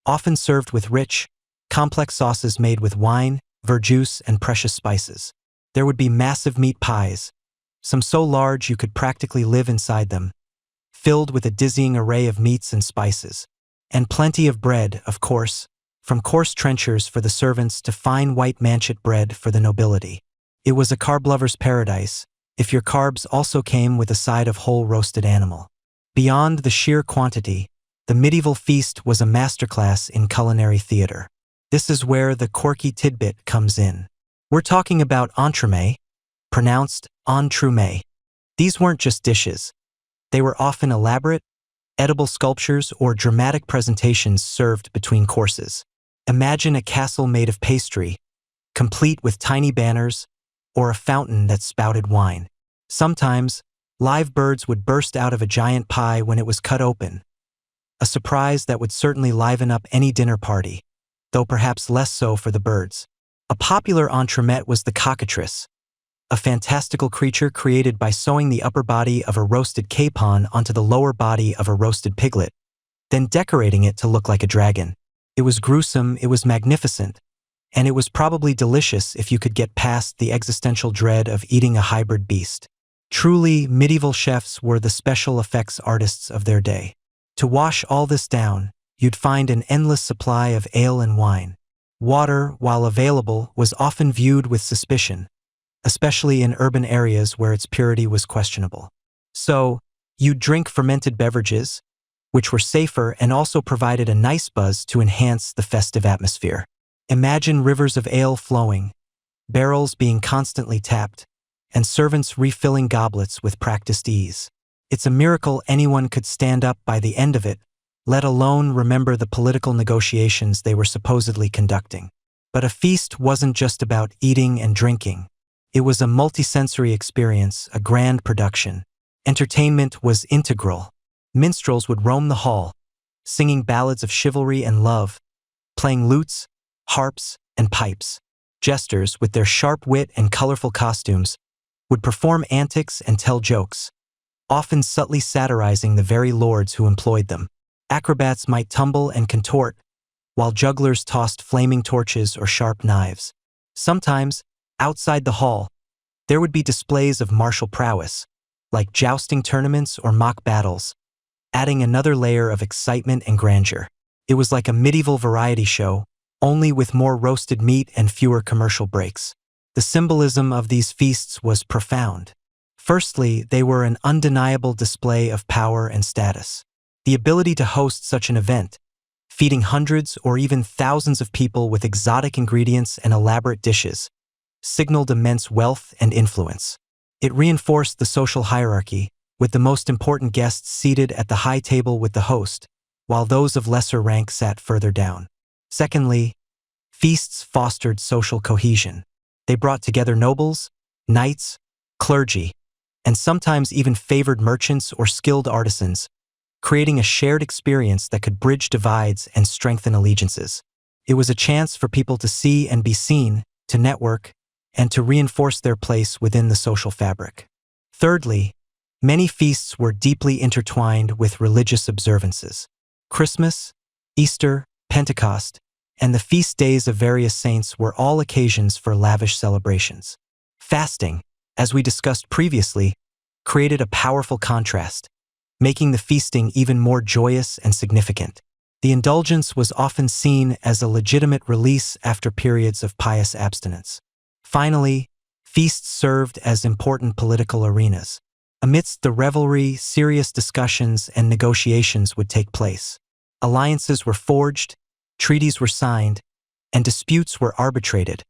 often served with rich, complex sauces made with wine, verjuice, and precious spices. There would be massive meat pies, some so large you could practically live inside them, filled with a dizzying array of meats and spices. And plenty of bread, of course, from coarse trenchers for the servants to fine white manchet bread for the nobility. It was a carb lover's paradise, if your carbs also came with a side of whole roasted animal. Beyond the sheer quantity, the medieval feast was a masterclass in culinary theater. This is where the quirky tidbit comes in. We're talking about entremet, pronounced entremet. These weren't just dishes. They were often elaborate, edible sculptures or dramatic presentations served between courses. Imagine a castle made of pastry, complete with tiny banners, or a fountain that spouted wine. Sometimes, live birds would burst out of a giant pie when it was cut open, a surprise that would certainly liven up any dinner party, though perhaps less so for the birds. A popular entremet was the cockatrice, a fantastical creature created by sewing the upper body of a roasted capon onto the lower body of a roasted piglet, then decorating it to look like a dragon. It was gruesome, it was magnificent, and it was probably delicious if you could get past the existential dread of eating a hybrid beast. Truly, medieval chefs were the special effects artists of their day. To wash all this down, you'd find an endless supply of ale and wine. Water, while available, was often viewed with suspicion, especially in urban areas where its purity was questionable. So, you'd drink fermented beverages, which were safer and also provided a nice buzz to enhance the festive atmosphere. Imagine rivers of ale flowing, barrels being constantly tapped, and servants refilling goblets with practiced ease. It's a miracle anyone could stand up by the end of it, let alone remember the political negotiations they were supposedly conducting. But a feast wasn't just about eating and drinking. It was a multisensory experience, a grand production. Entertainment was integral. Minstrels would roam the hall, singing ballads of chivalry and love, playing lutes, harps, and pipes. Jesters, with their sharp wit and colorful costumes, would perform antics and tell jokes, often subtly satirizing the very lords who employed them. Acrobats might tumble and contort, while jugglers tossed flaming torches or sharp knives. Sometimes, outside the hall, there would be displays of martial prowess, like jousting tournaments or mock battles, adding another layer of excitement and grandeur. It was like a medieval variety show, only with more roasted meat and fewer commercial breaks. The symbolism of these feasts was profound. Firstly, they were an undeniable display of power and status. The ability to host such an event, feeding hundreds or even thousands of people with exotic ingredients and elaborate dishes, signaled immense wealth and influence. It reinforced the social hierarchy, with the most important guests seated at the high table with the host, while those of lesser rank sat further down. Secondly, feasts fostered social cohesion. They brought together nobles, knights, clergy, and sometimes even favored merchants or skilled artisans, creating a shared experience that could bridge divides and strengthen allegiances. It was a chance for people to see and be seen, to network, and to reinforce their place within the social fabric. Thirdly, many feasts were deeply intertwined with religious observances. Christmas, Easter, Pentecost, and the feast days of various saints were all occasions for lavish celebrations. Fasting, as we discussed previously, created a powerful contrast, making the feasting even more joyous and significant. The indulgence was often seen as a legitimate release after periods of pious abstinence. Finally, feasts served as important political arenas. Amidst the revelry, serious discussions and negotiations would take place. Alliances were forged, treaties were signed, and disputes were arbitrated,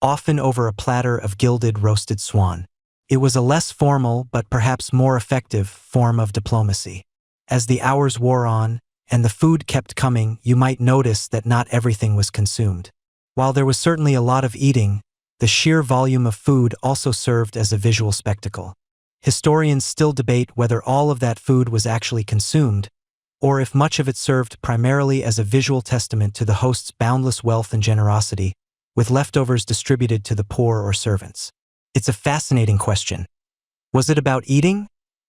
often over a platter of gilded roasted swan. It was a less formal but perhaps more effective form of diplomacy. As the hours wore on and the food kept coming, you might notice that not everything was consumed. While there was certainly a lot of eating, the sheer volume of food also served as a visual spectacle. Historians still debate whether all of that food was actually consumed, or if much of it served primarily as a visual testament to the host's boundless wealth and generosity, with leftovers distributed to the poor or servants. It's a fascinating question. Was it about eating,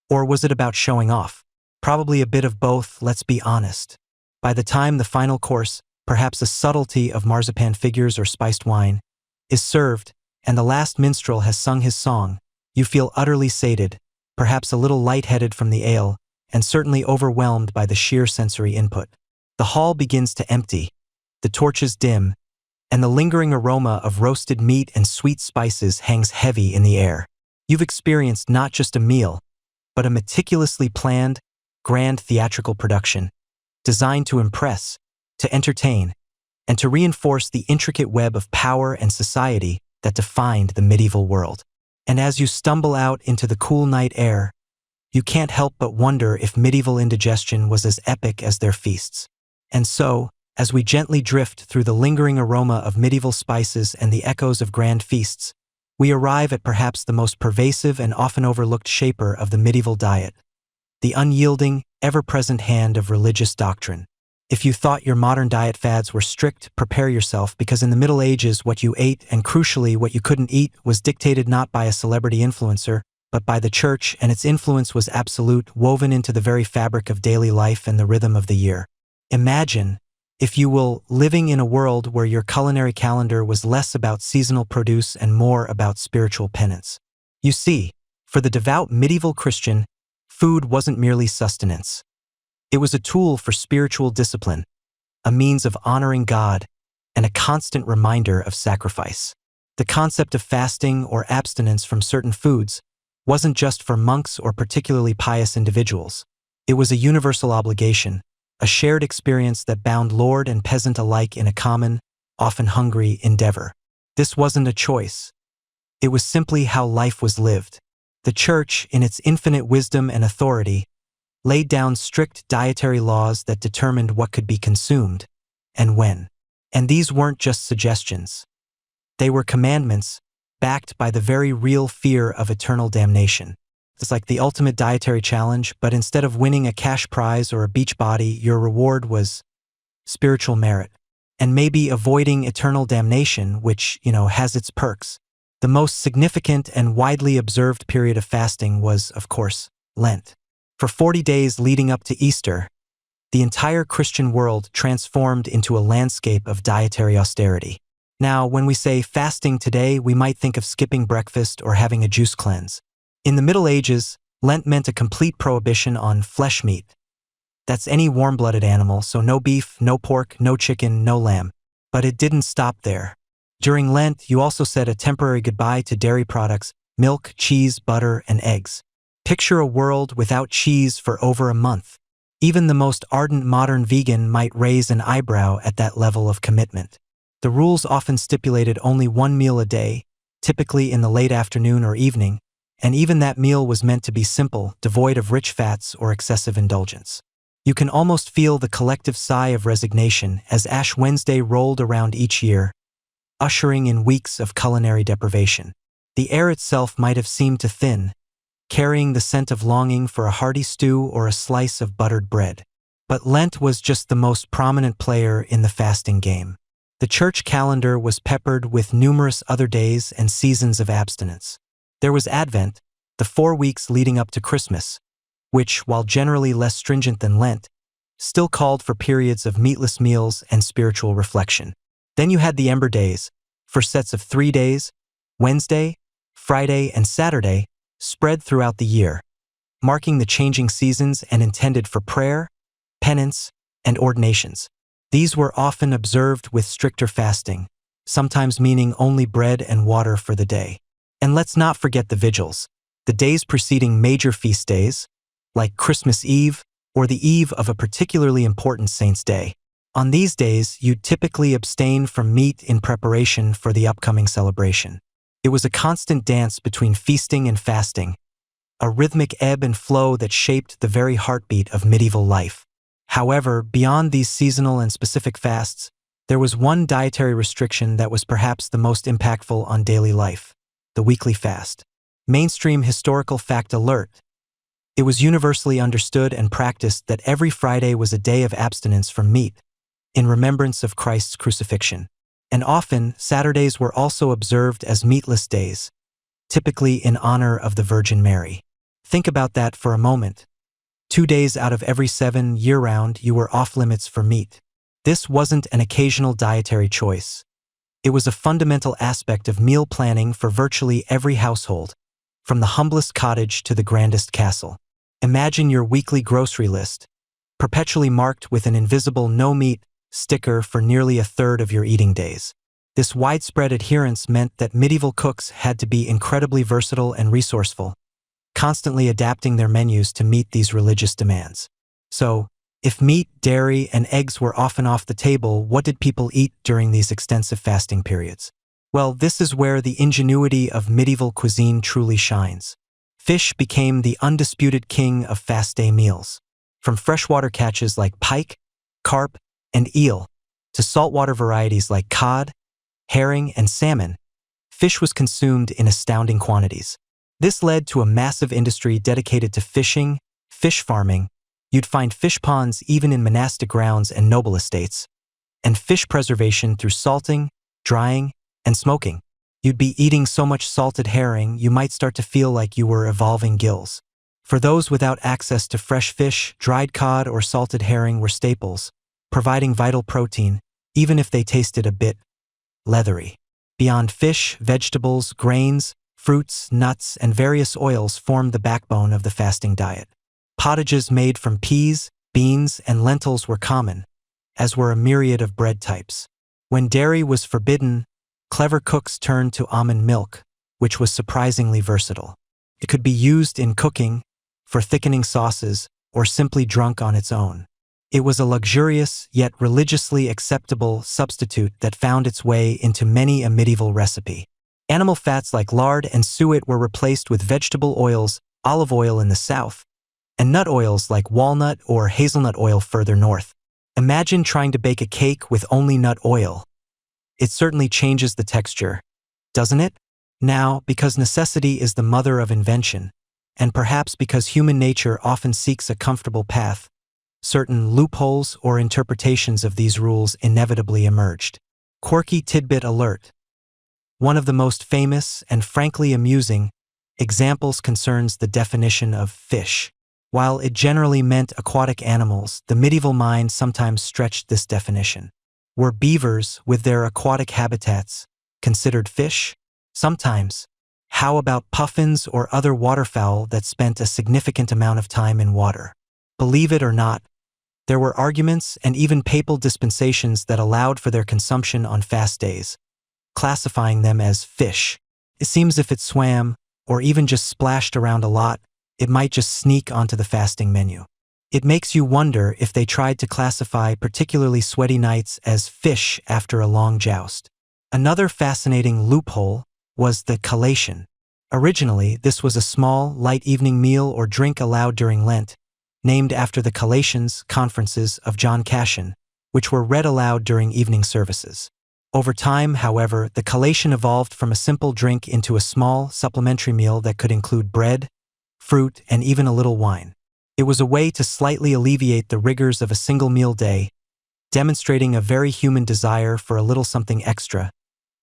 or was it about showing off? Probably a bit of both, let's be honest. By the time the final course, perhaps a subtlety of marzipan figures or spiced wine, is served, and the last minstrel has sung his song, you feel utterly sated, perhaps a little lightheaded from the ale, and certainly overwhelmed by the sheer sensory input. The hall begins to empty, the torches dim, and the lingering aroma of roasted meat and sweet spices hangs heavy in the air. You've experienced not just a meal, but a meticulously planned, grand theatrical production, designed to impress, to entertain, and to reinforce the intricate web of power and society that defined the medieval world. And as you stumble out into the cool night air, you can't help but wonder if medieval indigestion was as epic as their feasts. And so, as we gently drift through the lingering aroma of medieval spices and the echoes of grand feasts, we arrive at perhaps the most pervasive and often overlooked shaper of the medieval diet, the unyielding, ever-present hand of religious doctrine. If you thought your modern diet fads were strict, prepare yourself, because in the Middle Ages what you ate, and crucially what you couldn't eat, was dictated not by a celebrity influencer, but by the church, and its influence was absolute, woven into the very fabric of daily life and the rhythm of the year. Imagine, if you will, living in a world where your culinary calendar was less about seasonal produce and more about spiritual penance. You see, for the devout medieval Christian, food wasn't merely sustenance. It was a tool for spiritual discipline, a means of honoring God, and a constant reminder of sacrifice. The concept of fasting or abstinence from certain foods wasn't just for monks or particularly pious individuals. It was a universal obligation, a shared experience that bound lord and peasant alike in a common, often hungry, endeavor. This wasn't a choice. It was simply how life was lived. The Church, in its infinite wisdom and authority, laid down strict dietary laws that determined what could be consumed and when. And these weren't just suggestions. They were commandments backed by the very real fear of eternal damnation. It's like the ultimate dietary challenge, but instead of winning a cash prize or a beach body, your reward was spiritual merit. And maybe avoiding eternal damnation, which, has its perks. The most significant and widely observed period of fasting was, of course, Lent. For 40 days leading up to Easter, the entire Christian world transformed into a landscape of dietary austerity. Now, when we say fasting today, we might think of skipping breakfast or having a juice cleanse. In the Middle Ages, Lent meant a complete prohibition on flesh meat. That's any warm-blooded animal, so no beef, no pork, no chicken, no lamb. But it didn't stop there. During Lent, you also said a temporary goodbye to dairy products, milk, cheese, butter, and eggs. Picture a world without cheese for over a month. Even the most ardent modern vegan might raise an eyebrow at that level of commitment. The rules often stipulated only one meal a day, typically in the late afternoon or evening, and even that meal was meant to be simple, devoid of rich fats or excessive indulgence. You can almost feel the collective sigh of resignation as Ash Wednesday rolled around each year, ushering in weeks of culinary deprivation. The air itself might have seemed to thin, carrying the scent of longing for a hearty stew or a slice of buttered bread. But Lent was just the most prominent player in the fasting game. The church calendar was peppered with numerous other days and seasons of abstinence. There was Advent, the 4 weeks leading up to Christmas, which, while generally less stringent than Lent, still called for periods of meatless meals and spiritual reflection. Then you had the Ember Days, for sets of 3 days, Wednesday, Friday, and Saturday, spread throughout the year, marking the changing seasons and intended for prayer, penance, and ordinations. These were often observed with stricter fasting, sometimes meaning only bread and water for the day. And let's not forget the vigils, the days preceding major feast days, like Christmas Eve or the eve of a particularly important saint's day. On these days, you'd typically abstain from meat in preparation for the upcoming celebration. It was a constant dance between feasting and fasting, a rhythmic ebb and flow that shaped the very heartbeat of medieval life. However, beyond these seasonal and specific fasts, there was one dietary restriction that was perhaps the most impactful on daily life: the weekly fast. Mainstream historical fact alert. It was universally understood and practiced that every Friday was a day of abstinence from meat, in remembrance of Christ's crucifixion. And often, Saturdays were also observed as meatless days, typically in honor of the Virgin Mary. Think about that for a moment. 2 days out of every 7 year-round, you were off-limits for meat. This wasn't an occasional dietary choice. It was a fundamental aspect of meal planning for virtually every household, from the humblest cottage to the grandest castle. Imagine your weekly grocery list, perpetually marked with an invisible no-meat sticker for nearly a third of your eating days. This widespread adherence meant that medieval cooks had to be incredibly versatile and resourceful, constantly adapting their menus to meet these religious demands. So, if meat, dairy, and eggs were often off the table, what did people eat during these extensive fasting periods? Well, this is where the ingenuity of medieval cuisine truly shines. Fish became the undisputed king of fast day meals. From freshwater catches like pike, carp, and eel, to saltwater varieties like cod, herring, and salmon, fish was consumed in astounding quantities. This led to a massive industry dedicated to fishing, fish farming. You'd find fish ponds even in monastic grounds and noble estates, and fish preservation through salting, drying, and smoking. You'd be eating so much salted herring, you might start to feel like you were evolving gills. For those without access to fresh fish, dried cod or salted herring were staples, providing vital protein, even if they tasted a bit leathery. Beyond fish, vegetables, grains, fruits, nuts, and various oils formed the backbone of the fasting diet. Pottages made from peas, beans, and lentils were common, as were a myriad of bread types. When dairy was forbidden, clever cooks turned to almond milk, which was surprisingly versatile. It could be used in cooking, for thickening sauces, or simply drunk on its own. It was a luxurious, yet religiously acceptable substitute that found its way into many a medieval recipe. Animal fats like lard and suet were replaced with vegetable oils, olive oil in the south, and nut oils like walnut or hazelnut oil further north. Imagine trying to bake a cake with only nut oil. It certainly changes the texture, doesn't it? Now, because necessity is the mother of invention, and perhaps because human nature often seeks a comfortable path, certain loopholes or interpretations of these rules inevitably emerged. Quirky tidbit alert. One of the most famous and frankly amusing examples concerns the definition of fish. While it generally meant aquatic animals, the medieval mind sometimes stretched this definition. Were beavers, with their aquatic habitats, considered fish? Sometimes. How about puffins or other waterfowl that spent a significant amount of time in water? Believe it or not, there were arguments and even papal dispensations that allowed for their consumption on fast days, classifying them as fish. It seems if it swam, or even just splashed around a lot, it might just sneak onto the fasting menu. It makes you wonder if they tried to classify particularly sweaty nights as fish after a long joust. Another fascinating loophole was the collation. Originally, this was a small, light evening meal or drink allowed during Lent, named after the collations conferences of John Cassian, which were read aloud during evening services. Over time, however, the collation evolved from a simple drink into a small, supplementary meal that could include bread, fruit, and even a little wine. It was a way to slightly alleviate the rigors of a single meal day, demonstrating a very human desire for a little something extra,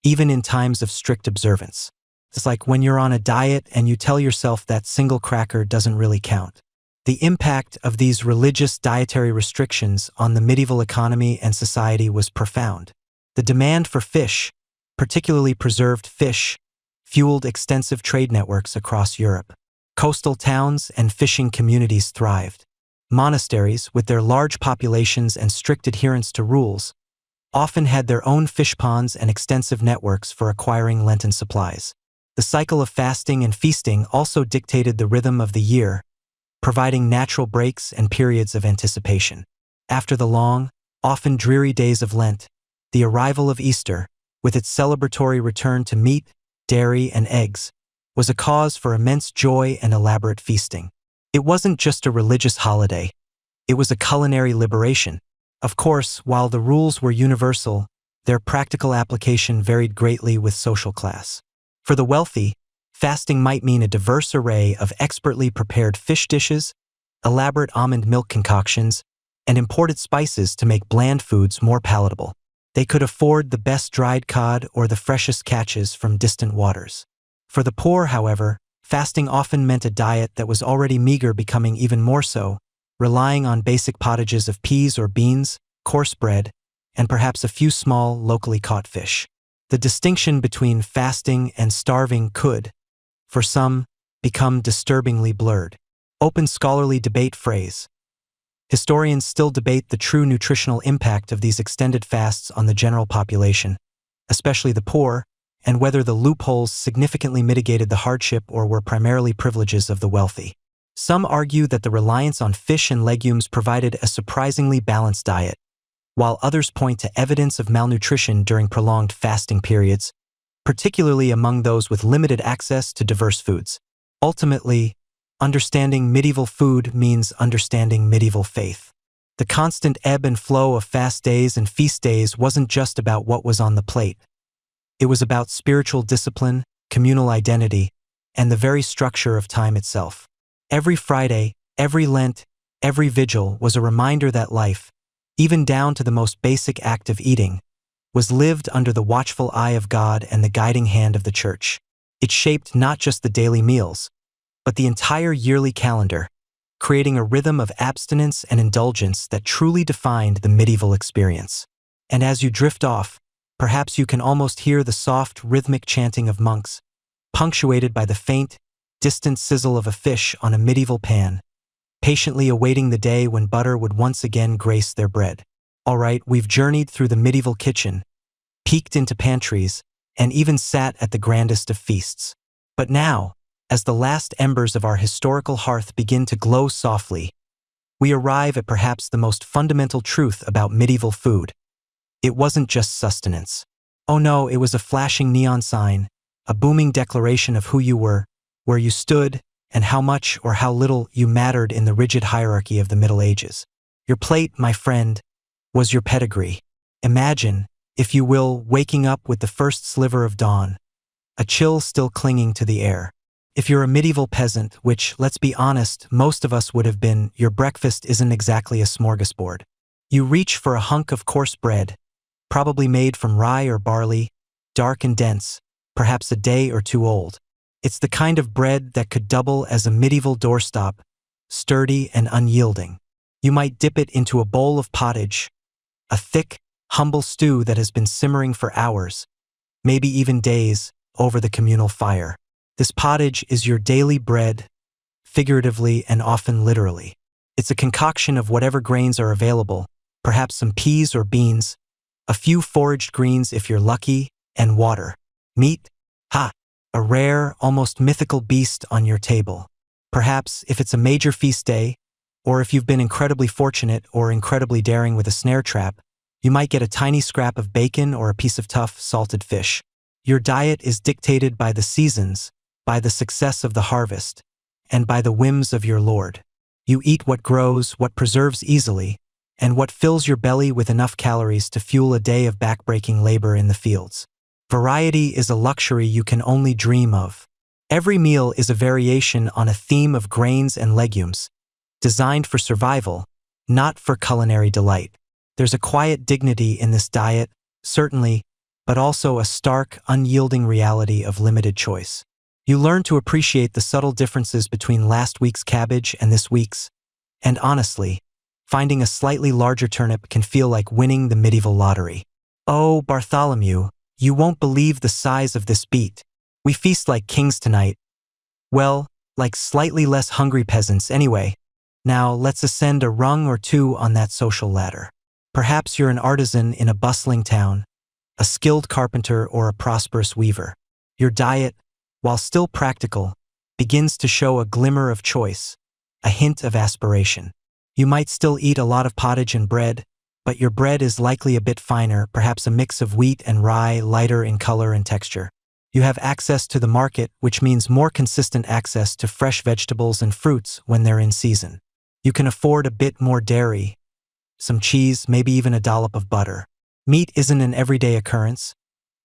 even in times of strict observance. It's like when you're on a diet and you tell yourself that single cracker doesn't really count. The impact of these religious dietary restrictions on the medieval economy and society was profound. The demand for fish, particularly preserved fish, fueled extensive trade networks across Europe. Coastal towns and fishing communities thrived. Monasteries, with their large populations and strict adherence to rules, often had their own fish ponds and extensive networks for acquiring Lenten supplies. The cycle of fasting and feasting also dictated the rhythm of the year, providing natural breaks and periods of anticipation. After the long, often dreary days of Lent, the arrival of Easter, with its celebratory return to meat, dairy, and eggs, was a cause for immense joy and elaborate feasting. It wasn't just a religious holiday, it was a culinary liberation. Of course, while the rules were universal, their practical application varied greatly with social class. For the wealthy, fasting might mean a diverse array of expertly prepared fish dishes, elaborate almond milk concoctions, and imported spices to make bland foods more palatable. They could afford the best dried cod or the freshest catches from distant waters. For the poor, however, fasting often meant a diet that was already meager becoming even more so, relying on basic pottages of peas or beans, coarse bread, and perhaps a few small, locally caught fish. The distinction between fasting and starving could, for some, become disturbingly blurred. Open scholarly debate phrase. Historians still debate the true nutritional impact of these extended fasts on the general population, especially the poor, and whether the loopholes significantly mitigated the hardship or were primarily privileges of the wealthy. Some argue that the reliance on fish and legumes provided a surprisingly balanced diet, while others point to evidence of malnutrition during prolonged fasting periods, particularly among those with limited access to diverse foods. Ultimately, understanding medieval food means understanding medieval faith. The constant ebb and flow of fast days and feast days wasn't just about what was on the plate. It was about spiritual discipline, communal identity, and the very structure of time itself. Every Friday, every Lent, every vigil was a reminder that life, even down to the most basic act of eating, was lived under the watchful eye of God and the guiding hand of the Church. It shaped not just the daily meals, but the entire yearly calendar, creating a rhythm of abstinence and indulgence that truly defined the medieval experience. And as you drift off, perhaps you can almost hear the soft, rhythmic chanting of monks, punctuated by the faint, distant sizzle of a fish on a medieval pan, patiently awaiting the day when butter would once again grace their bread. All right, we've journeyed through the medieval kitchen, peeked into pantries, and even sat at the grandest of feasts. But now, as the last embers of our historical hearth begin to glow softly, we arrive at perhaps the most fundamental truth about medieval food. It wasn't just sustenance. Oh no, it was a flashing neon sign, a booming declaration of who you were, where you stood, and how much or how little you mattered in the rigid hierarchy of the Middle Ages. Your plate, my friend, was your pedigree. Imagine, if you will, waking up with the first sliver of dawn, a chill still clinging to the air. If you're a medieval peasant, which, let's be honest, most of us would have been, your breakfast isn't exactly a smorgasbord. You reach for a hunk of coarse bread, probably made from rye or barley, dark and dense, perhaps a day or two old. It's the kind of bread that could double as a medieval doorstop, sturdy and unyielding. You might dip it into a bowl of pottage, a thick, humble stew that has been simmering for hours, maybe even days, over the communal fire. This pottage is your daily bread, figuratively and often literally. It's a concoction of whatever grains are available, perhaps some peas or beans, a few foraged greens if you're lucky, and water. Meat? Ha! A rare, almost mythical beast on your table. Perhaps, if it's a major feast day, or if you've been incredibly fortunate or incredibly daring with a snare trap, you might get a tiny scrap of bacon or a piece of tough, salted fish. Your diet is dictated by the seasons, by the success of the harvest, and by the whims of your lord. You eat what grows, what preserves easily, and what fills your belly with enough calories to fuel a day of backbreaking labor in the fields. Variety is a luxury you can only dream of. Every meal is a variation on a theme of grains and legumes, designed for survival, not for culinary delight. There's a quiet dignity in this diet, certainly, but also a stark, unyielding reality of limited choice. You learn to appreciate the subtle differences between last week's cabbage and this week's, and honestly, finding a slightly larger turnip can feel like winning the medieval lottery. Oh, Bartholomew, you won't believe the size of this beet. We feast like kings tonight. Well, like slightly less hungry peasants anyway. Now let's ascend a rung or two on that social ladder. Perhaps you're an artisan in a bustling town, a skilled carpenter or a prosperous weaver. Your diet, while still practical, begins to show a glimmer of choice, a hint of aspiration. You might still eat a lot of pottage and bread, but your bread is likely a bit finer, perhaps a mix of wheat and rye, lighter in color and texture. You have access to the market, which means more consistent access to fresh vegetables and fruits when they're in season. You can afford a bit more dairy, some cheese, maybe even a dollop of butter. Meat isn't an everyday occurrence,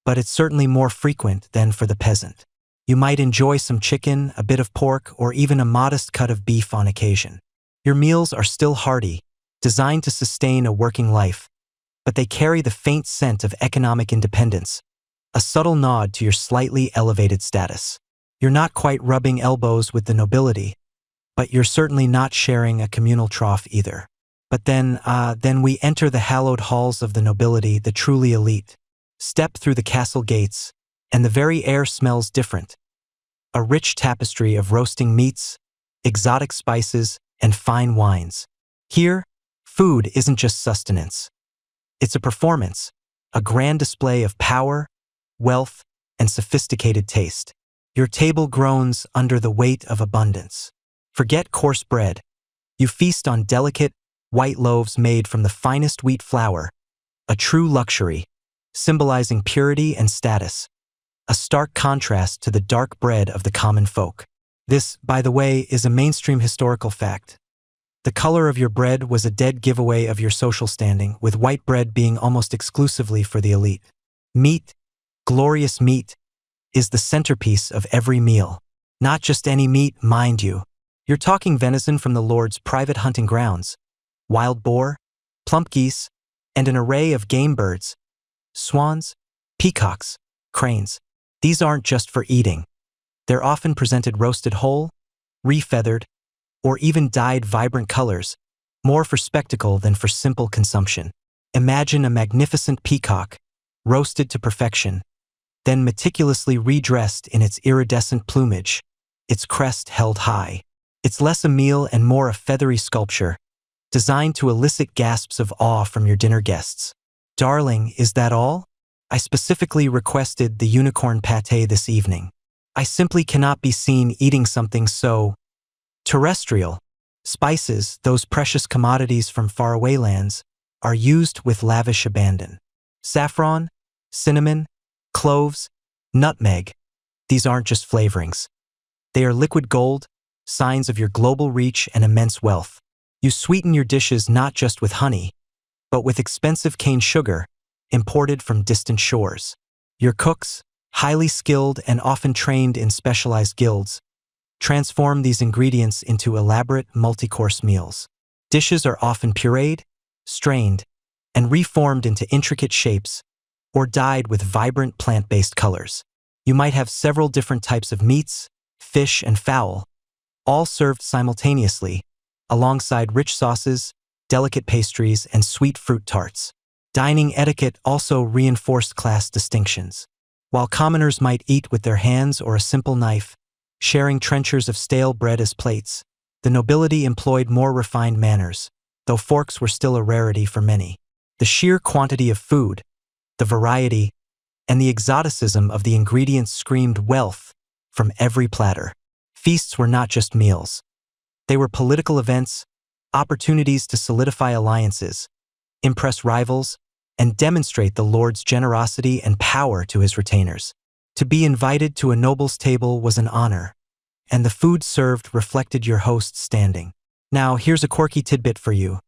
but it's certainly more frequent than for the peasant. You might enjoy some chicken, a bit of pork, or even a modest cut of beef on occasion. Your meals are still hearty, designed to sustain a working life, but they carry the faint scent of economic independence, a subtle nod to your slightly elevated status. You're not quite rubbing elbows with the nobility, but you're certainly not sharing a communal trough either. But then we enter the hallowed halls of the nobility, the truly elite. Step through the castle gates, and the very air smells different. A rich tapestry of roasting meats, exotic spices, and fine wines. Here, food isn't just sustenance. It's a performance, a grand display of power, wealth, and sophisticated taste. Your table groans under the weight of abundance. Forget coarse bread. You feast on delicate, white loaves made from the finest wheat flour, a true luxury, symbolizing purity and status, a stark contrast to the dark bread of the common folk. This, by the way, is a mainstream historical fact. The color of your bread was a dead giveaway of your social standing, with white bread being almost exclusively for the elite. Meat, glorious meat, is the centerpiece of every meal. Not just any meat, mind you. You're talking venison from the Lord's private hunting grounds, wild boar, plump geese, and an array of game birds, swans, peacocks, cranes. These aren't just for eating. They're often presented roasted whole, refeathered, or even dyed vibrant colors, more for spectacle than for simple consumption. Imagine a magnificent peacock, roasted to perfection, then meticulously redressed in its iridescent plumage, its crest held high. It's less a meal and more a feathery sculpture, designed to elicit gasps of awe from your dinner guests. Darling, is that all? I specifically requested the unicorn pâté this evening. I simply cannot be seen eating something so terrestrial. Spices, those precious commodities from faraway lands, are used with lavish abandon. Saffron, cinnamon, cloves, nutmeg. These aren't just flavorings. They are liquid gold, signs of your global reach and immense wealth. You sweeten your dishes not just with honey, but with expensive cane sugar imported from distant shores. Your cooks, highly skilled and often trained in specialized guilds, transform these ingredients into elaborate multi-course meals. Dishes are often pureed, strained, and reformed into intricate shapes or dyed with vibrant plant-based colors. You might have several different types of meats, fish, and fowl, all served simultaneously, alongside rich sauces, delicate pastries, and sweet fruit tarts. Dining etiquette also reinforced class distinctions. While commoners might eat with their hands or a simple knife, sharing trenchers of stale bread as plates, the nobility employed more refined manners, though forks were still a rarity for many. The sheer quantity of food, the variety, and the exoticism of the ingredients screamed wealth from every platter. Feasts were not just meals. They were political events, opportunities to solidify alliances, impress rivals, and demonstrate the Lord's generosity and power to his retainers. To be invited to a noble's table was an honor, and the food served reflected your host's standing. Now, here's a quirky tidbit for you.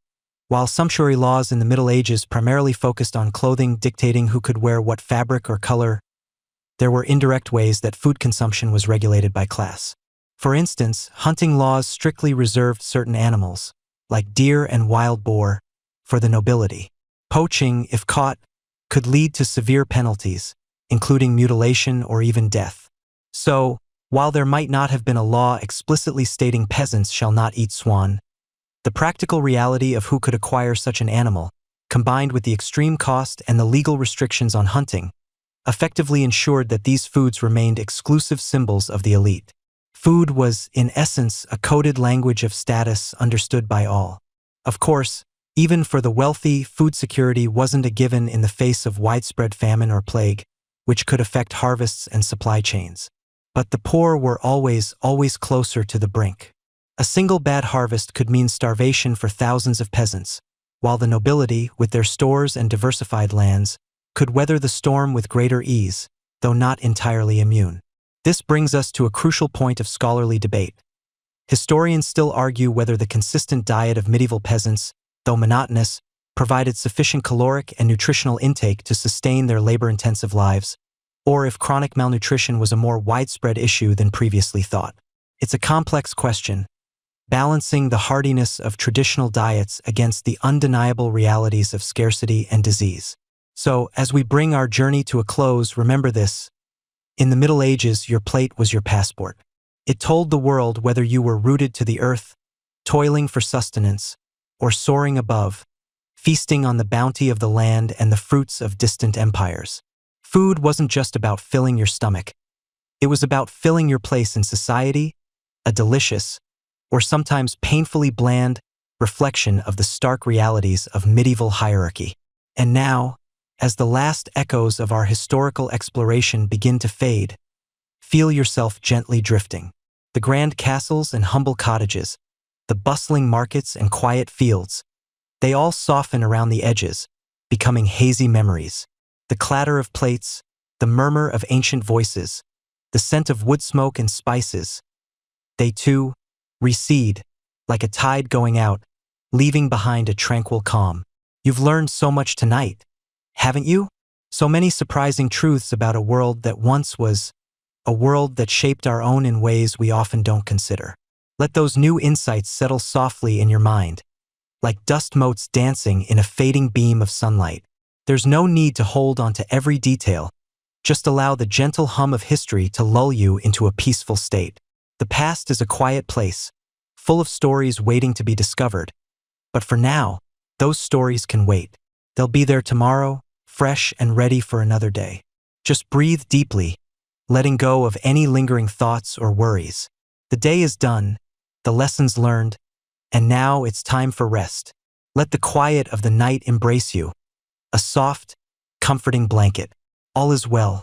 While sumptuary laws in the Middle Ages primarily focused on clothing dictating who could wear what fabric or color, there were indirect ways that food consumption was regulated by class. For instance, hunting laws strictly reserved certain animals, like deer and wild boar, for the nobility. Poaching, if caught, could lead to severe penalties, including mutilation or even death. So, while there might not have been a law explicitly stating peasants shall not eat swan, the practical reality of who could acquire such an animal, combined with the extreme cost and the legal restrictions on hunting, effectively ensured that these foods remained exclusive symbols of the elite. Food was, in essence, a coded language of status understood by all. Of course, even for the wealthy, food security wasn't a given in the face of widespread famine or plague, which could affect harvests and supply chains. But the poor were always closer to the brink. A single bad harvest could mean starvation for thousands of peasants, while the nobility, with their stores and diversified lands, could weather the storm with greater ease, though not entirely immune. This brings us to a crucial point of scholarly debate. Historians still argue whether the consistent diet of medieval peasants, though monotonous, provided sufficient caloric and nutritional intake to sustain their labor-intensive lives, or if chronic malnutrition was a more widespread issue than previously thought. It's a complex question, balancing the hardiness of traditional diets against the undeniable realities of scarcity and disease. So, as we bring our journey to a close, remember this. In the Middle Ages, your plate was your passport. It told the world whether you were rooted to the earth, toiling for sustenance, or soaring above, feasting on the bounty of the land and the fruits of distant empires. Food wasn't just about filling your stomach. It was about filling your place in society, a delicious, or sometimes painfully bland, reflection of the stark realities of medieval hierarchy. And now, as the last echoes of our historical exploration begin to fade, feel yourself gently drifting. The grand castles and humble cottages, the bustling markets and quiet fields, they all soften around the edges, becoming hazy memories. The clatter of plates, the murmur of ancient voices, the scent of wood smoke and spices, they too recede, like a tide going out, leaving behind a tranquil calm. You've learned so much tonight, haven't you? So many surprising truths about a world that once was, a world that shaped our own in ways we often don't consider. Let those new insights settle softly in your mind, like dust motes dancing in a fading beam of sunlight. There's no need to hold on to every detail. Just allow the gentle hum of history to lull you into a peaceful state. The past is a quiet place, full of stories waiting to be discovered. But for now, those stories can wait. They'll be there tomorrow, fresh and ready for another day. Just breathe deeply, letting go of any lingering thoughts or worries. The day is done, the lessons learned, and now it's time for rest. Let the quiet of the night embrace you, a soft, comforting blanket. All is well.